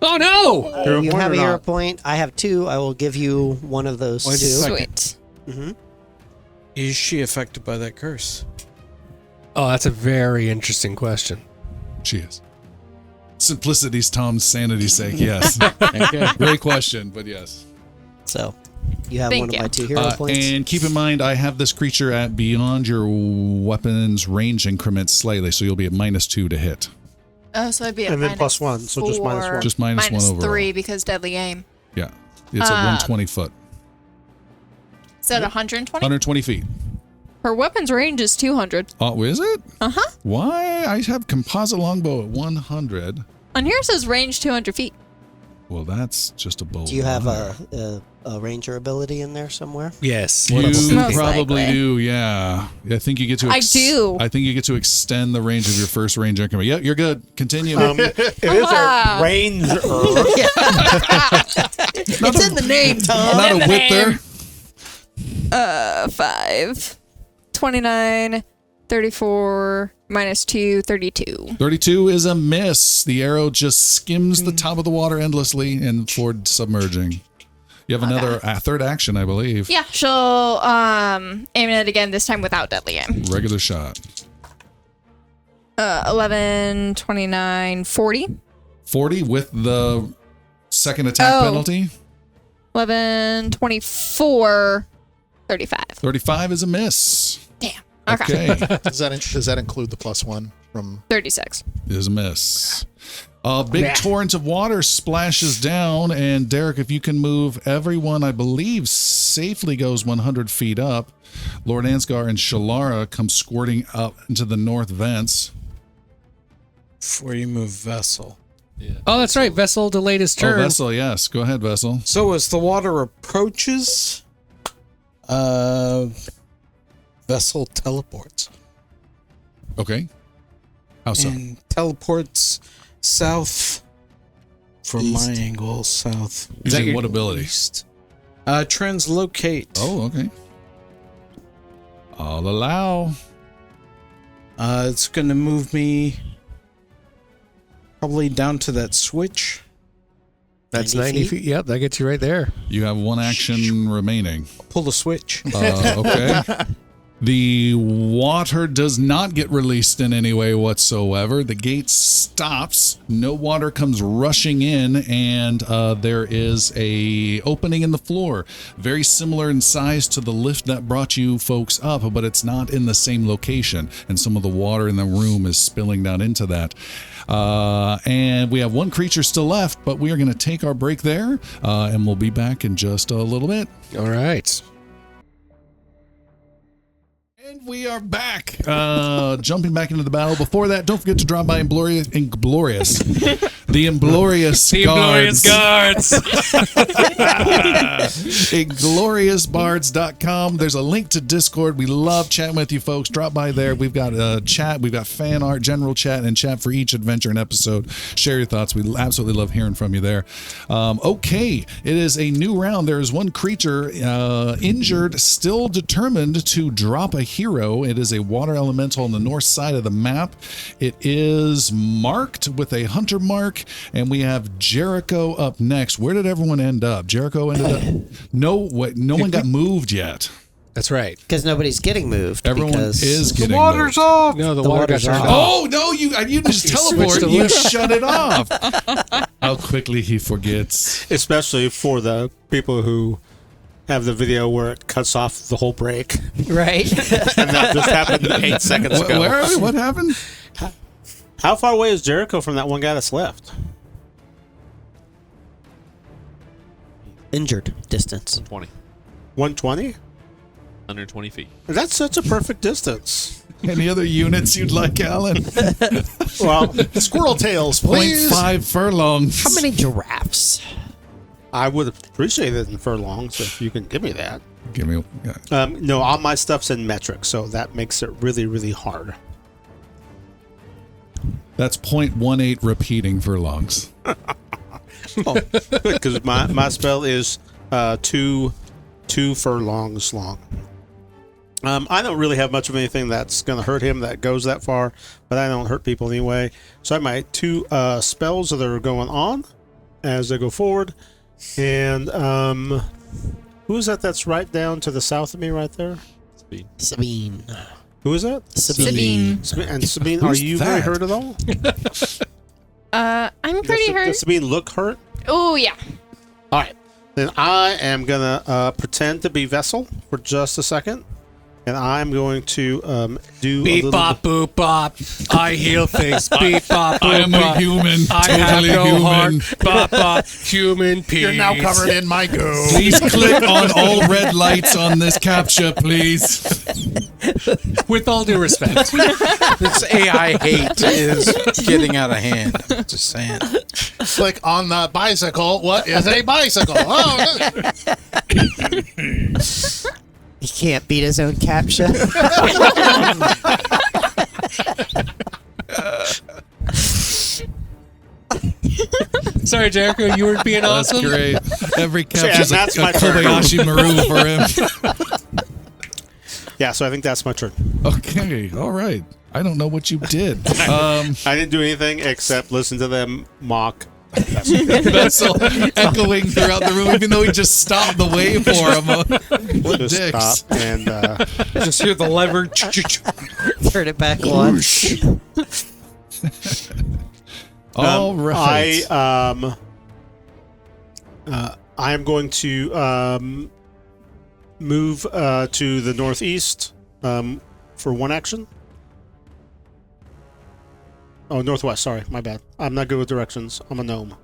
Oh, no! You have a hero point. I have 2. I will give you one of those 2. Sweet. Mm-hmm. Is she affected by that curse? Oh, that's a very interesting question. She is. Simplicity's Tom's sanity's sake, yes. Okay. Great question, but yes. So, you have Thank one you. of my 2 hero points. And keep in mind, I have this creature at beyond your weapon's range increment slightly, so you'll be at -2 to hit. Oh, so I'd be at And then plus 1, so just minus 1. Just minus 1 overall. 3 because deadly aim. Yeah. It's at 120 foot. Is that 120? 120 feet. Her weapon's range is 200. Oh, is it? Uh-huh. Why? I have composite longbow at 100. On here it says range 200 feet. Well, that's just a bow. Do you have a ranger ability in there somewhere? Yes. You Most probably likely. do, yeah. I think you get to. I do. I think you get to extend the range of your first range increment. Yep, you're good. Continue. It is a ranger. It's in the name, Tom. Not a whip there. 5, 29, 34, -2, 32. 32 is a miss. The arrow just skims the top of the water endlessly and forward submerging. You have another third action, I believe. Yeah, she'll aim it again, this time without deadly aim. Regular shot. 11, 29, 40. 40 with the second attack penalty. 11, 24, 35. 35 is a miss. Damn. Okay. Okay. Does that include the +1 from? 36. Is a miss. A big torrent of water splashes down, and Derek, if you can move everyone, I believe, safely goes 100 feet up. Lord Ansgar and Chelara come squirting up into the north vents. Before you move Vessel. Yeah. Oh, that's right. Vessel delayed his turn. Oh, Vessel, yes. Go ahead, Vessel. So as the water approaches, Vessel teleports. Okay. How so? And teleports south from East. my angle, south. Using what ability? East. Translocate. Oh, okay. I'll allow. It's going to move me probably down to that switch. That's 90 90 feet. Yep, that gets you right there. You have one action remaining. Pull the switch. Okay. The water does not get released in any way whatsoever. The gate stops. No water comes rushing in, and there is a opening in the floor, very similar in size to the lift that brought you folks up, but it's not in the same location, and some of the water in the room is spilling down into that. And we have one creature still left, but we are going to take our break there, and we'll be back in just a little bit. All right. And we are back. Jumping back into the battle. Before that, don't forget to drop by Inglorious guards. Ingloriousbards.com. There's a link to Discord. We love chatting with you folks. Drop by there. We've got chat. We've got fan art, general chat, and chat for each adventure and episode. Share your thoughts. We absolutely love hearing from you there. Okay, it is a new round. There is one creature injured, still determined to drop a hero. It is a water elemental on the north side of the map. It is marked with a hunter mark, and we have Jericho up next. Where did everyone end up? Jericho ended up. No one got moved yet. That's right. Because nobody's getting moved. Everyone is getting The water's moved. off. No, the water got water's turned off. off. Oh no! You just teleport. You shut it off. How quickly he forgets. Especially for the people who have the video where it cuts off the whole break. Right? And that just happened 8 seconds ago. Where are we? What happened? How far away is Jericho from that one guy that's left? Injured distance. 20. 120? Under 20 feet. That's such a perfect distance. Any other units you'd like, Alan? Well, Squirrel tails, please. 0.5 furlongs. How many giraffes? I would appreciate it in furlongs if you can give me that. Give me. No, all my stuff's in metric, so that makes it really, really hard. That's 0.18 repeating furlongs. Because my spell is two furlongs long. I don't really have much of anything that's going to hurt him that goes that far, but I don't hurt people anyway. So I have my two spells that are going on as they go forward. And who is that that's right down to the south of me right there? Sabine. Who is that? Sabine. And Sabine, are you very hurt at all? I'm pretty hurt. Does Sabine look hurt? Oh, yeah. All right. Then I am going to pretend to be Vessel for just a second. And I'm going to do Beep a little bop boop bop. I heal things. Beep bop boop I am a bop. human. I Totally have no human. heart. Bop bop. Human peace. You're now covered in my goo. Please click on all red lights on this captcha, please. With all due respect. This AI hate is getting out of hand. I'm just saying. Click on the bicycle. What is a bicycle? Oh, He can't beat his own captcha. Sorry, Jericho, you were being That's awesome. great. Every captcha is that's a my turn. Kobayashi Maru for him. Yeah, so I think that's my turn. Okay, all right. I don't know what you did. I didn't do anything except listen to them mock. Vessel echoing throughout the room, even though he just stopped the wave for him. What Just dicks. stop and Just hear the lever. Turn it back once. All right. I am going to move to the northeast for one action. Oh, northwest. Sorry, my bad. I'm not good with directions. I'm a gnome.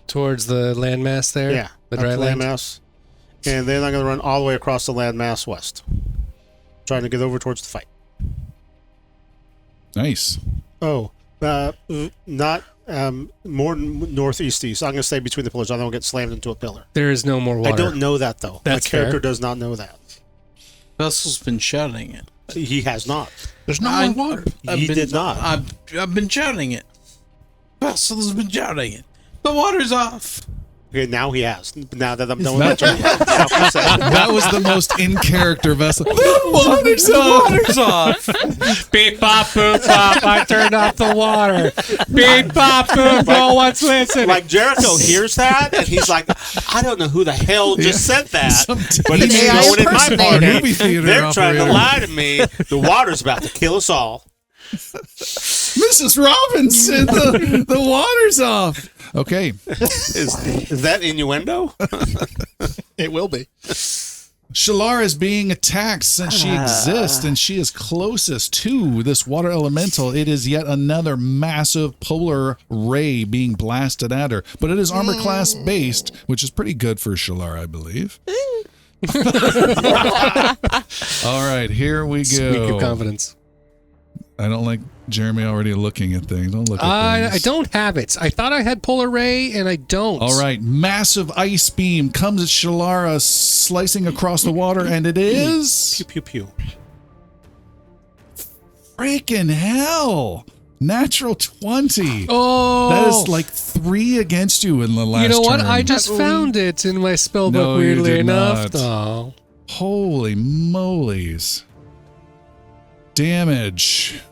Towards the landmass there? Yeah, The that's dry land? landmass. And then I'm going to run all the way across the landmass west, trying to get over towards the fight. Nice. Oh, not more northeast east. I'm going to stay between the pillars. I don't get slammed into a pillar. There is no more water. I don't know that though. That's My character fair. does not know that. Vessel's been shouting it. He has not. there's no I- more water. He did not. I've been shouting it. Vessel's been shouting it. The water's off. Okay, now he has. Now that I'm done with my turn. Now he said, That was the most in character Vessel. Water's Water's off. Beep bop boop bop. I turned off the water. Beep bop boop. No one's listening. like Jericho hears that and he's like, I don't know who the hell just said that, but it's AI going in my impersonator. Movie party. theater They're trying to operator. lie to me. The water's about to kill us all. Mrs. Robinson, the water's off. Okay. Is that innuendo? It will be. Cheloran is being attacked since she exists and she is closest to this water elemental. It is yet another massive polar ray being blasted at her, but it is armor class based, which is pretty good for Cheloran, I believe. All right, here we go. Squeak of confidence. I don't like Jeremy already looking at things. Don't look at I things. don't have it. I thought I had polar ray, and I don't. All right, massive ice beam comes at Chelara, slicing across the water, and it is Pew pew pew. freaking hell! Natural 20. Oh, That is like 3 against you in the last you know what? turn. I just found it in my spellbook. No, you weirdly did enough. not. Oh. Holy molies. Damage.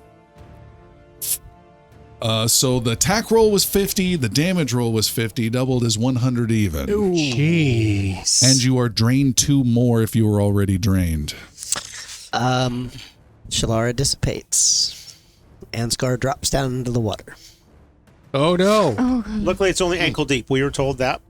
So the attack roll was 50, the damage roll was 50, doubled is 100 even. Jeez. And you are drained 2 more if you were already drained. Chelara dissipates. Ansgar drops down into the water. Oh no! Luckily, it's only ankle deep. We were told that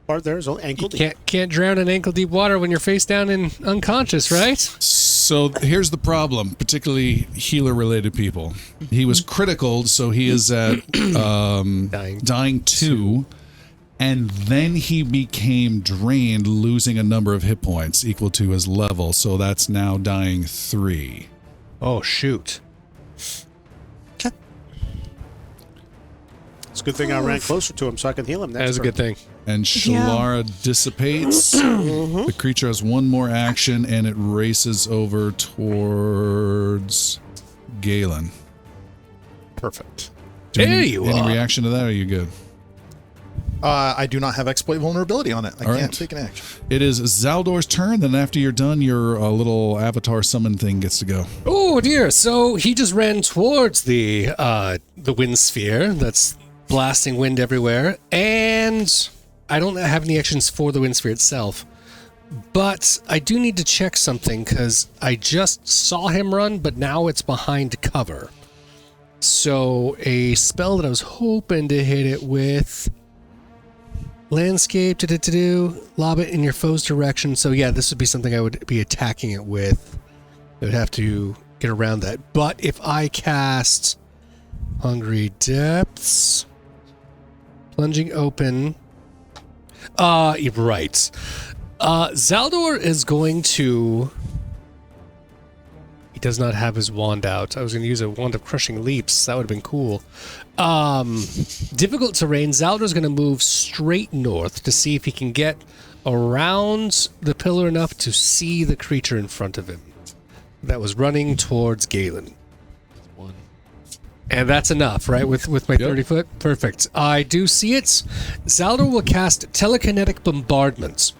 part there is only ankle deep. Can't drown in ankle deep water when you're face down and unconscious, right? So here's the problem, particularly healer-related people. He was critical, so he is at dying 2, and then he became drained, losing a number of hit points equal to his level. So that's now dying 3. Oh shoot! It's a good thing I ran closer to him so I can heal him. That is a good thing. And Chelara dissipates. The creature has 1 more action, and it races over towards Galen. Perfect. There you Any are. reaction to that, or are you good? I do not have exploit vulnerability on it. I All can't right. take an action. It is Zaldor's turn. Then after you're done, your little avatar summon thing gets to go. Oh dear! So he just ran towards the wind sphere that's blasting wind everywhere, and I don't have any actions for the wind sphere itself. But I do need to check something because I just saw him run, but now it's behind cover. So a spell that I was hoping to hit it with. Landscape, lob it in your foe's direction. So yeah, this would be something I would be attacking it with. I would have to get around that. But if I cast Hungry Depths, plunging open, you're right. Zaldor is going to... He does not have his wand out. I was going to use a wand of crushing leaps. That would have been cool. Difficult terrain. Zaldor's going to move straight north to see if he can get around the pillar enough to see the creature in front of him that was running towards Galen. One. And that's enough, right? With my 30 foot? Perfect. I do see it. Zaldor will cast Telekinetic Bombardment.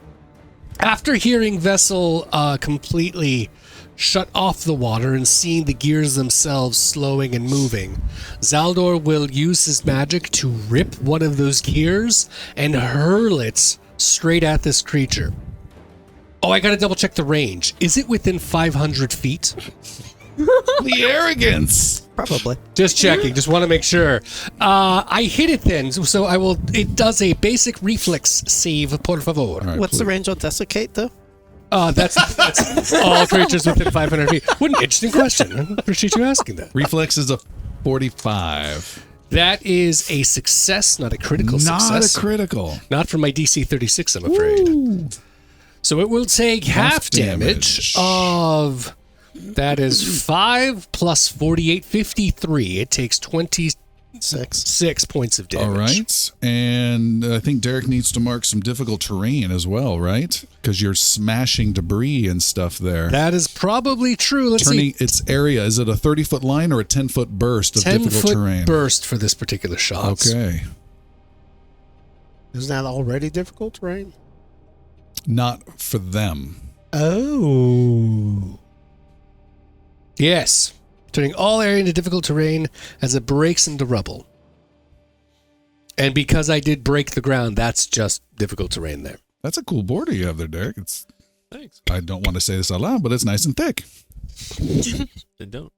After hearing Vessel completely shut off the water and seeing the gears themselves slowing and moving, Zaldor will use his magic to rip one of those gears and hurl it straight at this creature. Oh, I gotta double check the range. Is it within 500 feet? The arrogance! Probably. Just checking. Just want to make sure. I hit it then, so I will. It does a basic reflex save, por favor. All right, What's the please. range on Desiccate, though? That's all creatures within 500 feet. What an interesting question. I appreciate you asking that. Reflex is a 45. That is a success, not a critical Not success. a critical. Not for my DC 36, I'm afraid. Ooh. So it will take half damage. damage of... That is 5 plus 48, 53. It takes 26 points of damage. All right. And I think Derek needs to mark some difficult terrain as well, right? Because you're smashing debris and stuff there. That is probably true. Let's Turning see. its area. Is it a 30-foot line or a 10-foot burst of 10 difficult foot terrain? burst for this particular shot. Okay. Isn't that already difficult terrain? Not for them. Oh. Yes. Turning all area into difficult terrain as it breaks into rubble. And because I did break the ground, that's just difficult terrain there. That's a cool border you have there, Derek. It's. Thanks. I don't want to say this out loud, but it's nice and thick. Then don't.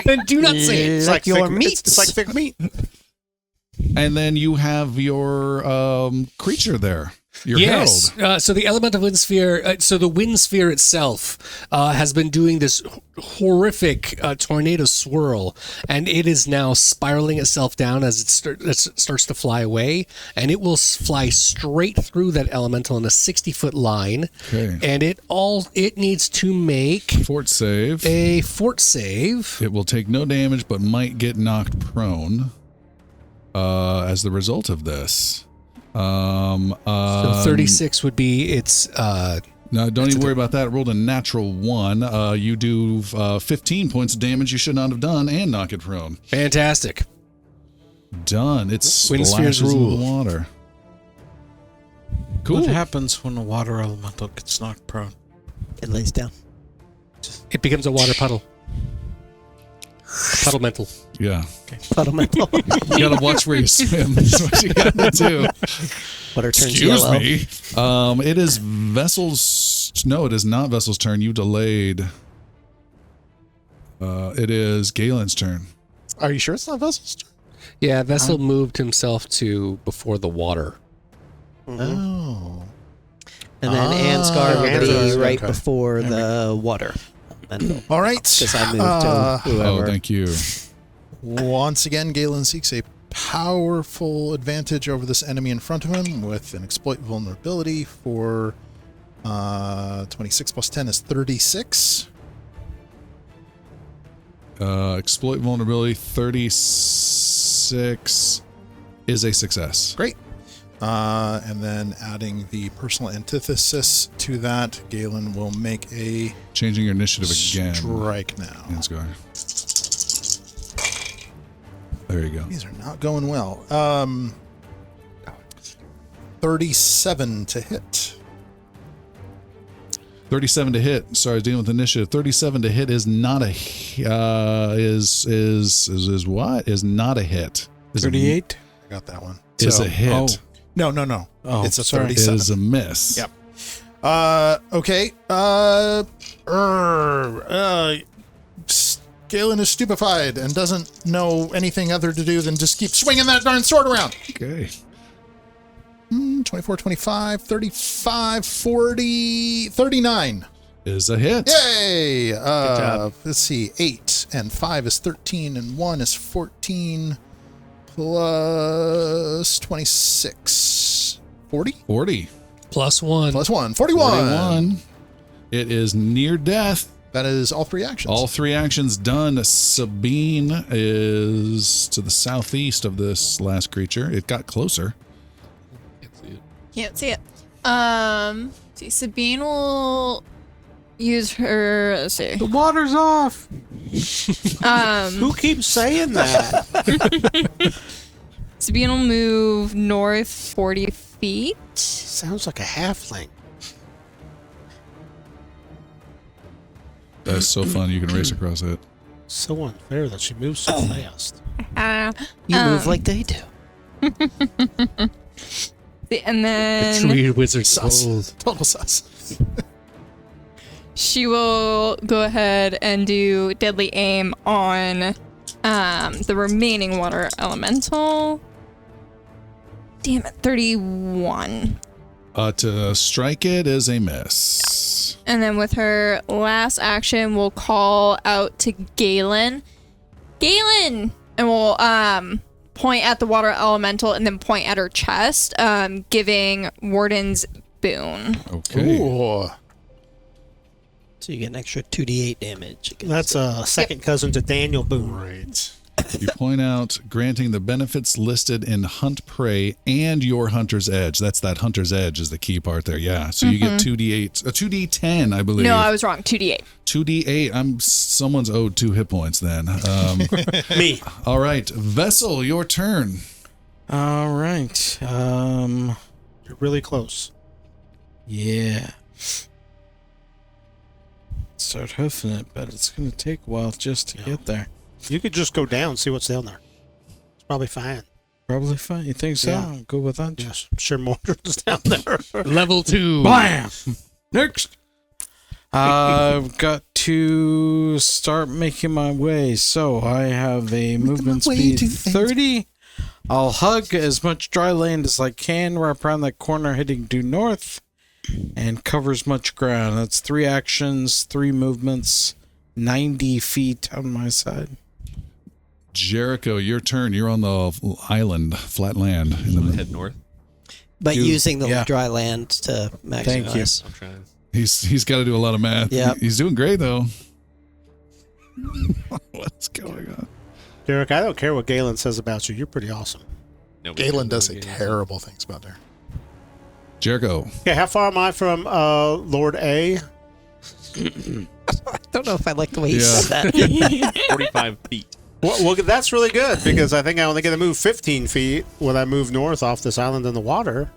Then do not say it. It's Like your thick, meat. It's like thick meat. And then you have your creature there. Your Yes. herald. So the elemental wind sphere, so the wind sphere itself has been doing this horrific tornado swirl, and it is now spiraling itself down as it starts to fly away, and it will fly straight through that elemental in a 60-foot line. Okay. And it needs to make Fort save. a fort save. It will take no damage, but might get knocked prone as the result of this. So 36 would be its. No, don't even worry about that. It rolled a natural 1. You do 15 points of damage you should not have done and knock it prone. Fantastic. Done. It Wind spheres splashes in rule. the water. Cool. What happens when a water elemental gets knocked prone? It lays down. It becomes a water puddle. Puddle mental. Yeah. Fundamental. You gotta watch where you swim. That's what you gotta do. Water turns Excuse yellow. me. It is Vessel's. No, it is not Vessel's turn. You delayed. It is Galen's turn. Are you sure it's not Vessel's turn? Yeah, Vessel moved himself to before the water. Oh. And then Ansgar would be Ansgar, right okay. before the water. All right. Because I moved to whoever. Oh, thank you. Once again, Galen seeks a powerful advantage over this enemy in front of him with an exploit vulnerability for 26 plus 10 is 36. Exploit vulnerability 36 is a success. Great. And then adding the personal antithesis to that, Galen will make a Changing your initiative again. strike now. Ansgar. There you go. These are not going well. 37 to hit. 37 to hit. Sorry, I was dealing with initiative. 37 to hit is not a is what? Is not a hit. Is 38? I got that one. Is So- a hit. Oh. No. Oh, It's a sorry. It 37. is a miss. Yep. Okay. Galen is stupefied and doesn't know anything other to do than just keep swinging that darn sword around. Okay. 24, 25, 35, 40, 39. Is a hit. Yay! job. Let's see. 8 and 5 is 13 and 1 is 14 plus 26. 40? 40. Plus 1. Plus 1. 41. 41. It is near death. That is all 3 actions. All 3 actions done. Sabine is to the southeast of this last creature. It got closer. Can't see it. See, Sabine will use her. Let's see. The water's off. Who keeps saying that? Sabine will move north 40 feet. Sounds like a halfling. That's so fun. You can race across it. So unfair that she moves so fast. You move like they do. And then Tree wizard Sus. gold. Total sus. she will go ahead and do deadly aim on the remaining water elemental. Damn it, 31. To strike it is a miss. And then with her last action, we'll call out to Galen. Galen! And we'll point at the water elemental and then point at her chest, giving Warden's boon. Okay. Ooh. So you get an extra 2d8 damage. against That's a second cousin to Daniel Boone. Right. You point out granting the benefits listed in Hunt Prey and your Hunter's Edge. That's that Hunter's Edge is the key part there. Yeah. So you get 2d8, 2d10, I believe. No, I was wrong. 2d8. 2d8. Someone's owed 2 hit points then. Me. All right, Vessel, your turn. All right. You're really close. Yeah. Start hoofing it, but it's going to take a while just to get there. You could just go down and see what's down there. It's probably fine. Probably fine. You think so? Yeah. I'll go with that. Yes, I'm sure Mordred's down there. Level 2. Blam! Next. I've got to start making my way. So I have a movement way speed to 30. I'll hug as much dry land as I can, wrap around that corner heading due north, and cover as much ground. That's 3 actions, 3 movements, 90 feet on my side. Jericho, your turn. You're on the island, flat land. Head north. But using the yeah. dry land to maximize. Thank you. I'm trying. He's got to do a lot of math. Yep. He's doing great though. What's going on? Derek, I don't care what Galen says about you. You're pretty awesome. Galen does say terrible things about her. Jericho. Okay, how far am I from Lord A? I don't know if I like the way you Yeah. said that. 45 feet. Well, that's really good because I think I only get to move 15 feet when I move north off this island in the water.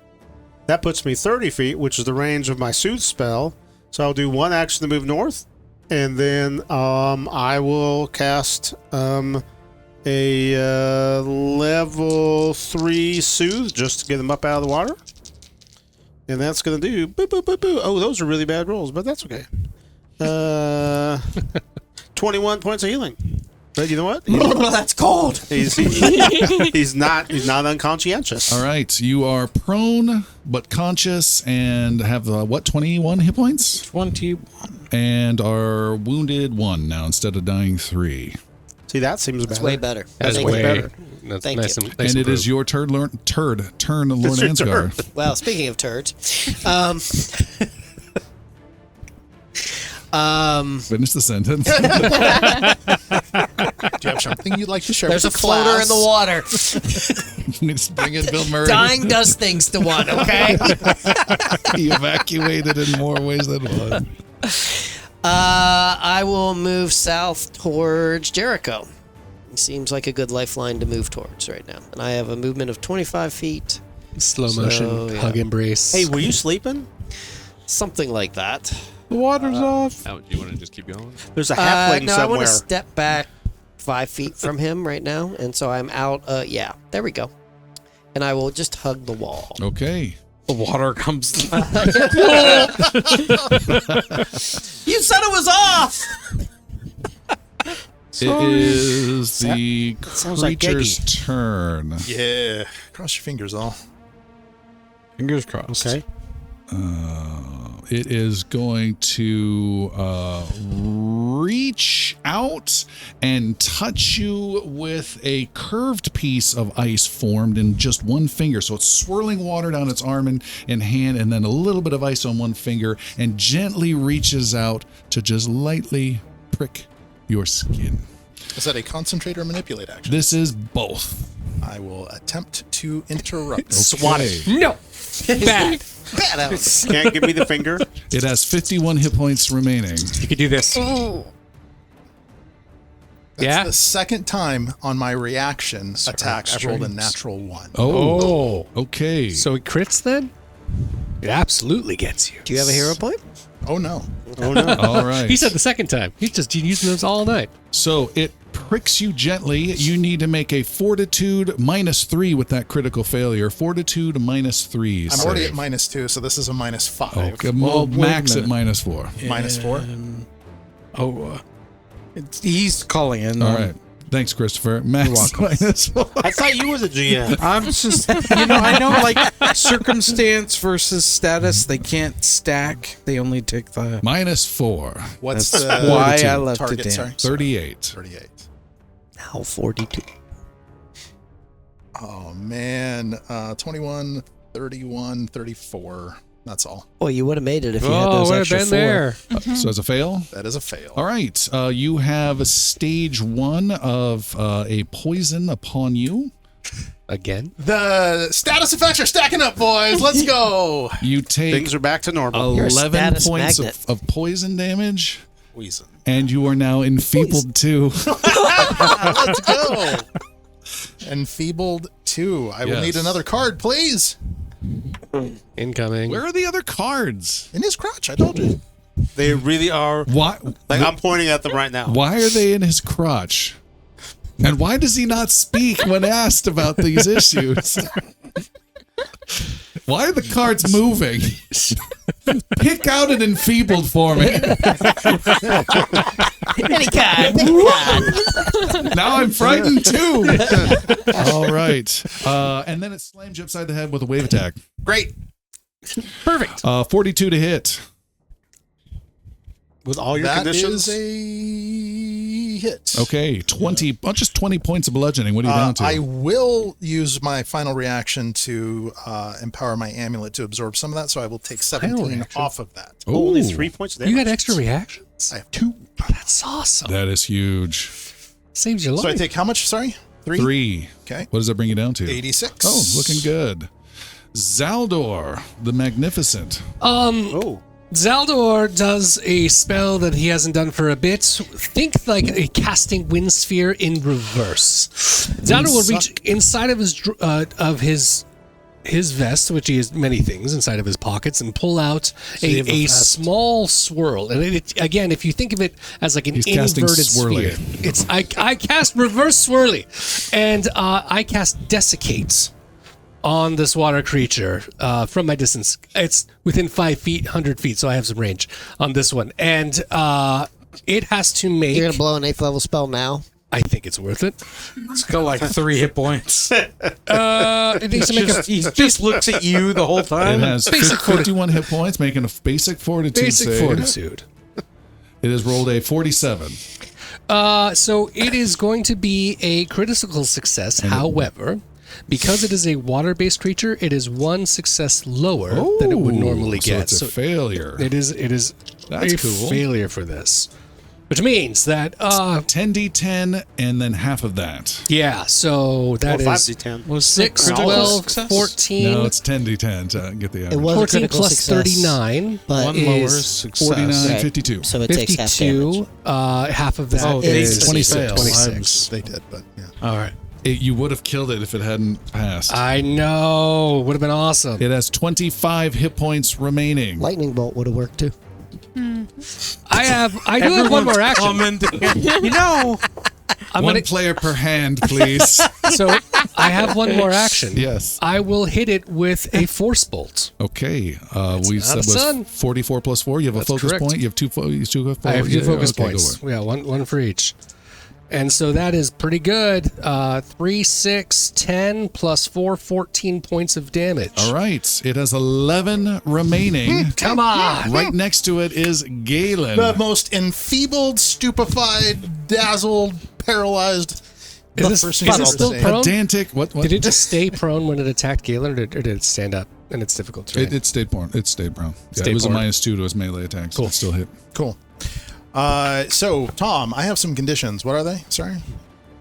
That puts me 30 feet, which is the range of my soothe spell. So I'll do 1 action to move north, and then I will cast a level 3 soothe just to get them up out of the water. And that's going to do boo, boo, boo, boo. Oh, those are really bad rolls, but that's okay. 21 points of healing. But you know what? That's cold. He's not unconscientious. All right, you are prone but conscious and have 21 hit points, 21, and are wounded 1 now instead of dying 3. See, that seems better. It's way better. That's Thank way you. better. That's Thank nice you. and nice And it is improved. your turn, Lord your Ansgar. Well, speaking of turds, Finish the sentence. Do you have something you'd like to share there's a with the floater in class? the water. Just bring in Bill Murray. Dying does things to one, okay? He evacuated in more ways than one. I will move south towards Jericho. It seems like a good lifeline to move towards right now. And I have a movement of 25 feet. Slow motion, yeah. hug embrace. Hey, were you sleeping? Something like that. The water's off. Do you want to just keep going? There's a halfling no, I want somewhere. to step back 5 feet from him right now. And so I'm out. Yeah, there we go. And I will just hug the wall. Okay. The water comes. You said it was off! It is the sounds like creature's turn. Yeah. Cross your fingers, all. Fingers crossed. Okay. It is going to reach out and touch you with a curved piece of ice formed in just one finger. So it's swirling water down its arm and hand, and then a little bit of ice on one finger, and gently reaches out to just lightly prick your skin. Is that a concentrate or manipulate action? This is both. I will attempt to interrupt. Swat it. No. Bad. Bad out. Can't give me the finger. It has 51 hit points remaining. You could do this. Ooh. That's Yeah? the second time on my reaction attack I rolled a natural 1. Oh, okay. So it crits then? It absolutely gets you. Do you have a hero point? Oh, no. Oh no. All right. He said the second time. He's just using those all night. So it pricks you gently. You need to make a fortitude -3 with that critical failure. Fortitude -3. I'm already at -2, so this is a -5. Okay, well, wait a max at minute. -4. -4. He's calling in. All right. Thanks, Christopher. Max -4. I thought you were the GM. I'm just, I know, like, circumstance versus status, they can't stack. They only take the. What's That's the why I left it target? in. Sorry. 38. 38. Now 42. Oh, man. 21, 31, 34. That's all. Well, you would have made it if you had Oh, those would have extra been 4. there. So it's a fail? That is a fail. All right. You have stage 1 of a poison upon you. Again? The status effects are stacking up, boys. Let's go. You take Things are back to normal. You're a 11 status points magnet. of poison damage, Wheezing. and you are now enfeebled 2. Let's go. Enfeebled 2. I will Yes. need another card, please. Incoming. Where are the other cards? In his crotch, I told you. They really are. Why? Like I'm pointing at them right now. Why are they in his crotch? And why does he not speak when asked about these issues? Why are the cards moving? Pick out an enfeebled for me. Any kind. Now I'm frightened too. All right. And then it slams you upside the head with a wave attack. Great. Perfect. 42 to hit. With all your That conditions. is a hit. Okay, 20, just 20 points of bludgeoning. What are you down to? I will use my final reaction to empower my amulet to absorb some of that, so I will take 17 reaction? off of that. Oh, only 3 points of damage. You got extra reactions? I have 2. That's awesome. That is huge. Saves your life. So I take how much? Sorry? 3? 3. Okay. What does that bring you down to? 86. Oh, looking good. Zaldor, the Magnificent. Oh. Zaldor does a spell that he hasn't done for a bit. Think like a casting wind sphere in reverse. Zaldor will reach inside of his vest, which he has many things inside of his pockets, and pull out a small swirl. And again, if you think of it as like an He's casting inverted swirly. sphere, it's I cast reverse swirly, and I cast desiccate on this water creature from my distance. It's within 5 feet, 100 feet, so I have some range on this one. And it has to make... You're going to blow an 8th level spell now? I think it's worth it. It's got like 3 hit points. It needs to make a... He just looks at you the whole It time. has Basic 51 hit points, making a basic fortitude Basic save. fortitude. It has rolled a 47. So it is going to be a critical success. However, because it is a water-based creature, it is 1 success lower than it would normally so get. it's a failure. It is That's a cool. failure for this. Which means that 10d10 and then half of that. yeah, so that is 5d10. Was 6, critical 12, success? 14, No, it's 10d10 to get the It average. was a 14 critical plus success, 39 but One is lower success. 49, Right. 52. so it takes half damage. 52. Half of that Oh, is they 26. 26. They did, but yeah. All right. You would have killed it if it hadn't passed. I know. Would have been awesome. It has 25 hit points remaining. Lightning bolt would have worked too. I do have one more action. You know, I'm One gonna, player per hand, please. so I have one more action. Yes. I will hit it with a force bolt. Okay. We not said a was sun. 44 plus 4. You have That's a focus correct. point. You have two focus points. I have 2 focus okay, go points. for it. Yeah, one for each. And so that is pretty good. 3, 6, 10 plus 4, 14 points of damage. All right. It has 11 remaining. Come on. Right next to it is Galen. The most enfeebled, stupefied, dazzled, paralyzed. Is this person I've ever still seen. prone? Pedantic. What? Did it just stay prone when it attacked Galen, or did it stand up? And it's difficult to It stayed prone. It stayed prone. Yeah, Stayed it was prone. a -2 to his melee attack. So Cool. it still hit. Cool. So, Tom, I have some conditions. What are they? Sorry.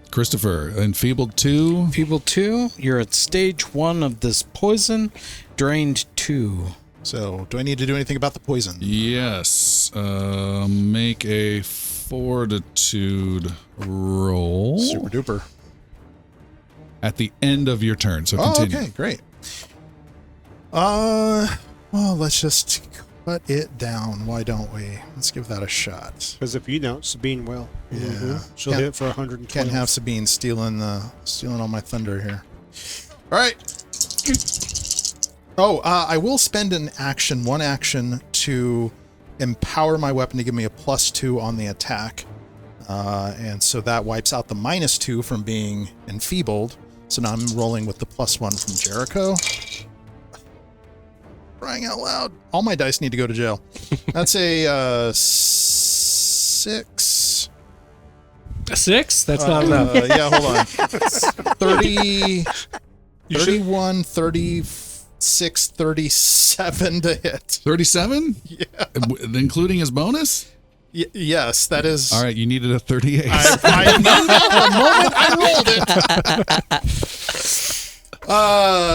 Christopher, enfeebled 2. Feeble 2, you're at stage 1 of this poison, drained 2. So, do I need to do anything about the poison? Yes. Make a fortitude roll Super duper. at the end of your turn. So Oh, continue. okay, great. Well, let's just cut it down. Why don't we? Let's give that a shot. Because if you don't, Sabine will. Yeah. She'll Can't- hit for 120. Can't have Sabine stealing all my thunder here. All right. Oh, I will spend one action to empower my weapon to give me a +2 on the attack. And so that wipes out the -2 from being enfeebled. So now I'm rolling with the +1 from Jericho. Crying out loud. All my dice need to go to jail. That's a 6. A 6? That's not enough. Yeah, hold on. 30, 31, 36, 37 to hit. 37? Yeah. Including his bonus? Yes, that is. All right, you needed a 38. I knew that the moment I rolled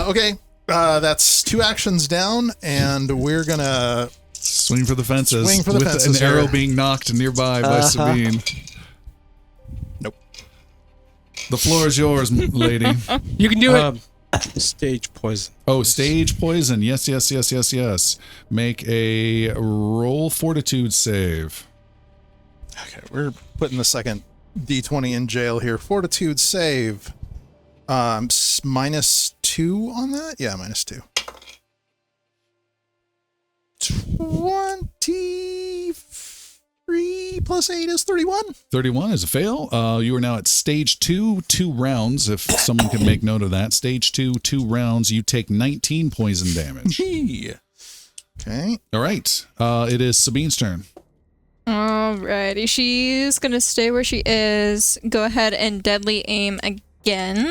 it. Okay. That's 2 actions down, and we're gonna Swing for the fences. Swing for the with fences an arrow here. being knocked nearby by Sabine. Nope. The floor is yours, lady. You can do it. Stage poison. Oh, stage poison. Yes. Make a roll fortitude save. Okay, we're putting the second D20 in jail here. Fortitude save. -2 on that? Yeah, -2. 23 plus 8 is 31. 31 is a fail. You are now at stage 2, 2 rounds. If someone can make note of that. Stage 2, 2 rounds. You take 19 poison damage. Okay. All right. It is Sabine's turn. Alrighty, she's gonna stay where she is. Go ahead and deadly aim again.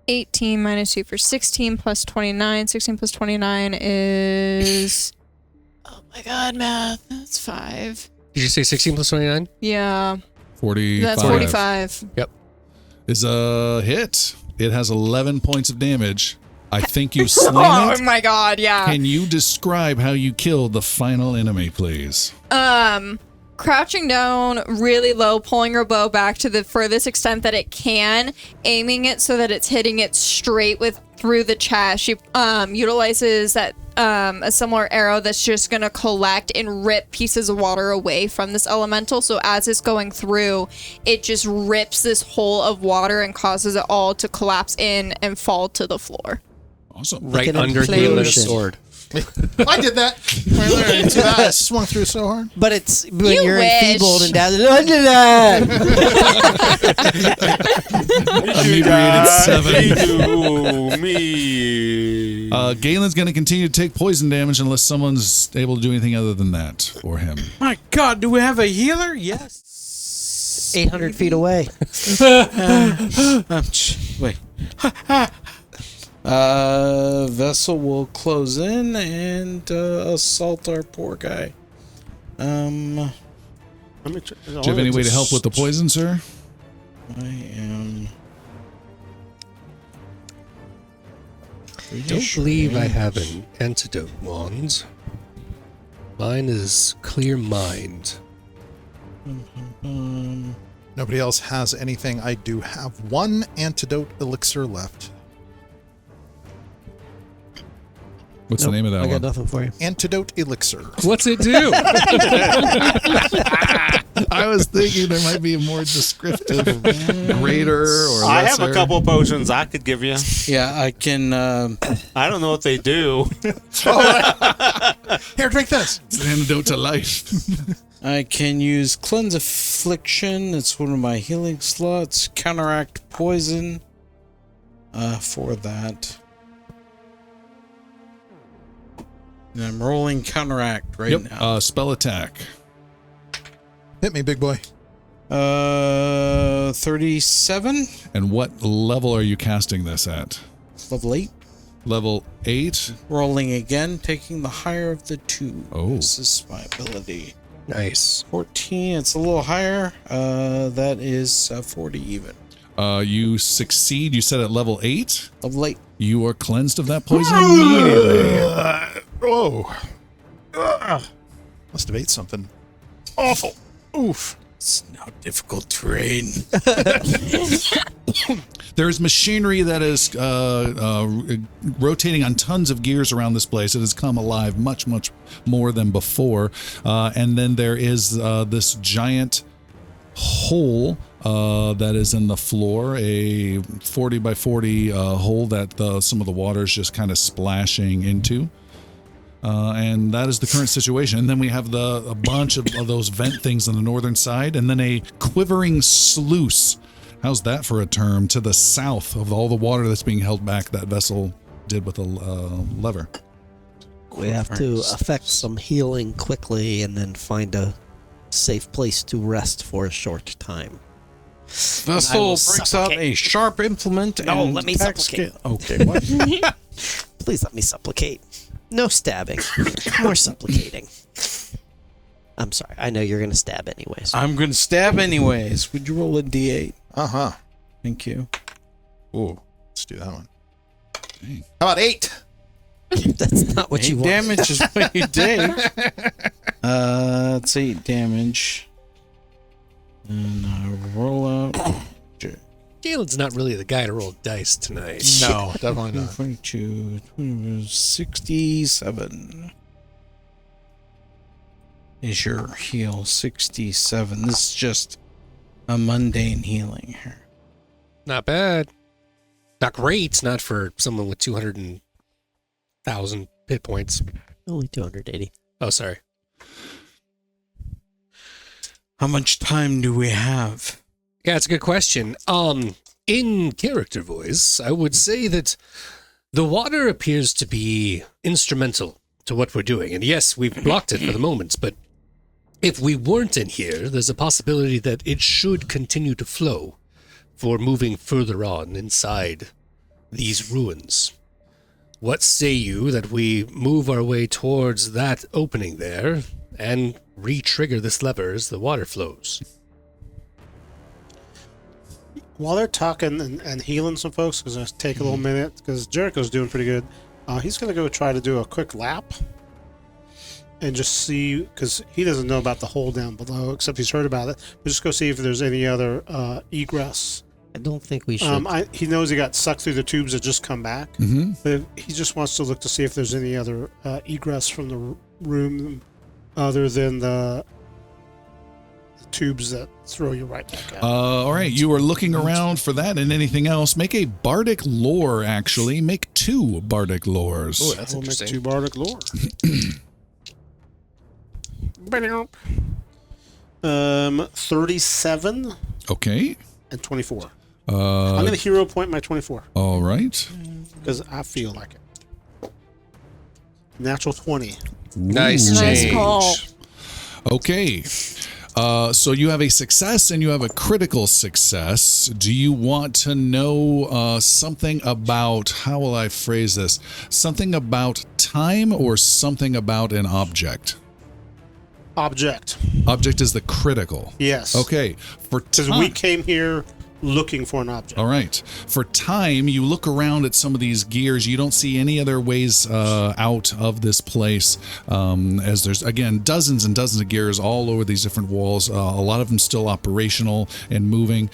18 minus 2 for 16 plus 29. 16 plus 29 is... Oh my god, math. That's 5. Did you say 16 plus 29? Yeah. 45. That's 45. Yep. Is a hit. It has 11 points of damage. I think you slain Oh it. my god, yeah. Can you describe how you killed the final enemy, please? Crouching down really low, pulling her bow back to the furthest extent that it can, aiming it so that it's hitting it straight through the chest. She utilizes that a similar arrow that's just gonna collect and rip pieces of water away from this elemental. So as it's going through, it just rips this hole of water and causes it all to collapse in and fall to the floor. Awesome. Right an under implosion. Galen's sword. I did that. Right there. You see that? I swung through so hard. But it's when You you're wish. enfeebled and down. Look at that. Inebriated 7. Me. Galen's going to continue to take poison damage unless someone's able to do anything other than that for him. My God, do we have a healer? Yes. 800 feet away. Wait. Vessel will close in and assault our poor guy. Let me Do you have any way to help with the poison, sir? I am. I don't believe I have an antidote wand. Mine is clear mind. Nobody else has anything. I do have one antidote elixir left. What's the name of that I got one? nothing for you. Antidote elixir. What's it do? I was thinking there might be a more descriptive, greater or lesser. I have a couple potions I could give you. Yeah, I can. I don't know what they do. Here, drink this. It's an antidote to life. I can use Cleanse Affliction. It's one of my healing slots. Counteract Poison. For that. And I'm rolling Counteract right now. Spell attack. Hit me, big boy. 37. And what level are you casting this at? Level 8. Level 8. Rolling again, taking the higher of the two. Oh. This is my ability. Nice. 14. It's a little higher. That is 40 even. You succeed. You said at level 8. Level 8. You are cleansed of that poison immediately. Must have ate something awful. Oof. It's now difficult terrain. There's machinery that is rotating on tons of gears around this place. It has come alive much, much more than before. And then there is this giant hole that is in the floor, a 40 by 40 hole that some of the water is just kind of splashing into. And that is the current situation. And then we have a bunch of those vent things on the northern side, and then a quivering sluice. How's that for a term? To the south of all the water that's being held back, that vessel did with a lever. We have to affect some healing quickly and then find a safe place to rest for a short time. Vessel breaks out a sharp implement No, and let me attacks supplicate. Okay, what? Please let me supplicate. No stabbing. More supplicating. I'm sorry. I know you're going to stab anyways. I'm going to stab anyways. Would you roll a d8? Uh-huh. Thank you. Ooh, let's do that one. Dang. How about 8? That's not what 8 you want. damage is what you take. It's 8 damage. And I roll out. Galen's not really the guy to roll dice tonight. No, definitely not. 22, 67. Is your heal 67? This is just a mundane healing here. Not bad. Not great. Not for someone with 200 and 1,000 hit points. Only 280. Oh, sorry. How much time do we have? Yeah, it's a good question. In character voice, I would say that the water appears to be instrumental to what we're doing. And yes, we've blocked it for the moment, but if we weren't in here, there's a possibility that it should continue to flow for moving further on inside these ruins. What say you that we move our way towards that opening there and re-trigger this lever as the water flows? While they're talking and healing some folks, because it's take a little minute, because Jericho's doing pretty good, he's going to go try to do a quick lap and just see, because he doesn't know about the hole down below, except he's heard about it. But just go see if there's any other egress. I don't think we should. He knows he got sucked through the tubes that just come back, but he just wants to look to see if there's any other egress from the room other than the tubes that throw you right back out. All right, you are looking around for that and anything else. Make a bardic lore, actually. Make 2 bardic lores. Oh, that's We'll make interesting. 2 bardic lore. 37 Okay. and 24. I'm going to hero point my 24 All right. because I feel like it. Natural 20. Nice Nice change. call. Okay. So you have a success and you have a critical success. Do you want to know something about, how will I phrase this? Something about time or something about an object? Object. Object is the critical. Yes. Okay. For Because time. we came here looking for an object. All right. For time, you look around at some of these gears. You don't see any other ways out of this place, as there's, again, dozens and dozens of gears all over these different walls. A lot of them still operational and moving.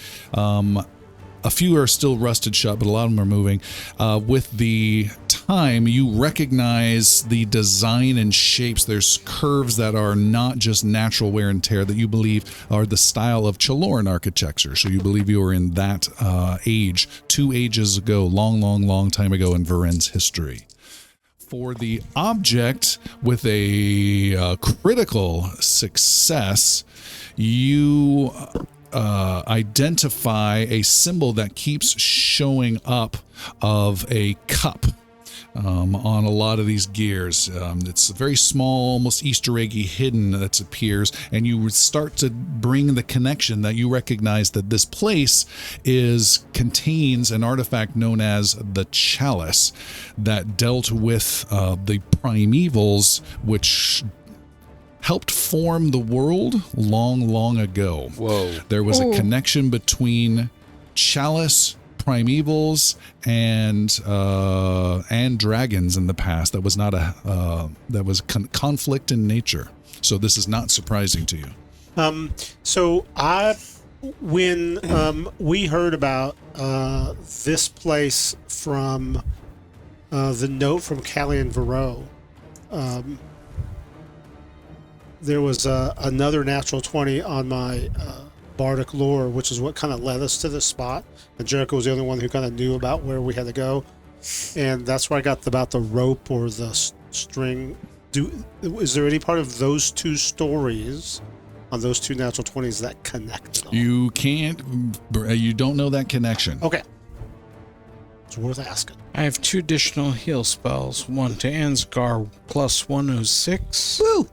A few are still rusted shut, but a lot of them are moving. With the time, you recognize the design and shapes. There's curves that are not just natural wear and tear that you believe are the style of Cheloran architecture. So you believe you were in that age, 2 ages ago, long time ago in Varen's history. For the object with a critical success, you identify a symbol that keeps showing up of a cup on a lot of these gears. It's very small, almost Easter eggy hidden that appears, and you would start to bring the connection that you recognize that this place contains an artifact known as the chalice that dealt with the primevals, which helped form the world long ago. Whoa. There was a connection between chalice, primevals, and dragons in the past. That was not that was conflict in nature. So this is not surprising to you. So when we heard about this place from the note from Callie and Varro, there was another natural 20 on my bardic lore, which is what kind of led us to this spot. And Jericho was the only one who kind of knew about where we had to go, and that's where I got about the rope or the string. Is there any part of those 2 stories on those 2 natural 20s that connect at all? You can't. You don't know that connection. Okay, it's worth asking. I have 2 additional heal spells. One to Ansgar plus 106. Woo!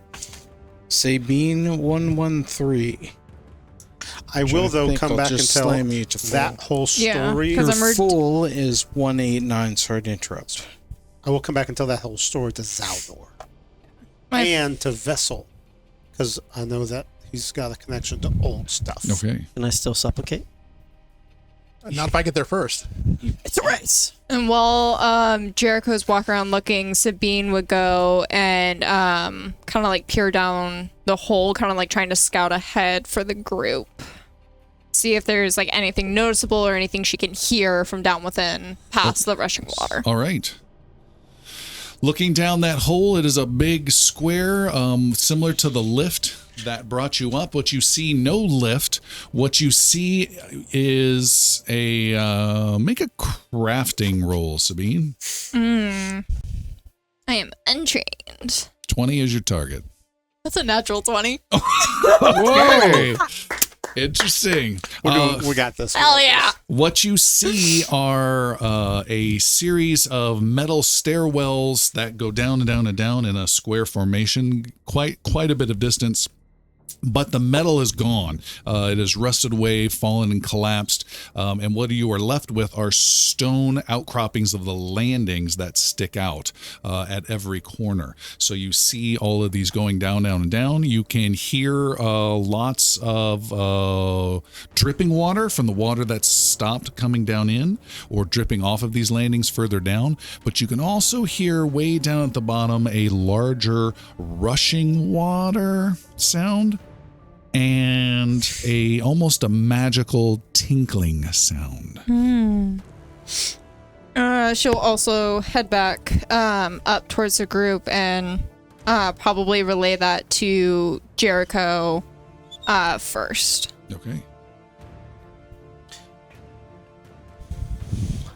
Sabine 113. I will, though, think come I'll back and just tell slam you to full. that whole Yeah, story. 'cause Your I'm full is 189. Sorry to interrupt. I will come back and tell that whole story to Zaldor My- and to Vessel, because I know that he's got a connection to old stuff. Okay. Can I still supplicate? Not if I get there first. It's a race. And while Jericho's walking around looking, Sabine would go and kind of like peer down the hole, kind of like trying to scout ahead for the group. See if there's like anything noticeable or anything she can hear from down within past the rushing water. All right. Looking down that hole, it is a big square, similar to the lift that brought you up. What you see, no lift. What you see is make a crafting roll, Sabine. I am untrained. 20 is your target. That's a natural 20. Whoa! Interesting. We got this. Hell yeah. What you see are a series of metal stairwells that go down and down and down in a square formation, quite a bit of distance. But the metal is gone. It has rusted away, fallen, and collapsed. And what you are left with are stone outcroppings of the landings that stick out at every corner. So you see all of these going down, down, and down. You can hear lots of dripping water from the water that's stopped coming down in or dripping off of these landings further down. But you can also hear way down at the bottom a larger rushing water sound and almost a magical tinkling sound. She'll also head back up towards the group and probably relay that to Jericho first. Okay.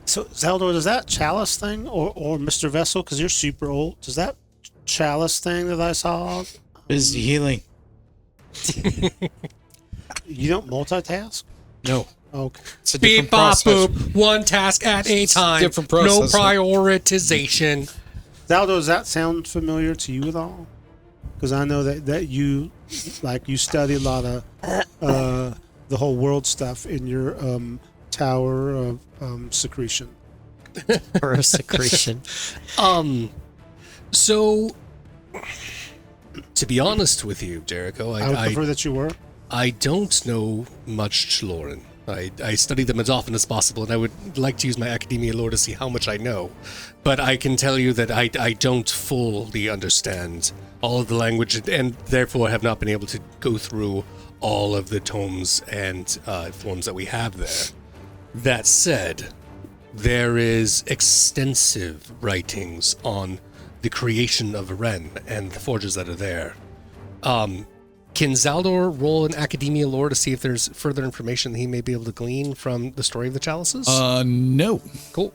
So, Zeldor, does that chalice thing, or Mr. Vessel, because you're super old, does that chalice thing that I saw, Busy healing. you don't multitask? No. Okay. It's a Beep, different bop, process. boop. One task at a time. different No process. prioritization. Zeldor, does that sound familiar to you at all? Because I know that you, you study a lot of the whole world stuff in your tower of secretion. Or a secretion. So, to be honest with you, Jericho, I would prefer that you were. I don't know much Cheloran. I study them as often as possible, and I would like to use my academia lore to see how much I know. But I can tell you that I don't fully understand all of the language, and therefore have not been able to go through all of the tomes and forms that we have there. That said, there is extensive writings on the creation of Ren and the forges that are there. Can Zaldor roll an academia lore to see if there's further information that he may be able to glean from the story of the chalices? No. Cool.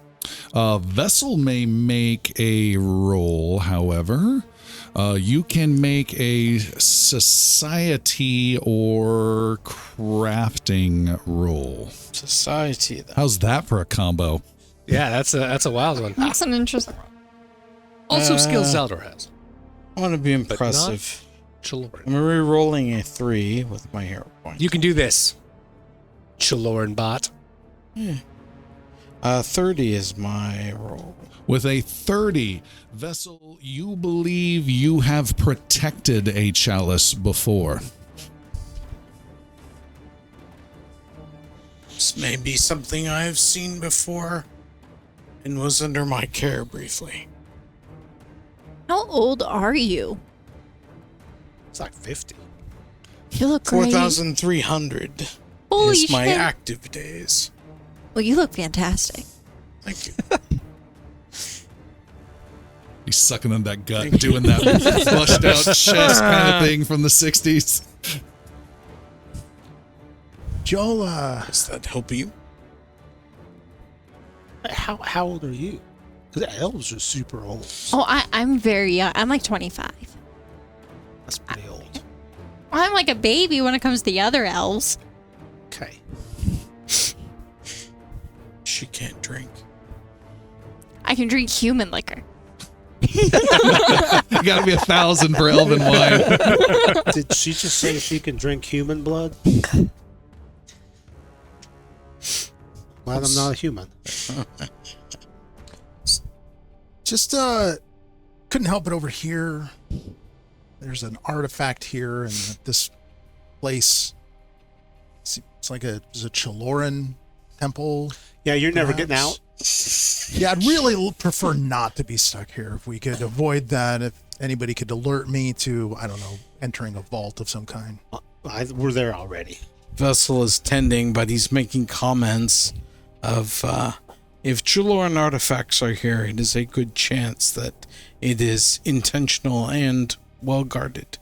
Vessel may make a roll, however. You can make a society or crafting roll. Society, though. How's that for a combo? Yeah, that's a wild one. That's an interesting one. Also, skills Zaldor has. I want to be But impressive. Cheloran. I'm re-rolling a 3 with my hero point. You can do this. Cheloran bot. 30 is my roll. With a 30, Vessel, you believe you have protected a chalice before. This may be something I have seen before and was under my care briefly. How old are you? It's like 50. You look great. 4,300 Holy is my shit. active days. Well, you look fantastic. Thank you. He's sucking on that gut, doing that flushed out chest kind of thing from the 60s. Joel, Does that help you? How old are you? Because elves are super old. Oh, I'm very young. I'm like 25. That's pretty old. I'm like a baby when it comes to the other elves. Okay. She can't drink. I can drink human liquor. You gotta be 1,000 for elven wine. Did she just say she can drink human blood? Glad I'm not a human. just couldn't help but overhear. There's an artifact here, and this place. It's like it's a Cheloran temple. Yeah, you're never getting out. Yeah, I'd really prefer not to be stuck here. If we could avoid that, if anybody could alert me to, I don't know, entering a vault of some kind. We're there already. Vessel is tending, but he's making comments of if Cheloran artifacts are here, it is a good chance that it is intentional and well guarded.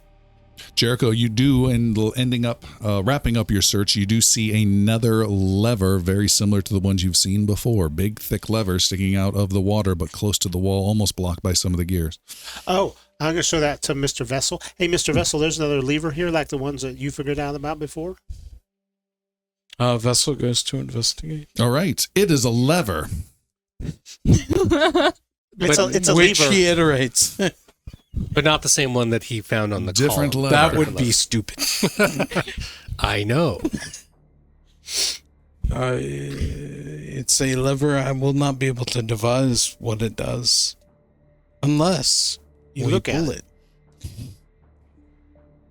Jericho, you do, and ending up wrapping up your search, you do see another lever very similar to the ones you've seen before. Big, thick lever sticking out of the water, but close to the wall, almost blocked by some of the gears. Oh, I'm going to show that to Mr. Vessel. Hey, Mr. Vessel, there's another lever here, like the ones that you figured out about before. Vessel goes to investigate. All right. It is a lever. It's a Which lever. he iterates. But not the same one that he found on the Different call. lever. That would be stupid. I know. It's a lever. I will not be able to devise what it does unless You we look at pull it.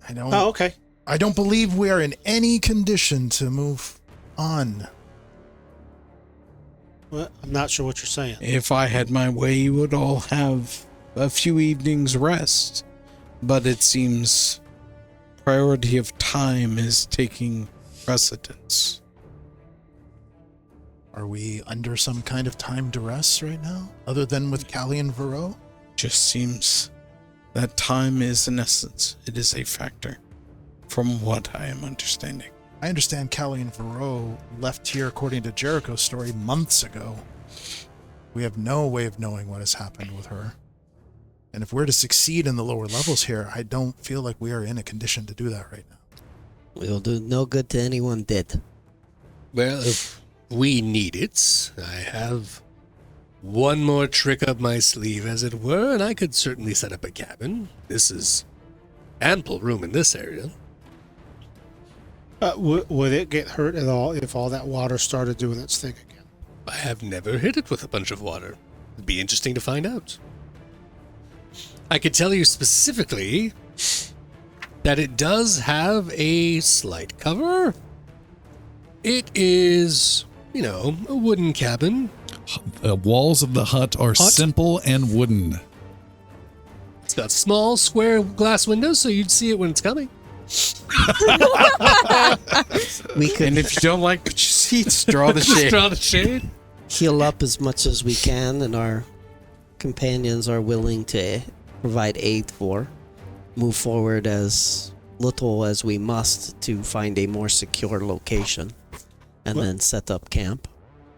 I don't. Oh, okay. I don't believe we are in any condition to move on. Well, I'm not sure what you're saying. If I had my way, you would all have a few evenings rest. But it seems priority of time is taking precedence. Are we under some kind of time duress right now, other than with Callie and Varro? Just seems that time is an essence. It is a factor, from what I am understanding. I understand Callie and Varro left here, according to Jericho's story, months ago. We have no way of knowing what has happened with her. And if we're to succeed in the lower levels here, I don't feel like we are in a condition to do that right now. We'll do no good to anyone dead. Well, if we need it, I have one more trick up my sleeve, as it were, and I could certainly set up a cabin. This is ample room in this area. Would it get hurt at all if all that water started doing its thing again? I have never hit it with a bunch of water. It'd be interesting to find out. I could tell you specifically that it does have a slight cover. It is, a wooden cabin. The walls of the hut are simple and wooden. It's got small square glass windows, so you'd see it when it's coming. We could And if you don't like what you see, just draw the shade. Draw the shade. heal up as much as we can, and our companions are willing to provide aid for. Move forward as little as we must to find a more secure location, and then set up camp.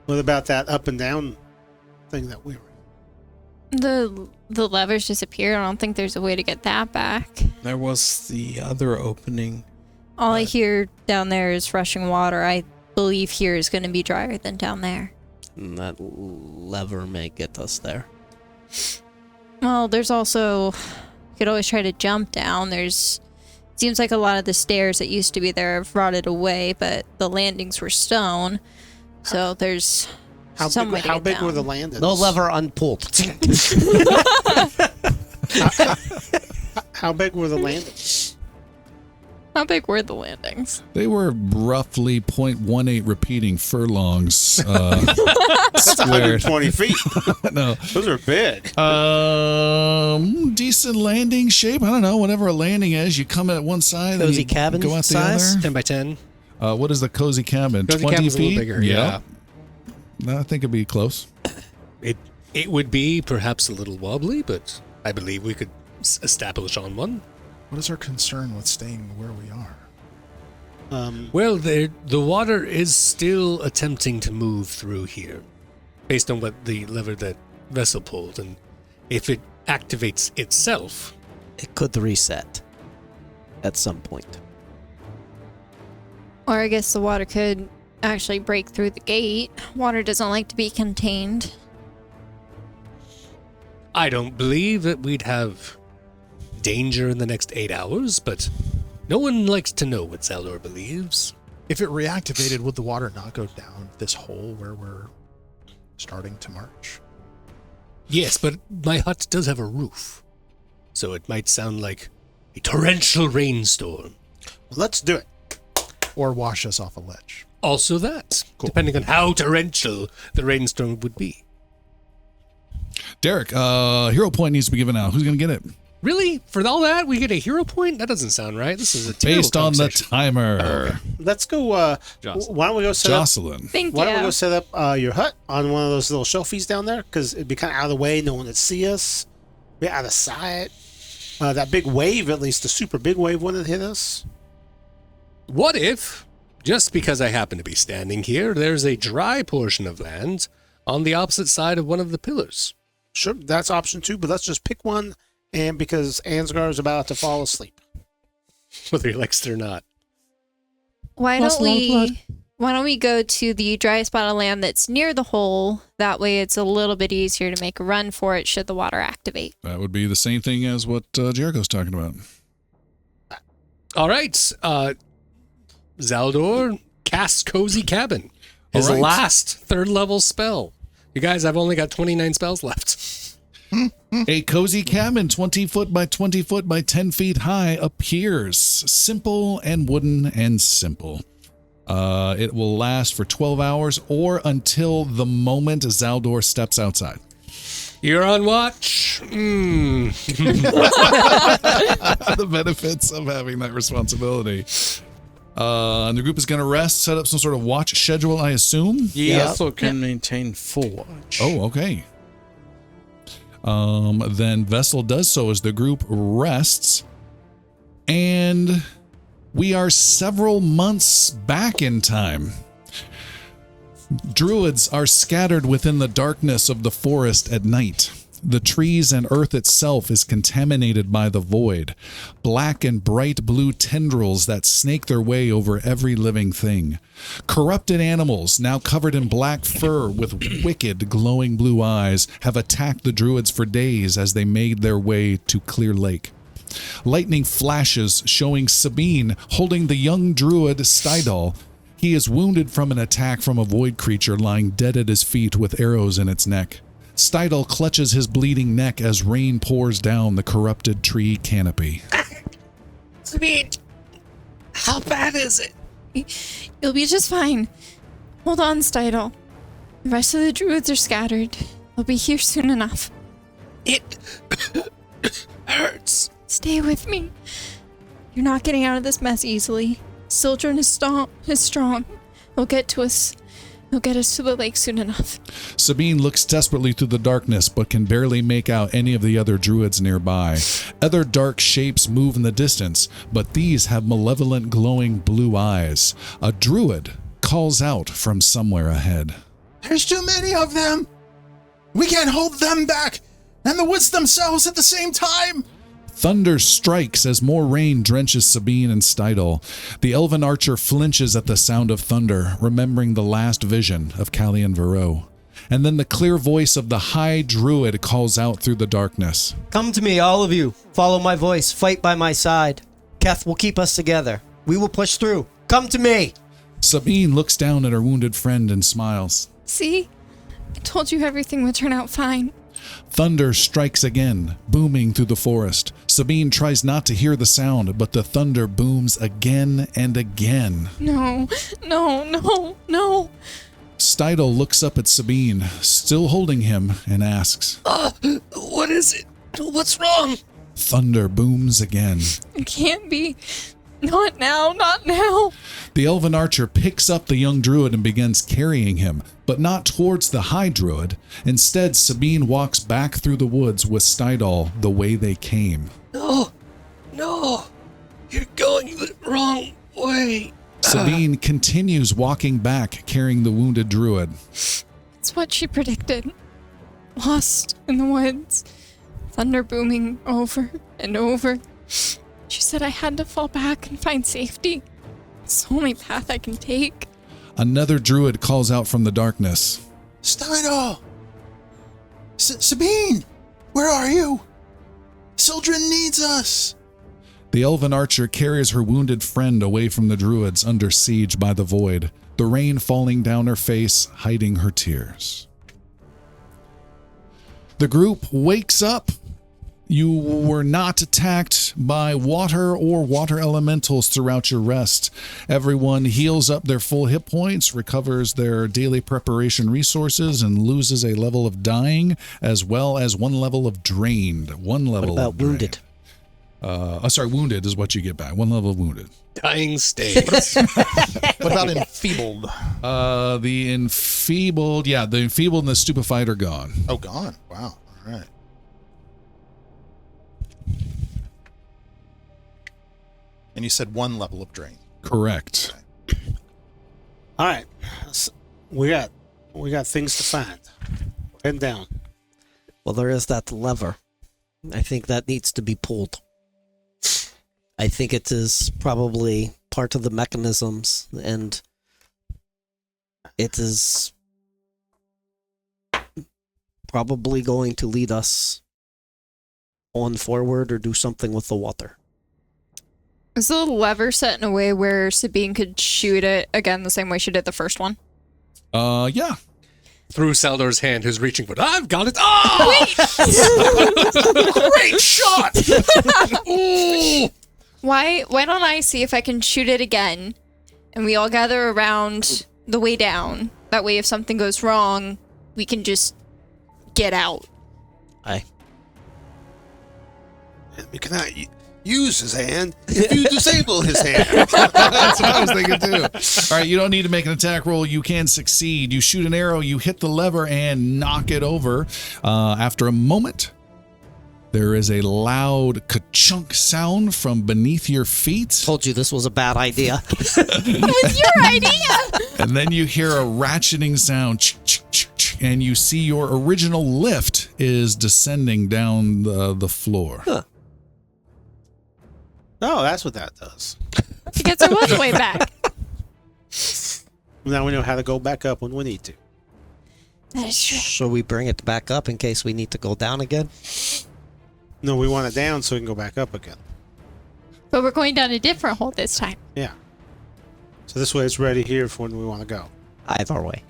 What about that up and down thing that we were in? The levers disappeared. I don't think there's a way to get that back. There was the other opening. All I hear down there is rushing water. I believe here is going to be drier than down there. And that lever may get us there. Well, there's also, you could always try to jump down. Seems like a lot of the stairs that used to be there have rotted away, but the landings were stone. So there's some way to How get big down. were the landings? No lever unpulled. How big were the landings? How big were the landings? They were roughly 0.18 repeating furlongs. That's Squared. 120 feet. No. Those are big. Decent landing shape. I don't know. Whatever a landing is, you come in at one side, Cozy and you cabin go out size? the 10 by 10. other. What is the cozy cabin? Cozy 20 cabin's a feet. little bigger, yeah. No, I think it'd be close. It would be perhaps a little wobbly, but I believe we could establish on one. What is our concern with staying where we are? Well, the water is still attempting to move through here, based on what the lever that vessel pulled, and if it activates itself, It could reset at some point. Or I guess the water could actually break through the gate. Water doesn't like to be contained. I don't believe that we'd have danger in the next 8 hours, but no one likes to know what Zaldor believes. If it reactivated, would the water not go down this hole where we're starting to march? Yes, but my hut does have a roof, so it might sound like a torrential rainstorm. Let's do it. Or wash us off a ledge? Also that, depending on how torrential the rainstorm would be. Derek, hero point needs to be given out. Who's going to get it? Really? For all that, we get a hero point? That doesn't sound right. This is a terrible Based on the conversation. timer. Let's go. Jocelyn. Why don't we go set up? Jocelyn. Thank Why don't we you. go set up your hut on one of those little shelfies down there? Because it'd be kind of out of the way. No one would see us. Be out of sight. that big wave, at least the super big wave, wouldn't hit us? What if, just because I happen to be standing here, there's a dry portion of land on the opposite side of one of the pillars? Sure, that's option 2, but let's just pick one, and because Ansgar is about to fall asleep. Whether he likes it or not. Why Lost don't a lot of blood. why don't we go to the dry spot of land that's near the hole? That way it's a little bit easier to make a run for it should the water activate. That would be the same thing as what Jericho's talking about. All right. Zaldor casts Cozy Cabin. His All right. last 3rd level spell. You guys, I've only got 29 spells left. A cozy cabin 20 foot by 20 foot by 10 feet high appears. Simple and wooden and simple. It will last for 12 hours or until the moment Zaldor steps outside. You're on watch. The benefits of having that responsibility. And the group is going to rest, set up some sort of watch schedule, I assume. Vessel can maintain full watch. Oh, okay. Then Vessel does so as the group rests. And we are several months back in time. Druids are scattered within the darkness of the forest at night. The trees and earth itself is contaminated by the void. Black and bright blue tendrils that snake their way over every living thing. Corrupted animals, now covered in black fur with wicked glowing blue eyes, have attacked the druids for days as they made their way to Clear Lake. Lightning flashes showing Sabine holding the young druid Stydal. He is wounded from an attack from a void creature lying dead at his feet with arrows in its neck. Stydal clutches his bleeding neck as rain pours down the corrupted tree canopy. Sabine, how bad is it? You'll be just fine. Hold on, Stydal. The rest of the druids are scattered. They'll be here soon enough. It hurts. Stay with me. You're not getting out of this mess easily. Children is strong. He'll get to us. He'll get us to the lake soon enough. Sabine looks desperately through the darkness but can barely make out any of the other druids nearby. Other dark shapes move in the distance, but these have malevolent glowing blue eyes. A druid calls out from somewhere ahead. There's too many of them. We can't hold them back, and the woods themselves at the same time. Thunder strikes as more rain drenches Sabine and Stydal. The elven archer flinches at the sound of thunder, remembering the last vision of Callian Varro. And then the clear voice of the high druid calls out through the darkness. Come to me, all of you. Follow my voice. Fight by my side. Keth will keep us together. We will push through. Come to me. Sabine looks down at her wounded friend and smiles. See? I told you everything would turn out fine. Thunder strikes again, booming through the forest. Sabine tries not to hear the sound, but the thunder booms again and again. No. Stydal looks up at Sabine, still holding him, and asks, What is it? What's wrong? Thunder booms again. It can't be. Not now. The elven archer picks up the young druid and begins carrying him, but not towards the high druid. Instead, Sabine walks back through the woods with Stydal the way they came. No. You're going the wrong way. Sabine continues walking back, carrying the wounded druid. It's what she predicted. Lost in the woods. Thunder booming over and over. She said I had to fall back and find safety. It's the only path I can take. Another druid calls out from the darkness. Stydal! Sabine! Where are you? Sildren needs us! The elven archer carries her wounded friend away from the druids under siege by the void, the rain falling down her face, hiding her tears. The group wakes up. You were not attacked by water or water elementals throughout your rest. Everyone heals up their full hit points, recovers their daily preparation resources, and loses a level of dying, as well as one level of drained. One level What about of drained. wounded? Wounded is what you get back. One level of wounded. Dying states. What about enfeebled? The enfeebled and the stupefied are gone. Oh, gone. Wow. All right. And you said 1 level of drain. Correct. All right. We got things to find. Head down. Well, there is that lever. I think that needs to be pulled. I think it is probably part of the mechanisms, and it is probably going to lead us on forward or do something with the water. Is the lever set in a way where Sabine could shoot it again the same way she did the first one? Yeah. Through Saldor's hand, who's reaching for it. I've got it. Oh! Great shot! Ooh. Why don't I see if I can shoot it again, and we all gather around the way down. That way, if something goes wrong, we can just get out. We cannot use his hand if you disable his hand. That's what I was thinking too. All right, you don't need to make an attack roll. You can succeed. You shoot an arrow, you hit the lever, and knock it over. After a moment, there is a loud ka-chunk sound from beneath your feet. Told you this was a bad idea. It was your idea! And then you hear a ratcheting sound, and you see your original lift is descending down the floor. Huh. Oh, that's what that does. I guess there was a way back. Now we know how to go back up when we need to. That is true. Shall we bring it back up in case we need to go down again? No, we want it down so we can go back up again. But we're going down a different hole this time. Yeah. So this way it's ready here for when we want to go. Either way.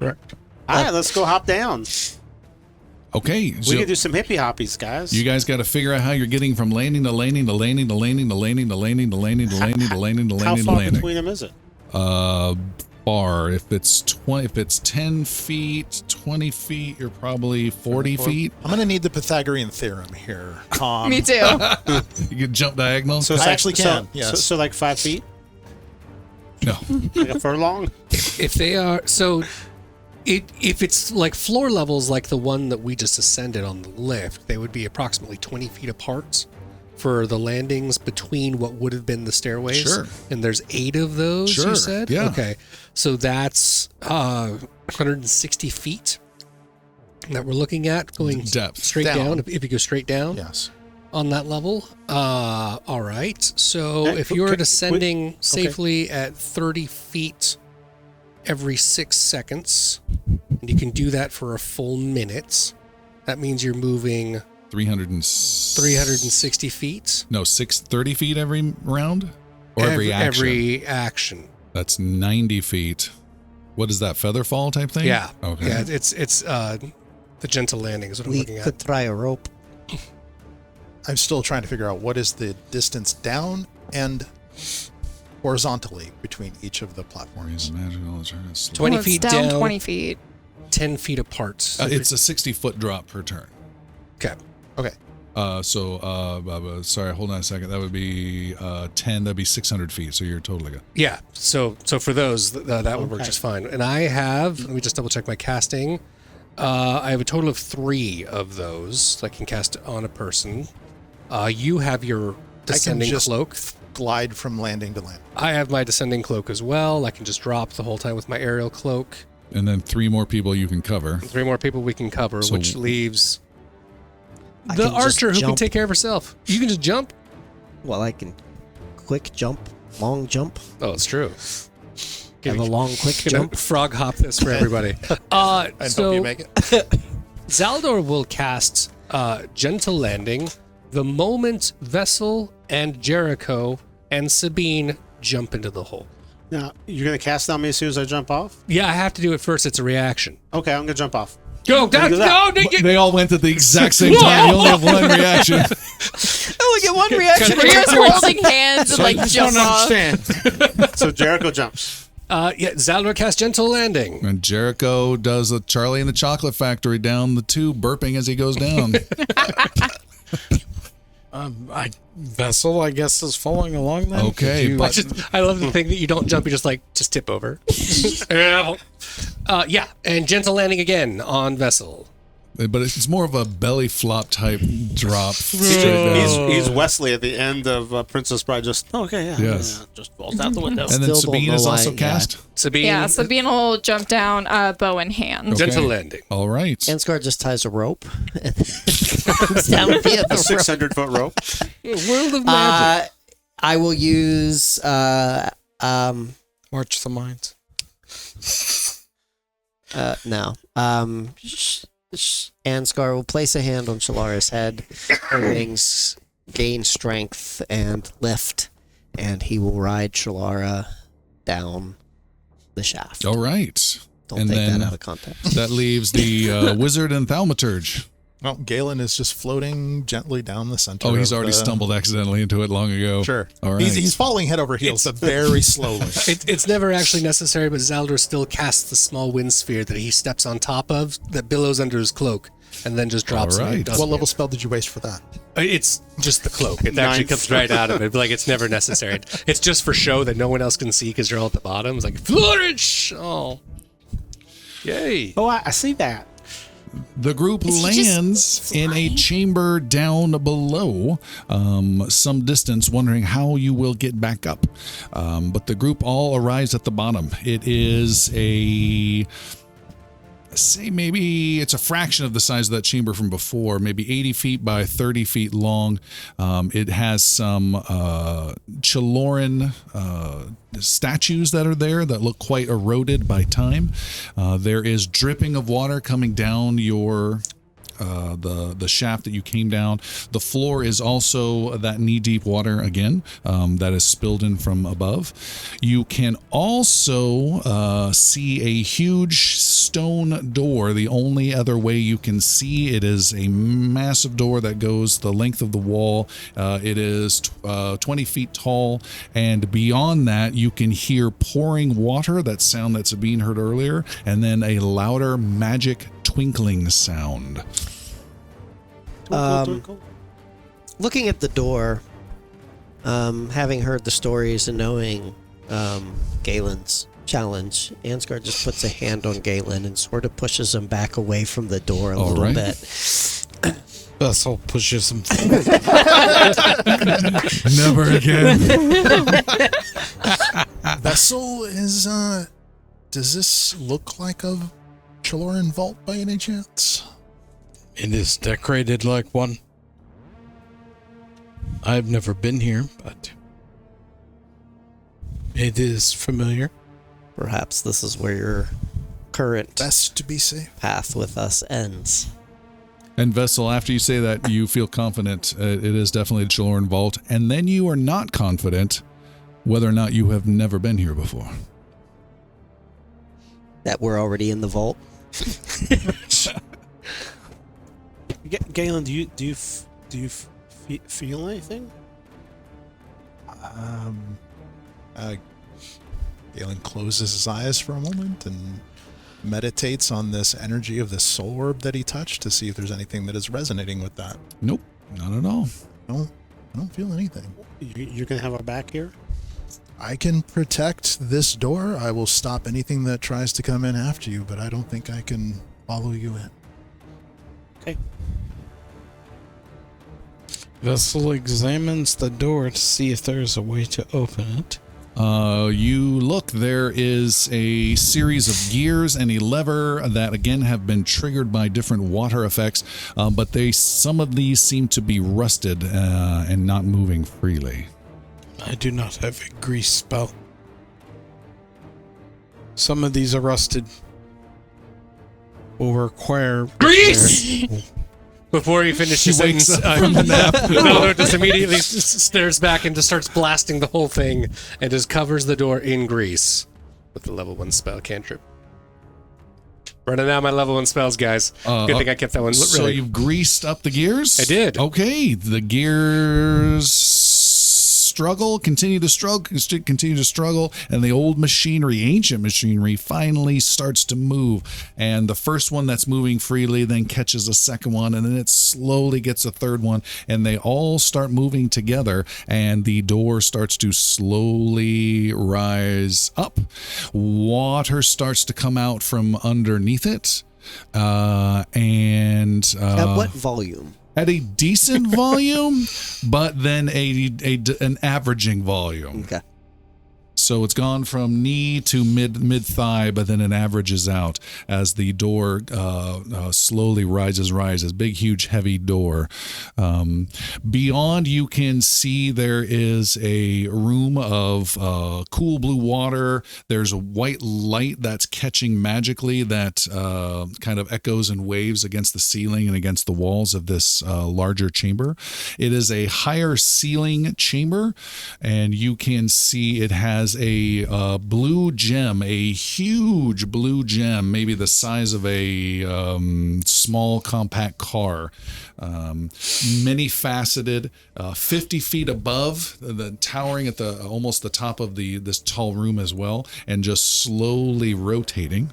All right, let's go hop down. Okay, We can do some hippie hoppies, guys. you guys got to figure out how you're getting from landing to landing to landing to landing to landing to landing to landing to landing to landing to How landing to far landing. between them is it? Far. If it's 10 feet, 20 feet, you're probably 40 feet. I'm going to need the Pythagorean theorem here. Me too. You can jump diagonal. So I it's actually can, yes. So like 5 feet? No. Like a furlong? If they are so, if it's like floor levels like the one that we just ascended on the lift, they would be approximately 20 feet apart for the landings between what would have been the stairways. Sure. And there's 8 of those. Sure, You said. yeah. Okay. So that's 160 feet that we're looking at going Depth. straight down. If you go straight down. Yes. On that level. All right. So Hey, if you're okay, descending safely at 30 feet every 6 seconds, and you can do that for a full minute, that means you're moving 360 feet. No, 30 feet every round? Or every action? Every action. That's 90 feet. What is that, feather fall type thing? Yeah. Okay. Yeah, it's the gentle landing is what I'm We looking could at. try a rope. I'm still trying to figure out what is the distance down and horizontally between each of the platforms. 20 Well, it's feet down down, 20 feet. 10 feet apart. It's a 60-foot drop per turn. Okay. Okay. Sorry, hold on a second. That would be 10. That'd be 600 feet. So you're totally good. Yeah. So for those, that would work just fine. And I have, let me just double check my casting. I have a total of 3 of those that I can cast on a person. You have your descending just cloak. Glide from landing to landing. I have my descending cloak as well. I can just drop the whole time with my aerial cloak. And then 3 more people you can cover. 3 more people we can cover, So- which leaves I the can just archer who can jump. take care of herself. You can just jump. Well, I can quick jump, long jump. Oh, it's true. Have a long quick Gonna jump. frog hop this for everybody. I hope So you make it. Zaldor will cast Gentle Landing the moment Vessel and Jericho and Sabine jump into the hole. Now, you're going to cast on me as soon as I jump off? Yeah, I have to do it first. It's a reaction. Okay, I'm going to jump off. Go, do that. go. They all went at the exact same time. You only have one reaction. I only get one reaction. We're just holding hands and like jump off. So Jericho jumps. Yeah, Zaldor casts Gentle Landing. And Jericho does a Charlie in the Chocolate Factory down the tube, burping as he goes down. Vessel, I guess, is following along then. Okay, Could you- but I love the thing that you don't jump, you just tip over. Yeah, and Gentle Landing again on Vessel. but it's more of a belly flop type drop. Straight down. He's Wesley at the end of Princess Bride. Just okay, yeah, Yes. yeah, just falls out the window. And then Still don't Sabine know is why- also yeah. cast. Sabine, Yeah, Sabine will jump down, bow in hand. Okay. gentle landing. All right. Ansgar just ties a rope and comes down at the end A of the rope. 600-foot rope. World of magic. I will use March the Mines. no. Ansgar will place a hand on Chelara's head. Her wings gain strength and lift, and he will ride Chelara down the shaft. All right. Don't and take then that out of context. that leaves the wizard and thaumaturge. Well, Galen is just floating gently down the center. Oh, he's of already the- stumbled accidentally into it long ago. Sure. All right. He's falling head over heels, but very slowly. It's never actually necessary, but Zaldor still casts the small wind sphere that he steps on top of that billows under his cloak and then just drops All it. right. It doesn't What level hit. spell did you waste for that? It's just the cloak. It actually comes right out of it. But like it's never necessary. It's just for show that no one else can see because you're all at the bottom. It's like flourish. Oh, yay! Oh, I see that. The group lands in a chamber down below, some distance, wondering how you will get back up. But the group all arrives at the bottom. It is maybe it's a fraction of the size of that chamber from before, maybe 80 feet by 30 feet long. It has some Cheloran statues that are there that look quite eroded by time. There is dripping of water coming down the shaft that you came down. The floor is also that knee-deep water again that is spilled in from above. You can also see a huge stone door. The only other way you can see it is a massive door that goes the length of the wall. It is 20 feet tall, and beyond that you can hear pouring water, that sound that Sabine heard earlier, and then a louder magic twinkling sound. Looking at the door, having heard the stories and knowing Galen's challenge, Ansgar just puts a hand on Galen and sort of pushes him back away from the door a All little right. bit. Vessel pushes him. Never again. Vessel is, does this look like a Cheloran vault by any chance? It is decorated like one. I've never been here, but it is familiar. Perhaps this is where your current Best to be safe. path with us ends. And Vessel, after you say that, you feel confident it is definitely the Cheloran vault, and then you are not confident whether or not you have never been here before. That we're already in the vault. Galen, do you feel anything? Galen closes his eyes for a moment and meditates on this energy of this soul orb that he touched to see if there's anything that is resonating with that. Nope, not at all. I don't feel anything. You're gonna have our back here. I can protect this door. I will stop anything that tries to come in after you, but I don't think I can follow you in. Okay. Vessel examines the door to see if there's a way to open it. You look, there is a series of gears and a lever that again have been triggered by different water effects, but some of these seem to be rusted and not moving freely. I do not have a grease spell. Some of these are rusted. Will require Grease! Before he finishes He wakes sentence, up from the nap. Valdor just immediately stares back and just starts blasting the whole thing and just covers the door in grease with the level 1 spell cantrip. Running out my level 1 spells, guys. Good thing I kept that one. So Really. you've greased up the gears? I did. Okay, the gears continue to struggle, and the old machinery, ancient machinery, finally starts to move. And the first one that's moving freely then catches a second one, and then it slowly gets a third one, and they all start moving together, and the door starts to slowly rise up. Water starts to come out from underneath it. and At what volume? at a decent volume, but then an averaging volume. Okay. So it's gone from knee to mid thigh, but then it averages out as the door slowly rises. Big, huge, heavy door. Beyond, you can see there is a room of cool blue water. There's a white light that's catching magically that kind of echoes and waves against the ceiling and against the walls of this larger chamber. It is a higher ceiling chamber, and you can see it has a blue gem, a huge blue gem, maybe the size of a small compact car, many faceted, 50 feet above, the towering at the almost the top of this tall room as well, and just slowly rotating.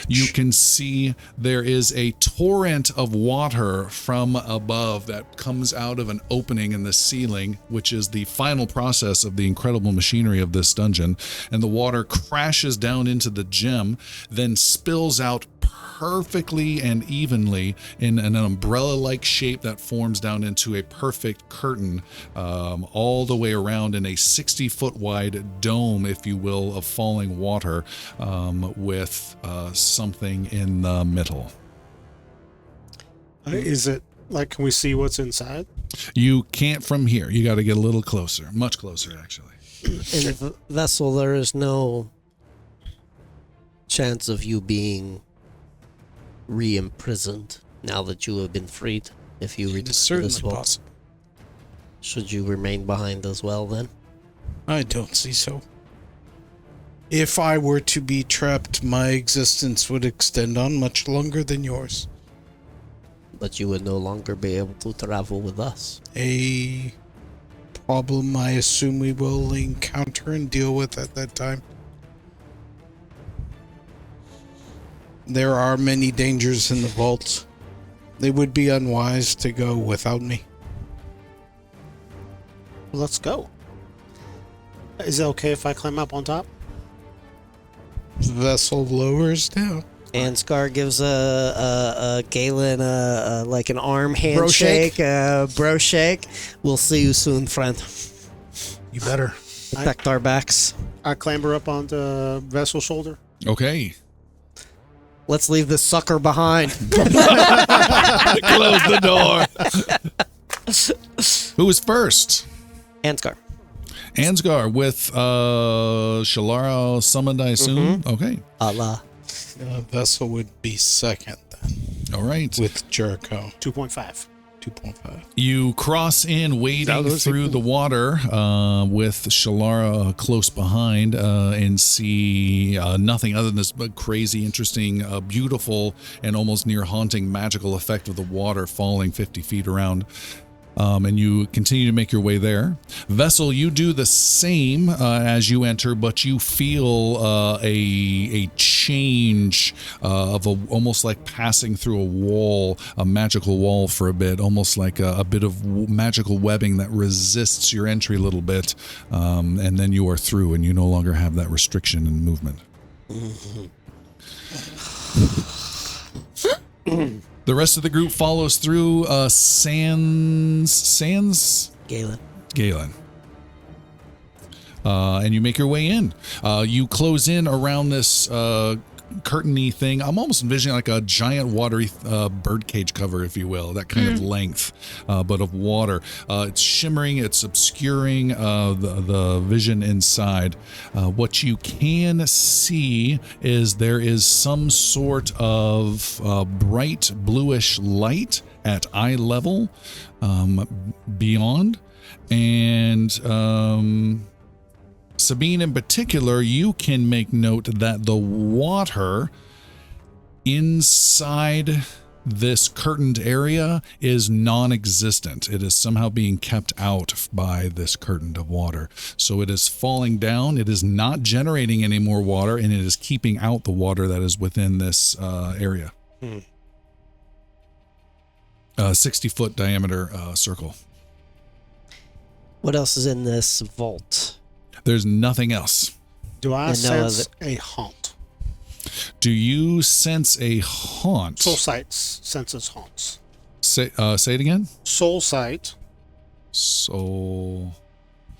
You can see there is a torrent of water from above that comes out of an opening in the ceiling, which is the final process of the incredible machinery of this dungeon. And the water crashes down into the gem, then spills out perfectly and evenly in an umbrella-like shape that forms down into a perfect curtain all the way around in a 60-foot wide dome, if you will, of falling water with something in the middle. Is it like, can we see what's inside? You can't from here. You got to get a little closer, much closer, actually. In the vessel, there is no chance of you being re-imprisoned now that you have been freed. If you return It's to certainly this vault, possible. should you remain behind as well, then? I don't see so. If I were to be trapped, my existence would extend on much longer than yours. But you would no longer be able to travel with us. A problem I assume we will encounter and deal with at that time. There are many dangers in the vault. It would be unwise to go without me. Let's go. Is it okay if I climb up on top? The vessel lowers down. Ansgar gives a Galen like an arm handshake, bro shake. We'll see you soon, friend. You better. Protect our backs. I clamber up on the vessel's shoulder. Okay. Let's leave this sucker behind. Close the door. Who is first? Ansgar. Ansgar with Chelara summoned, I assume. Okay. Allah. Vessel would be second then, All right. with Jericho. 2.5. 2.5. You cross in, wading through the water with Chelara close behind, and see nothing other than this crazy, interesting, beautiful, and almost near haunting magical effect of the water falling 50 feet around. And you continue to make your way there. Vessel, you do the same as you enter, but you feel a change of almost like passing through a wall, a magical wall for a bit, almost like a bit of magical webbing that resists your entry a little bit, and then you are through, and you no longer have that restriction in movement. The rest of the group follows through Sans Galen. And you make your way in. You close in around this curtainy thing. I'm almost envisioning like a giant watery birdcage cover, if you will, that kind of length, but of water. It's shimmering, it's obscuring the vision inside. What you can see is there is some sort of bright bluish light at eye level beyond, and Sabine in particular, you can make note that the water inside this curtained area is non-existent. It is somehow being kept out by this curtain of water. So it is falling down. It is not generating any more water, and it is keeping out the water that is within this area. 60-foot diameter circle. What else is in this vault? There's nothing else. Do I And no sense a haunt? Do you sense a haunt? Soul sight senses haunts. Say it again. Soul sight. Soul.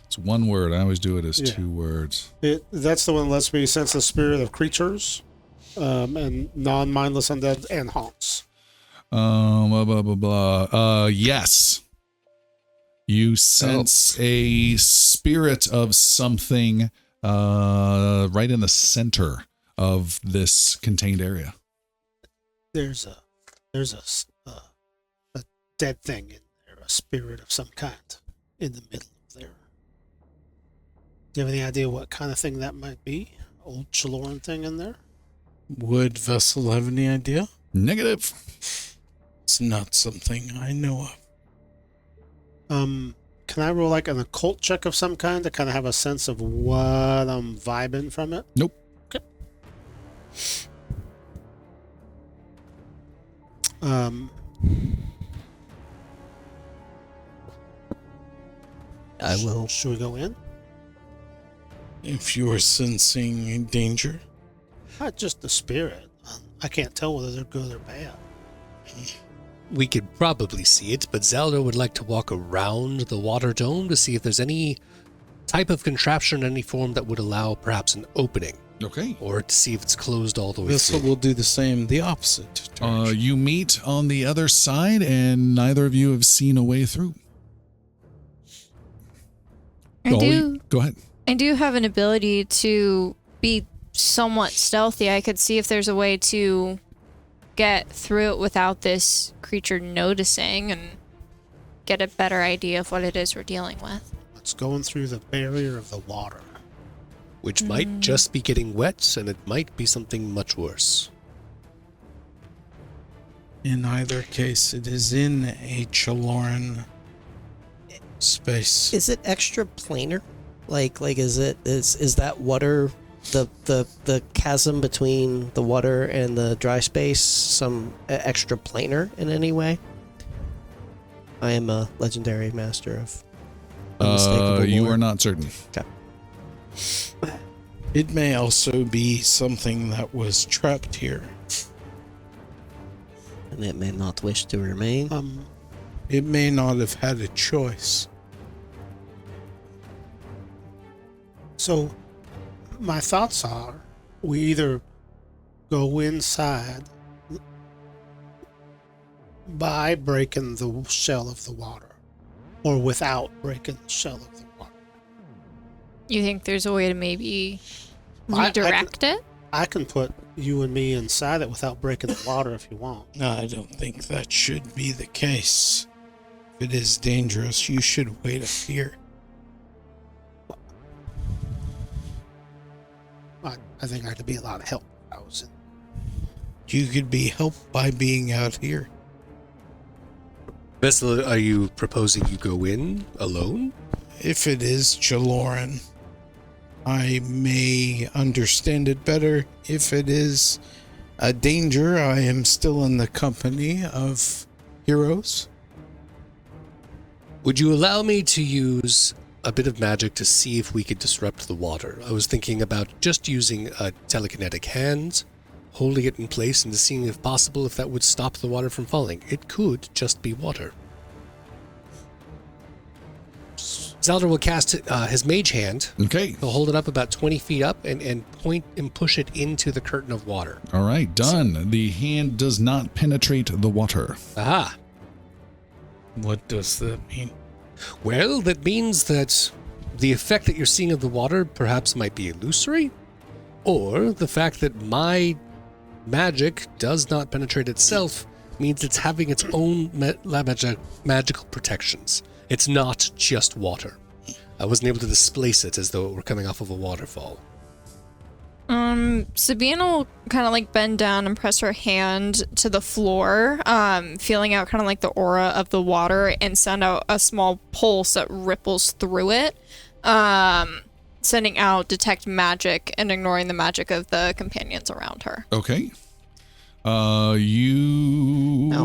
It's one word. I always do it as 2 words. That's the one that lets me sense the spirit of creatures, and non-mindless undead and haunts. Blah blah blah blah. Yes. You sense a spirit of something right in the center of this contained area. There's a dead thing in there, a spirit of some kind in the middle of there. Do you have any idea what kind of thing that might be? Old Cheloran thing in there? Would Vessel have any idea? Negative. It's not something I know of. Can I roll like an occult check of some kind to kind of have a sense of what I'm vibing from it? Nope. Okay. I will. Should we go in? If you're sensing danger, Not just the spirit. I can't tell whether they're good or bad. We could probably see it, but Zelda would like to walk around the water dome to see if there's any type of contraption in any form that would allow perhaps an opening. Okay. Or to see if it's closed all the way Vessel through. will do the same, the opposite direction. You meet on the other side, and neither of you have seen a way through. Go ahead. I do have an ability to be somewhat stealthy. I could see if there's a way to get through it without this creature noticing and get a better idea of what it is we're dealing with. It's going through the barrier of the water. Which might just be getting wet, and it might be something much worse. In either case, it is in a Cheloran space. Is it extra planar? Like is that water the chasm between the water and the dry space some extra planar in any way? I am a legendary master of unmistakable you lore. are not certain. Okay. It may also be something that was trapped here. And it may not wish to remain. It may not have had a choice. So, my thoughts are, we either go inside by breaking the shell of the water, or without breaking the shell of the water. You think there's a way to maybe I redirect it? I can put you and me inside it without breaking the water if you want. No, I don't think that should be the case. If it is dangerous, you should wait up here. I think I could be a lot of help if I was in. You could be helped by being out here. Vessel, are you proposing you go in alone? If it is Cheloran, I may understand it better. If it is a danger, I am still in the company of heroes. Would you allow me to use a bit of magic to see if we could disrupt the water? I was thinking about just using a telekinetic hand, holding it in place, and seeing if possible if that would stop the water from falling. It could just be water. Zaldar will cast his mage hand. Okay. He'll hold it up about 20 feet up and point and push it into the curtain of water. All right, done. The hand does not penetrate the water. Aha. What does that mean? Well, that means that the effect that you're seeing of the water perhaps might be illusory, or the fact that my magic does not penetrate itself means it's having its own magical protections. It's not just water. I wasn't able to displace it as though it were coming off of a waterfall. Sabina will kind of like bend down and press her hand to the floor, feeling out kind of like the aura of the water and send out a small pulse that ripples through it, sending out detect magic and ignoring the magic of the companions around her. Okay. Now,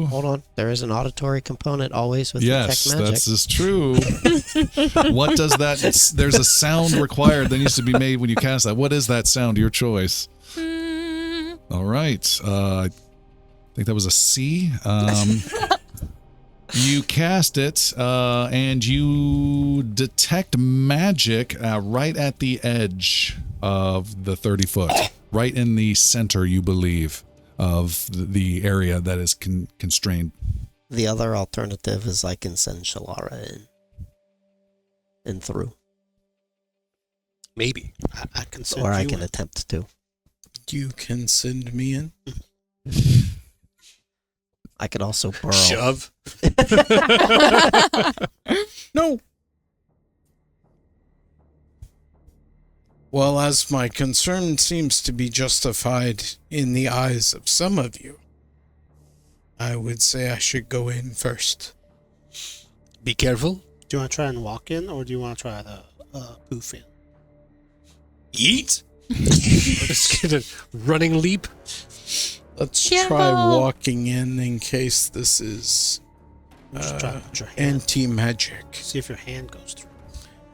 hold on. There is an auditory component always with yes, detect magic. Yes, that's true. What does that... There's a sound required that needs to be made when you cast that. What is that sound? Your choice. All right. I think that was a C. You cast it, and you detect magic right at the edge of the 30 foot, right in the center, you believe, of the area that is constrained. The other alternative is I can send Cheloran in through. Maybe. I can send Or you I can in. attempt to. You can send me in. I could also burrow. Shove. No. Well, as my concern seems to be justified in the eyes of some of you, I would say I should go in first. Be careful. Do you want to try and walk in, or do you want to try the poof in? Eat. Just get a running leap. Let's Careful. try walking in case this is Just try to put your hand. anti-magic. See if your hand goes through.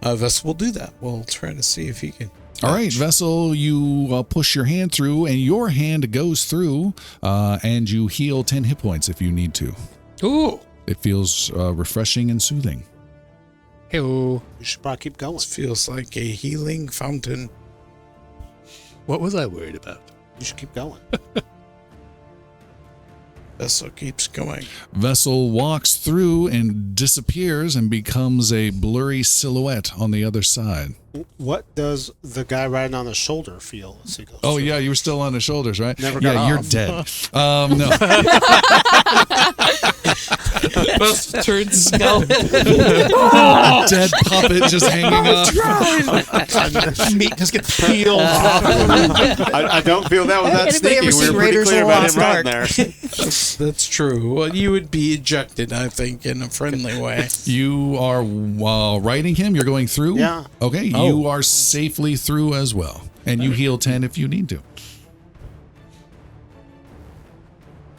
Vess will do that. We'll try to see if he can. All right, Vessel, you push your hand through, and your hand goes through, and you heal 10 hit points if you need to. Ooh. It feels refreshing and soothing. Hey-oh. You should probably keep going. This feels like a healing fountain. What was I worried about? You should keep going. Vessel keeps going. Vessel walks through and disappears and becomes a blurry silhouette on the other side. What does the guy riding on the shoulder feel as he goes Oh, through? yeah, you were still on his shoulders, right? Never yeah, got you're off. dead. No. Vessel turns skeleton. Dead puppet just hanging off. Meat just gets peeled off. I don't feel that was that Anybody ever sneaky. We seen were pretty Raiders clear of the about Lost him riding Ark? there. That's true. Well, you would be ejected, I think, in a friendly way. You are riding him. You're going through? Yeah. Okay, you are safely through as well. And you heal 10 if you need to.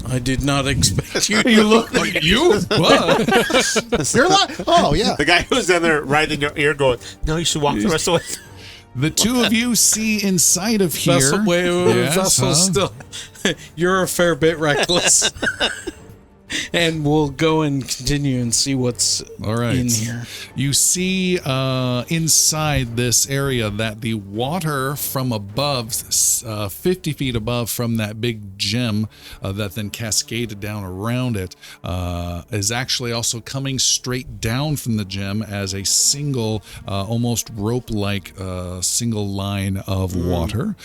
I did not expect you. You look like you? What? You're like, oh, yeah. The guy who's in there right in your ear going, no, you should walk the rest of the way. The two of you see inside of here. Vessel, wait, Yes, Vessel's huh? still. You're a fair bit reckless. And we'll go and continue and see what's All right. in here. You see inside this area that the water from above, 50 feet above from that big gem that then cascaded down around it, is actually also coming straight down from the gem as a single, almost rope-like single line of water.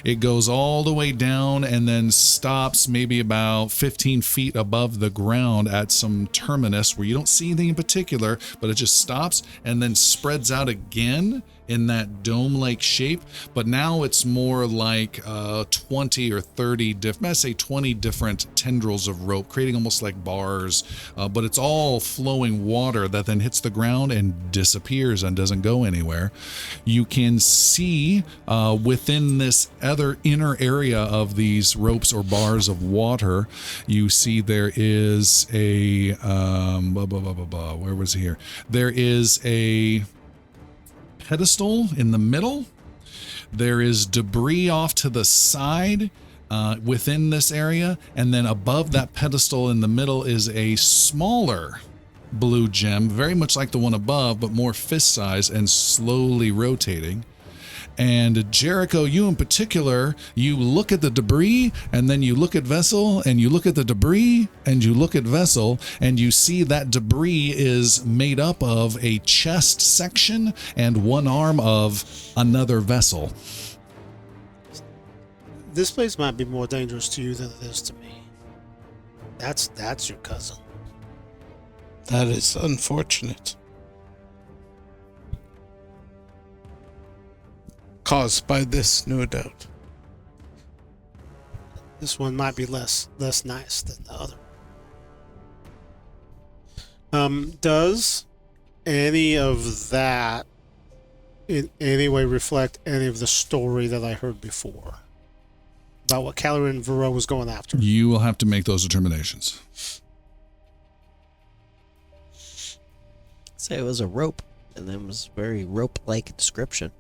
It goes all the way down and then stops maybe about 15 feet above the ground at some terminus where you don't see anything in particular, but it just stops and then spreads out again in that dome-like shape. But now it's more like 20 or 30 I'd say 20 different tendrils of rope, creating almost like bars, but it's all flowing water that then hits the ground and disappears and doesn't go anywhere. You can see within this other inner area of these ropes or bars of water, you see there is a where was he here? There is a pedestal in the middle. There is debris off to the side within this area, and then above that pedestal in the middle is a smaller blue gem, very much like the one above, but more fist size and slowly rotating. And Jericho, you in particular, you look at the debris, and then you look at Vessel, and you look at the debris, and you look at Vessel, and you see that debris is made up of a chest section and one arm of another vessel. This place might be more dangerous to you than it is to me. That's your cousin. That is unfortunate. Caused by this, no doubt. This one might be less nice than the other. Does any of that in any way reflect any of the story that I heard before about what Cheloran Vero was going after? You will have to make those determinations. Say it was a rope, and then was very rope-like description.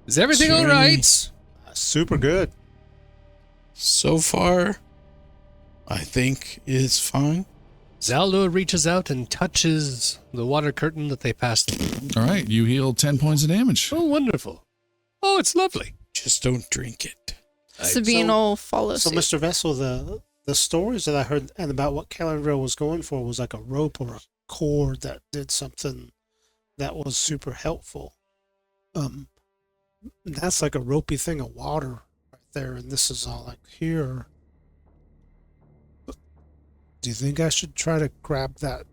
Is everything all right? Super good. So far, I think it's fine. Zaldor reaches out and touches the water curtain that they passed through. All right, you heal 10 points of damage. Oh, wonderful. Oh, it's lovely. Just don't drink it. Sabine will follow So, suit. Mr. Vessel, the stories that I heard and about what Chelorans was going for was like a rope or a cord that did something that was super helpful. That's like a ropey thing of water right there, and this is all like here. Do you think I should try to grab that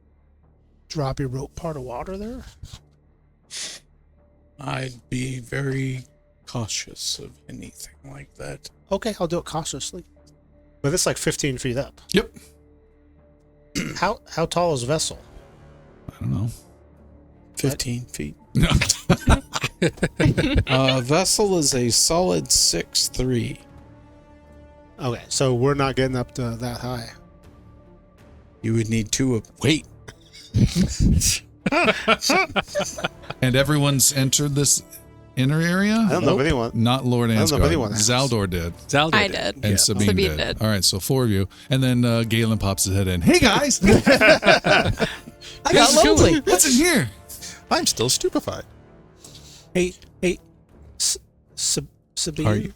droppy rope part of water there? I'd be very cautious of anything like that. Okay, I'll do it cautiously. But it's like 15 feet up. Yep. How tall is Vessel? I don't know. 15 feet. No. Vessel is a solid 6'3". Okay, so we're not getting up to that high. You would need two of... Wait. And everyone's entered this inner area? I don't know if anyone. Not Lord I don't know if Ansgar. anyone has. Zaldor did. Zaldor I did. did. And Sabine, Sabine did. did. All right, so 4 of you. And then Galen pops his head in. Hey, guys! I got lonely. What's in here? I'm still stupefied. Hey, Sabine, Are you-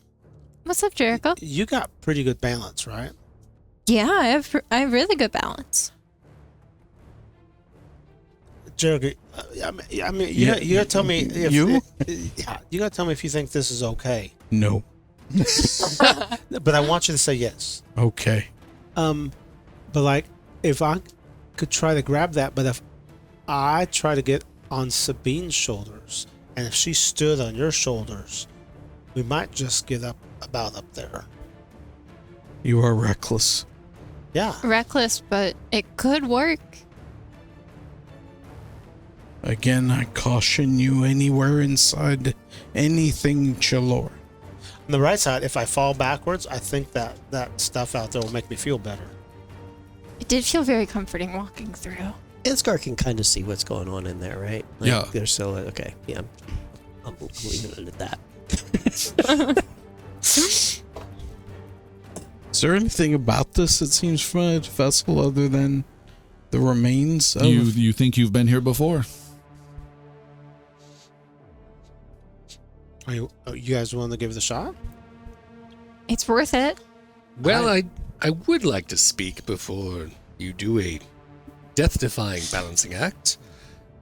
What's up, Jericho? you got pretty good balance, right? Yeah, I have really good balance. Jericho, I mean, you gotta tell me if You? you gotta tell me if you think this is okay. No. But I want you to say yes. Okay. But like, if I could try to grab that, but if I try to get on Sabine's shoulders, and if she stood on your shoulders, we might just get up there. You are reckless. Yeah. Reckless, but it could work. Again, I caution you anywhere inside anything Cheloran. On the right side, if I fall backwards, I think that stuff out there will make me feel better. It did feel very comforting walking through. Ansgar can kind of see what's going on in there, right? Yeah. They're still okay. Yeah. I'm leaving it at that. Is there anything about this that seems familiar to Vessel other than the remains of... You think you've been here before? Are you guys willing to give it a shot? It's worth it. Well, I would like to speak before you do a death-defying balancing act.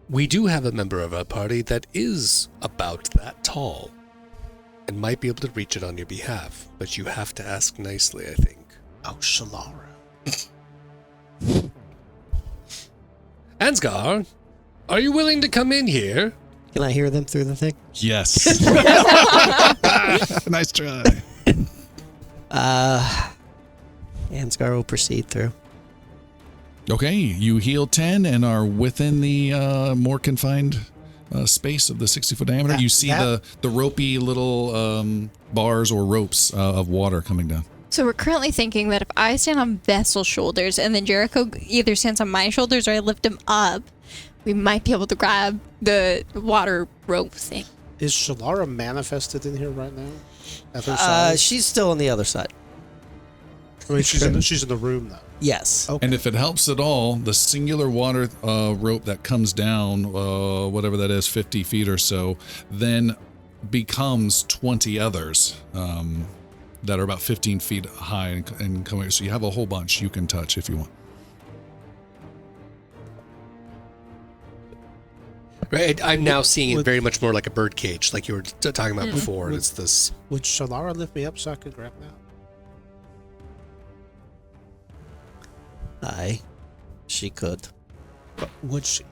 We do have a member of our party that is about that tall and might be able to reach it on your behalf, but you have to ask nicely, I think. Oh, Cheloran. Ansgar, are you willing to come in here? Can I hear them through the thing? Yes. Nice try. Ansgar will proceed through. Okay, you heal 10 and are within the more confined space of the 60-foot diameter. You see the ropey little bars or ropes of water coming down. So we're currently thinking that if I stand on Vessel's shoulders and then Jericho either stands on my shoulders or I lift him up, we might be able to grab the water rope thing. Is Chelara manifested in here right now? At her side? She's still on the other side. I mean, she's in the room though. Yes. Okay. And if it helps at all, the singular water rope that comes down, whatever that is, 50 feet or so, then becomes 20 others that are about 15 feet high and coming. So you have a whole bunch you can touch if you want. Right, I'm now seeing it very much more like a bird cage, like you were talking about before. Would- It's this. Would Chelara lift me up so I could grab that? Aye. She could. But would she?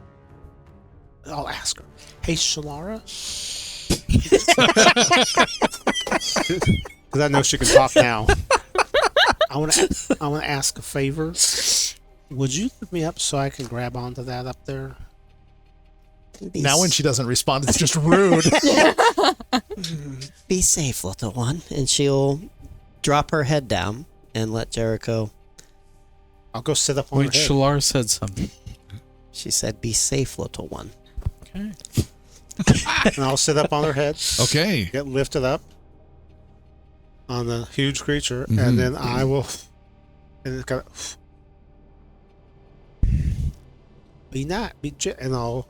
I'll ask her. Hey, Chelara? Because I know she can talk now. I want to ask a favor. Would you lift me up so I can grab onto that up there? Now when she doesn't respond, it's just rude. Be safe, little one. And she'll drop her head down and let Jericho. I'll go sit up on Wait, her head. Chelar said something. She said, be safe, little one. Okay. And I'll sit up on their head, Okay. get lifted up on the huge creature, and then I will. And it's kind of. And I'll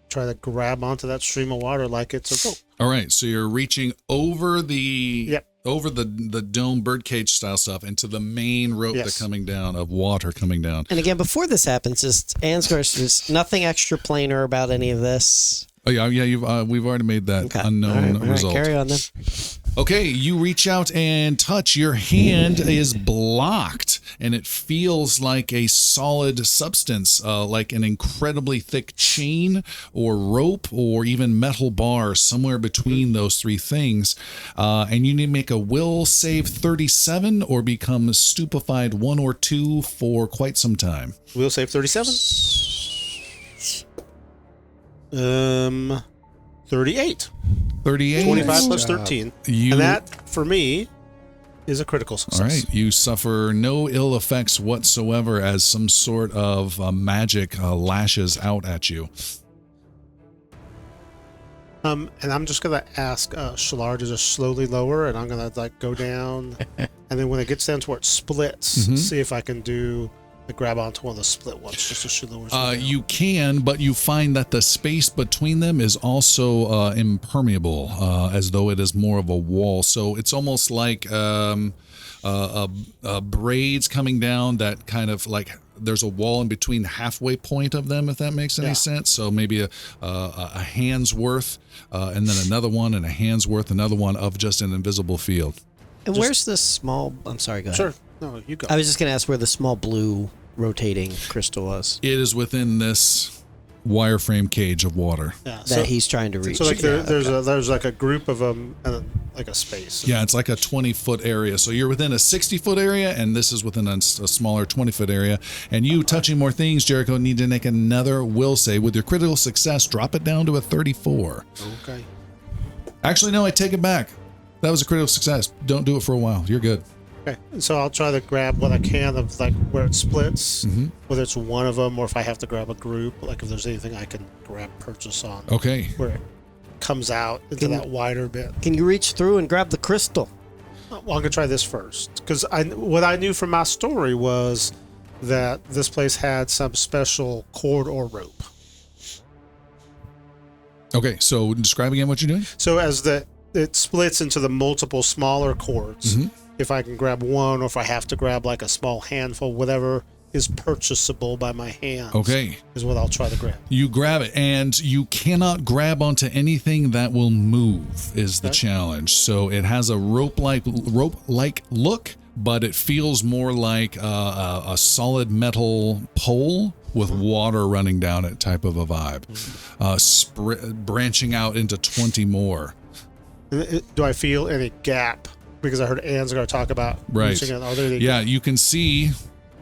try to grab onto that stream of water like it's a rope. All right. So you're reaching over the Yep. over the dome birdcage style stuff into the main rope that's coming down of water coming down. And again, before this happens, is Ansgar, there's nothing extra planar about any of this. Oh yeah, we've already made that unknown All right, result. carry on then. Okay, you reach out and touch. Your hand is blocked, and it feels like a solid substance, like an incredibly thick chain or rope or even metal bar, somewhere between those three things. And you need to make a will save 37 or become stupefied 1 or 2 for quite some time. Will save 37. 38. 38. 25 plus 13. And that, for me, is a critical success. All right. You suffer no ill effects whatsoever as some sort of magic lashes out at you. And I'm just going to ask Cheloran to just slowly lower, and I'm going to go down. And then when it gets down to where it splits, see if I can do... grab onto one of the split ones just so she lowers me down. You can, but you find that the space between them is also impermeable, as though it is more of a wall. So it's almost like braids coming down that kind of like there's a wall in between the halfway point of them, if that makes any sense. So maybe a hand's worth, and then another one, and a hand's worth, another one of just an invisible field. And where's this small... I'm sorry, go ahead. Sure. No, you go. I was just going to ask where the small blue rotating crystal was. It is within this wireframe cage of water. Yeah, that he's trying to reach. So there's like a group of them and like a space. Yeah, it's like a 20-foot area. So you're within a 60-foot area, and this is within a smaller 20-foot area. And you touching more things, Jericho, need to make another will save. With your critical success, drop it down to a 34. Okay. Actually, no, I take it back. That was a critical success. Don't do it for a while. You're good. Okay. And so I'll try to grab what I can of like where it splits, whether it's one of them or if I have to grab a group, like if there's anything I can grab purchase on. Okay. Where it comes out into that wider bit. Can you reach through and grab the crystal? Well, I'm going to try this first. Because what I knew from my story was that this place had some special cord or rope. Okay, so describe again what you're doing. So as it splits into the multiple smaller cords, if I can grab one or if I have to grab like a small handful, whatever is purchasable by my hands. Okay. Is what I'll try to grab. You grab it, and you cannot grab onto anything that will move is the challenge. So it has a rope-like look, but it feels more like a solid metal pole with water running down it type of a vibe. Branching out into 20 more. Do I feel any gap? Because I heard Anne's going to talk about reaching in. Are there any gaps? You can see,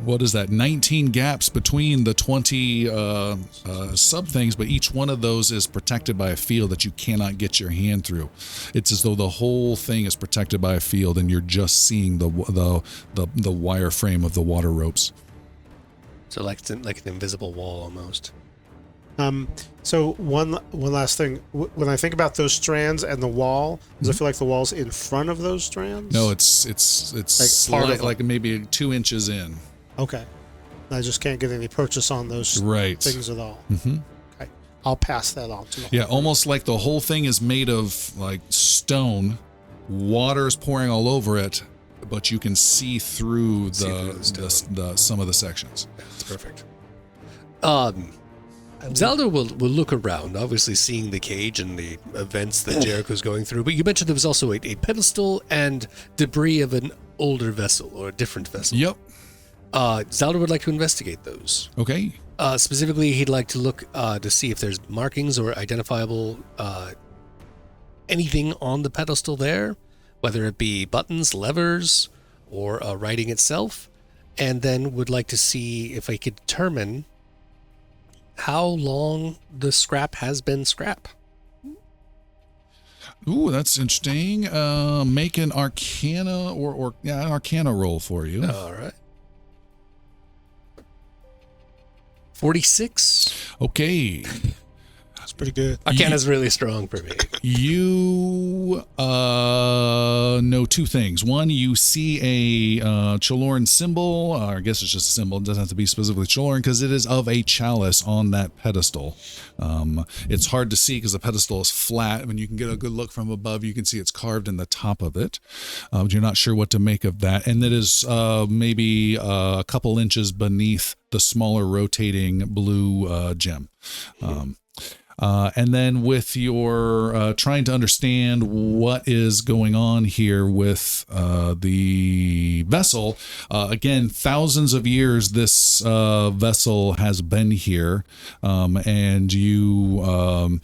what is that, 19 gaps between the 20 sub things, but each one of those is protected by a field that you cannot get your hand through. It's as though the whole thing is protected by a field and you're just seeing the wire frame of the water ropes. So like an invisible wall almost. So one last thing. When I think about those strands and the wall, does it feel like the wall's in front of those strands? No, it's like maybe 2 inches in. Okay. I just can't get any purchase on those things at all. Okay. I'll pass that on to them. Almost like the whole thing is made of like stone. Water is pouring all over it, but you can see through the some of the sections. That's perfect. Zelda will look around, obviously seeing the cage and the events that Jericho's going through, but you mentioned there was also a pedestal and debris of an older vessel or a different vessel. Yep. Zelda would like to investigate those. Okay. Specifically, he'd like to look to see if there's markings or identifiable anything on the pedestal there, whether it be buttons, levers, or writing itself, and then would like to see if I could determine how long the scrap has been scrap. Ooh, that's interesting. Make an Arcana an Arcana roll for you. All right. 46. Okay. That's pretty good. Arcana's really strong for me. You know two things. One, you see a Cheloran symbol, or I guess it's just a symbol. It doesn't have to be specifically Cheloran because it is of a chalice on that pedestal. It's hard to see because the pedestal is flat. When you can get a good look from above, you can see it's carved in the top of it. But you're not sure what to make of that. And it is maybe a couple inches beneath the smaller rotating blue gem. And then with your trying to understand what is going on here with the vessel, again, thousands of years this vessel has been here, and you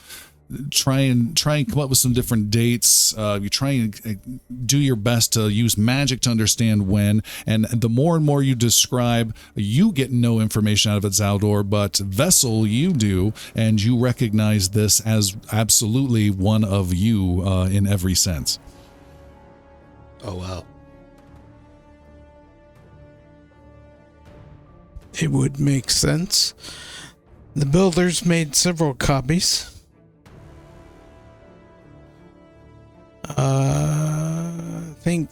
try and come up with some different dates. You try and do your best to use magic to understand when, and the more and more you describe, you get no information out of it, Zaldor, but Vessel, you do, and you recognize this as absolutely one of you in every sense. Oh, wow. It would make sense. The builders made several copies. I think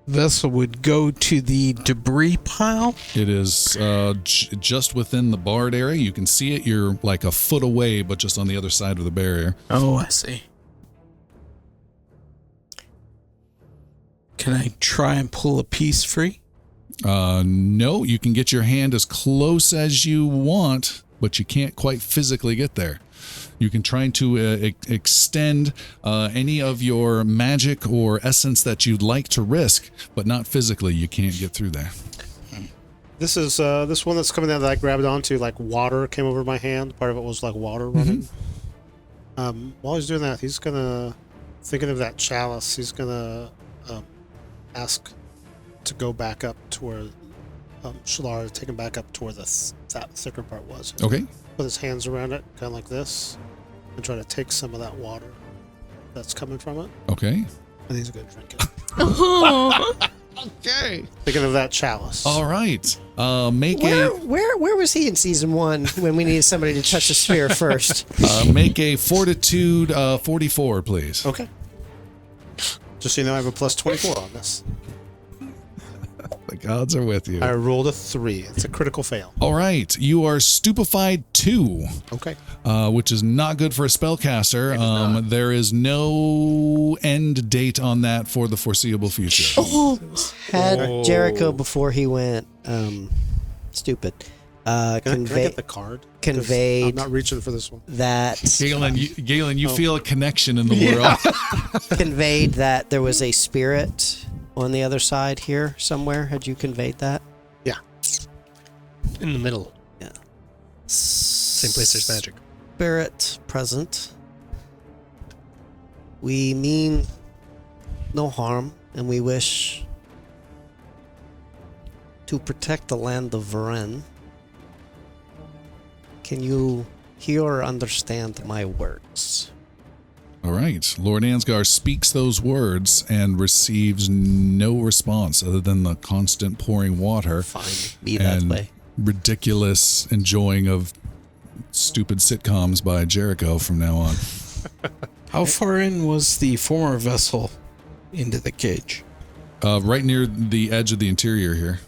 Vessel would go to the debris pile. It is just within the barred area. You can see it. You're like a foot away, but just on the other side of the barrier. Oh, I see. Can I try and pull a piece free? No, you can get your hand as close as you want, but you can't quite physically get there. You can try to extend any of your magic or essence that you'd like to risk, but not physically. You can't get through there. This is this one that's coming down that I grabbed onto, like water came over my hand. Part of it was like water running. While he's doing that, he's gonna, thinking of that chalice, he's gonna ask to go back up to where Chelara, take him back up to where that thicker part was. Okay. Put his hands around it, kind of like this, and try to take some of that water that's coming from it. Okay. And he's going to drink it. Okay. Thinking of that chalice. All right. Where was he in season 1 when we needed somebody to touch the sphere first? Make a fortitude 44, please. Okay. Just so you know, I have a plus 24 on this. The gods are with you. I rolled a 3. It's a critical fail. All right. You are stupefied 2. Okay. Which is not good for a spellcaster. There is no end date on that for the foreseeable future. Had Jericho, before he went stupid, Can I get the card? Conveyed. I'm not reaching for this one. That Galen, you feel a connection in the world. Conveyed that there was a spirit on the other side here somewhere. Had you conveyed that? Yeah. In the middle. Yeah. Same place there's magic. Spirit present. We mean no harm, and we wish to protect the land of Varen. Can you hear or understand my words? All right. Lord Ansgar speaks those words and receives no response other than the constant pouring water. Fine. Be that way. Ridiculous enjoying of stupid sitcoms by Jericho from now on. How far in was the former vessel into the cage? Right near the edge of the interior here.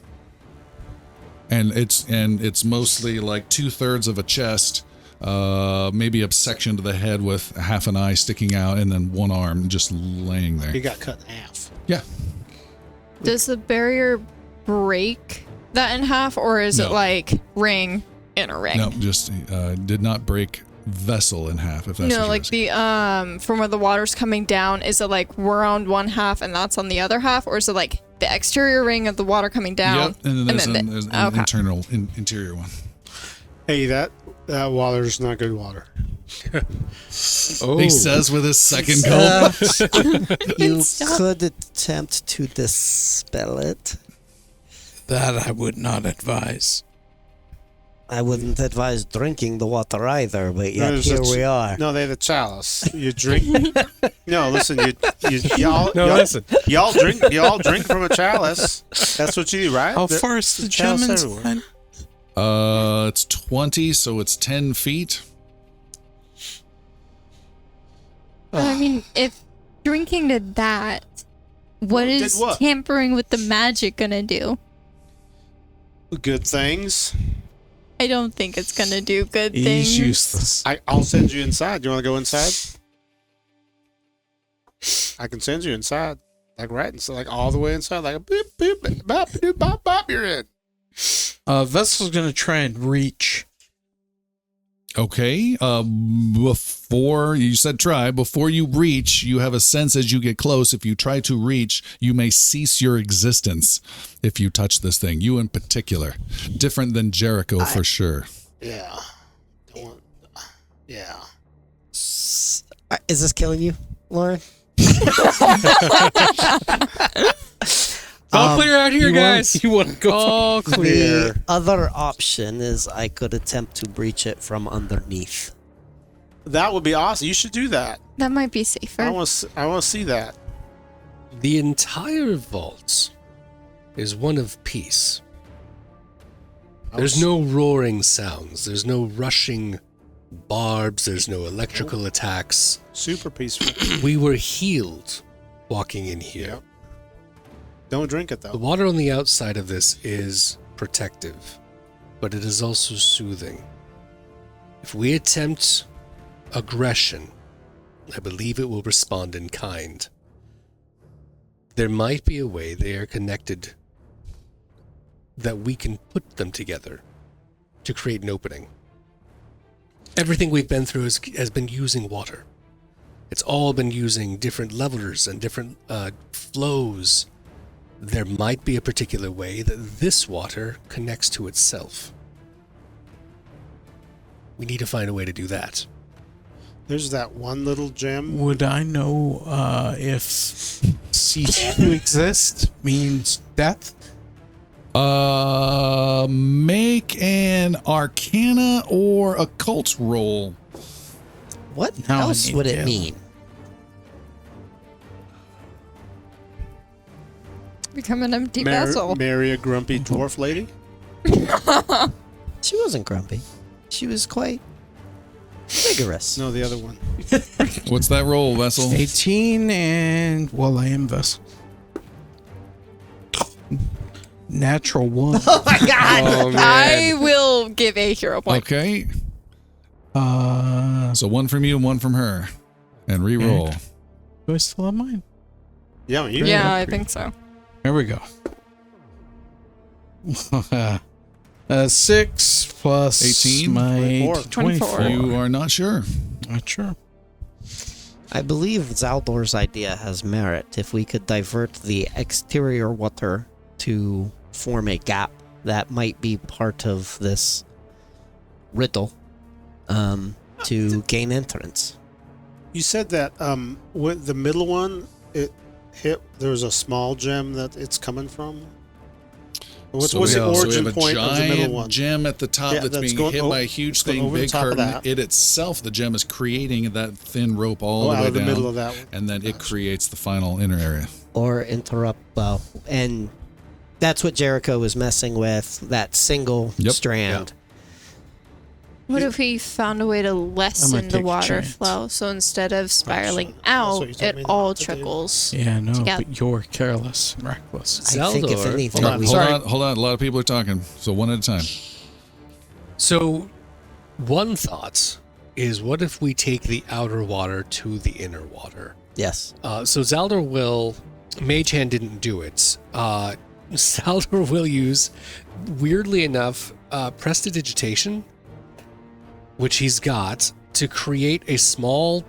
And it's mostly like 2/3 of a chest. Maybe a section to the head with half an eye sticking out and then one arm just laying there. He got cut in half. Yeah. Does the barrier break that in half, or is it like ring in a ring? No, just did not break vessel in half. If that's no, like the from where the water's coming down, is it like we're on one half and that's on the other half, or is it like the exterior ring of the water coming down? Yep, and then there's an interior one. Hey, that water's not good water. He says with his second gulp. You could attempt to dispel it. That I would not advise. I wouldn't advise drinking the water either, but yet here we are. No, they have a chalice. You drink. No, listen. Listen. Y'all drink from a chalice. That's what you do, right? How far is the gem inside? It's 20, so it's 10 feet. I mean, if drinking to that, what Did is what? tampering with the magic gonna do? Good things. I don't think it's gonna do good He's things. useless. I'll send you inside. You want to go inside? I can send you inside. Like right inside, like all the way inside, like a boop, boop, bop, doop, bop, bop, you're in. Vessel's gonna try and reach. Okay. Before you said try, before you reach, you have a sense as you get close. If you try to reach, you may cease your existence if you touch this thing. You in particular. Different than Jericho for sure. Yeah. Don't want, yeah. Is this killing you, Lauren? All clear out here, guys. You want to go? All clear. The other option is I could attempt to breach it from underneath. That would be awesome. You should do that. That might be safer. I want to see that. The entire vault is one of peace. There's no roaring sounds. There's no rushing barbs. There's no electrical attacks. Super peaceful. We were healed walking in here. Yep. Don't drink it The though. water on the outside of this is protective, but it is also soothing. If we attempt aggression, I believe it will respond in kind. There might be a way they are connected that we can put them together to create an opening. Everything we've been through has been using water. It's all been using different levelers and different flows. There might be a particular way that this water connects to itself. We need to find a way to do that. There's that one little gem. Would I know if cease to exist means death? Make an Arcana or Occult roll. What Now I else need would it to. mean? Become an empty vessel. Marry a grumpy dwarf lady. She wasn't grumpy. She was quite vigorous. No, the other one. What's that roll, Vessel? 18 and well, I am Vessel. Natural 1. Oh my god! Oh, man. I will give a hero point. Okay. So one from you and one from her. And re-roll. Do I still have mine? Yeah, you. Yeah, I think so. Here we go. 6 plus 18? my 24. You are not sure. Not sure. I believe Zaldor's idea has merit. If we could divert the exterior water to form a gap that might be part of this riddle to gain entrance. You said that with the middle one, it hit. There's a small gem that it's coming from. What's So we the have- so we origin have a point of the middle giant one? gem at the top Yeah, that's that's being going hit o- by a huge it's going thing, over the big top of curtain. that. It itself, the gem is creating that thin rope all the out way of the down, middle of that one. and then it creates the final inner area. Or interrupt, and that's what Jericho was messing with, that single Yep. strand. What if we found a way to lessen take the a water chance. flow so instead of spiraling That's out, what you told it me all not to do. trickles? Yeah, no, Together. but you're careless and reckless. I think if Zaldor- anything, Hold on, we hold on. A lot of people are talking, so one at a time. So, one thought is, what if we take the outer water to the inner water? yes. So Zaldor will... Mage Hand didn't do it. Zaldor will use, weirdly enough, prestidigitation, which he's got, to create a small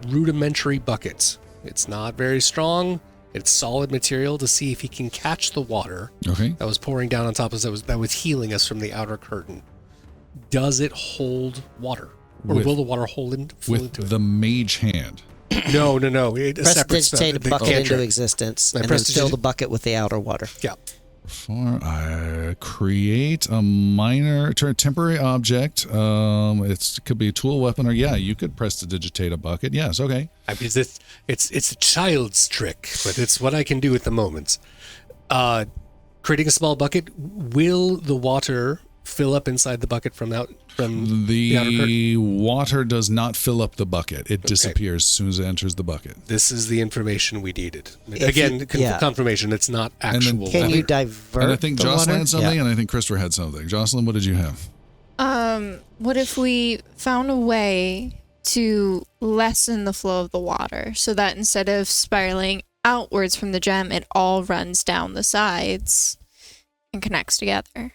rudimentary bucket. It's not very strong. It's solid material to see if he can catch the water Okay. that was pouring down on top of us, that was healing us from the outer curtain. Does it hold water? Or With- will the water hold in, fall With into the mage hand. it? No. A separate spell. Prestidigitate a The bucket cantrip. into existence Like and then fill prestigit- the bucket with the outer water. Yeah. For create a minor temporary object. It could be a tool, weapon, or you could prestidigitate a bucket. Yes, okay. I mean, it's a child's trick, but it's what I can do at the moment. Creating a small bucket, will the water fill up inside the bucket from the outer curtain? The water does not fill up the bucket. It disappears as soon as it enters the bucket. This is the information we needed. Again, confirmation. It's not actual. Can you divert? And I think the Jocelyn water? had something, and I think Christopher had something. Jocelyn, what did you have? What if we found a way to lessen the flow of the water so that instead of spiraling outwards from the gem, it all runs down the sides and connects together?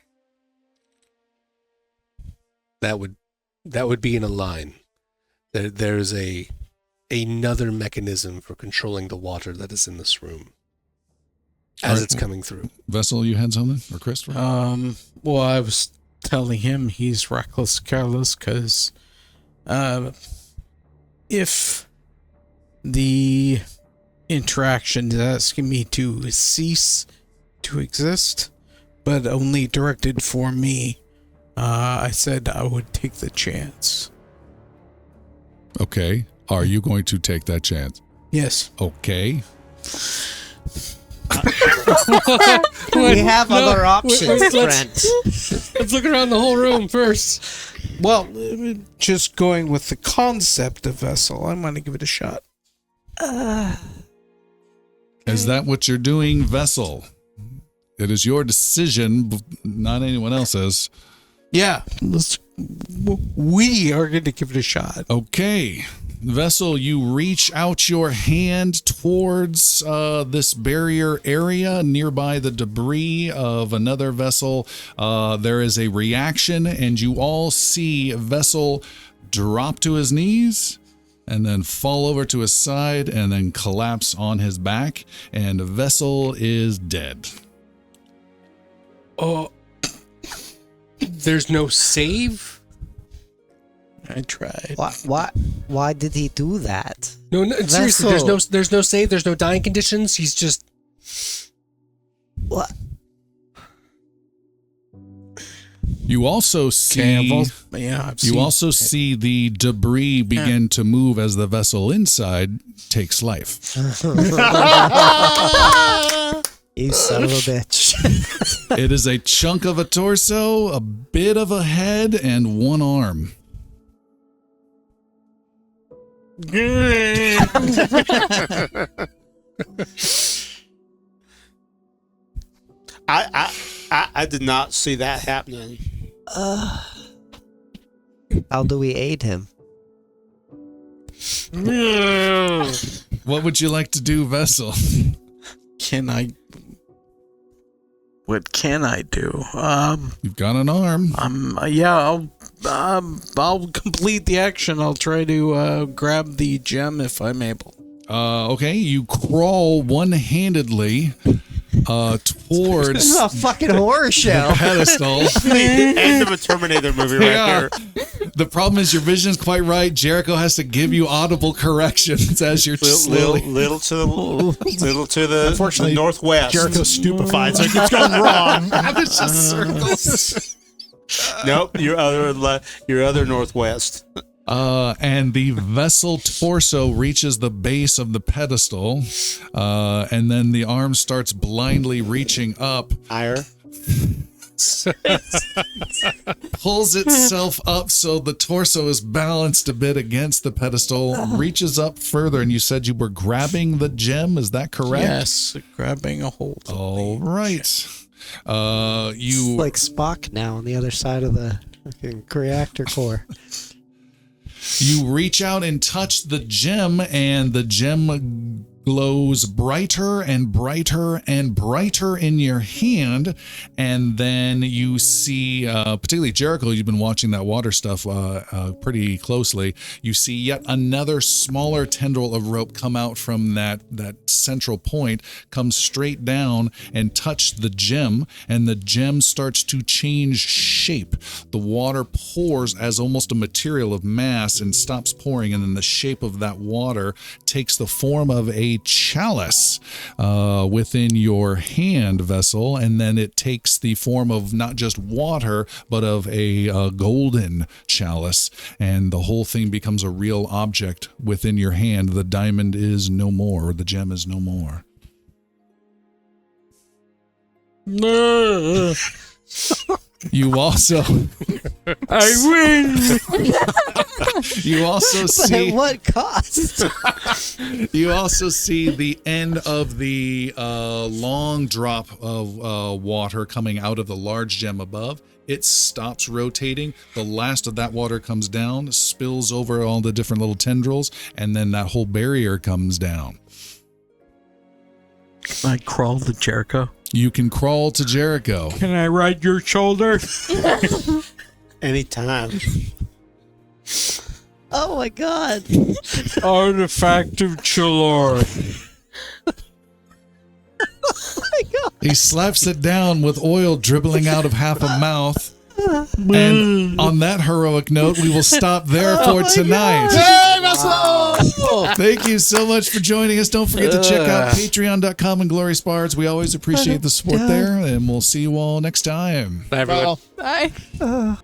That would be in a line. There's another mechanism for controlling the water that is in this room as it's coming through. Vessel, you had something? Or Christopher? Well, I was telling him he's reckless, careless, because if the interaction is asking me to cease to exist, but only directed for me, I said I would take the chance. Okay. Are you going to take that chance? Yes. Okay. We have other options, Brent. Let's look around the whole room first. Well, just going with the concept of vessel, I'm going to give it a shot. Is that what you're doing, Vessel? It is your decision, not anyone else's. Yeah, we are going to give it a shot. Okay. Vessel, you reach out your hand towards this barrier area nearby the debris of another vessel. There is a reaction, and you all see Vessel drop to his knees and then fall over to his side and then collapse on his back, and Vessel is dead. Oh, there's no save? I tried. Why did he do that? No, seriously, there's no save, there's no dying conditions. He's just What? You also see see the debris begin to move as the vessel inside takes life. You son of a bitch. It is a chunk of a torso, a bit of a head, and one arm. I did not see that happening. How do we aid him? What would you like to do, Vessel? What can I do? You've got an arm. I'll complete the action. I'll try to grab the gem if I'm able. Okay, you crawl one-handedly towards This is a fucking horror show. the pedestal. End of a Terminator movie right there. The problem is your vision's quite right. Jericho has to give you audible corrections as you're slowly... Little to the Unfortunately, northwest. Jericho's stupefied, so it keeps going wrong. It's just circles. Nope, your other northwest. And the vessel torso reaches the base of the pedestal, and then the arm starts blindly reaching up. Higher. Pulls itself up so the torso is balanced a bit against the pedestal, reaches up further, and you said you were grabbing the gem, is that correct? Yes, grabbing a hold. All right. It's like Spock now on the other side of the fucking reactor core. You reach out and touch the gem, and the gem glows brighter and brighter and brighter in your hand. And then you see, particularly Jericho, you've been watching that water stuff pretty closely. You see yet another smaller tendril of rope come out from that central point, come straight down and touch the gem, and the gem starts to change shape. The water pours as almost a material of mass and stops pouring, and then the shape of that water takes the form of a chalice within your hand, Vessel, and then it takes the form of not just water, but of a golden chalice, and the whole thing becomes a real object within your hand. The diamond is no more, the gem is no more. You also I win. you also But see at what cost? you also see the end of the long drop of water coming out of the large gem above. It stops rotating. The last of that water comes down, spills over all the different little tendrils, and then that whole barrier comes down. I crawl to Jericho. You can crawl to Jericho. Can I ride your shoulder? Anytime. Oh my god. Artifact of Cheloran. He slaps it down with oil dribbling out of half a mouth. And on that heroic note, we will stop there for tonight. Thank you so much for joining us. Don't forget to check out patreon.com and Glorious Bards. We always appreciate the support there, and we'll see you all next time. Bye, everyone. Bye.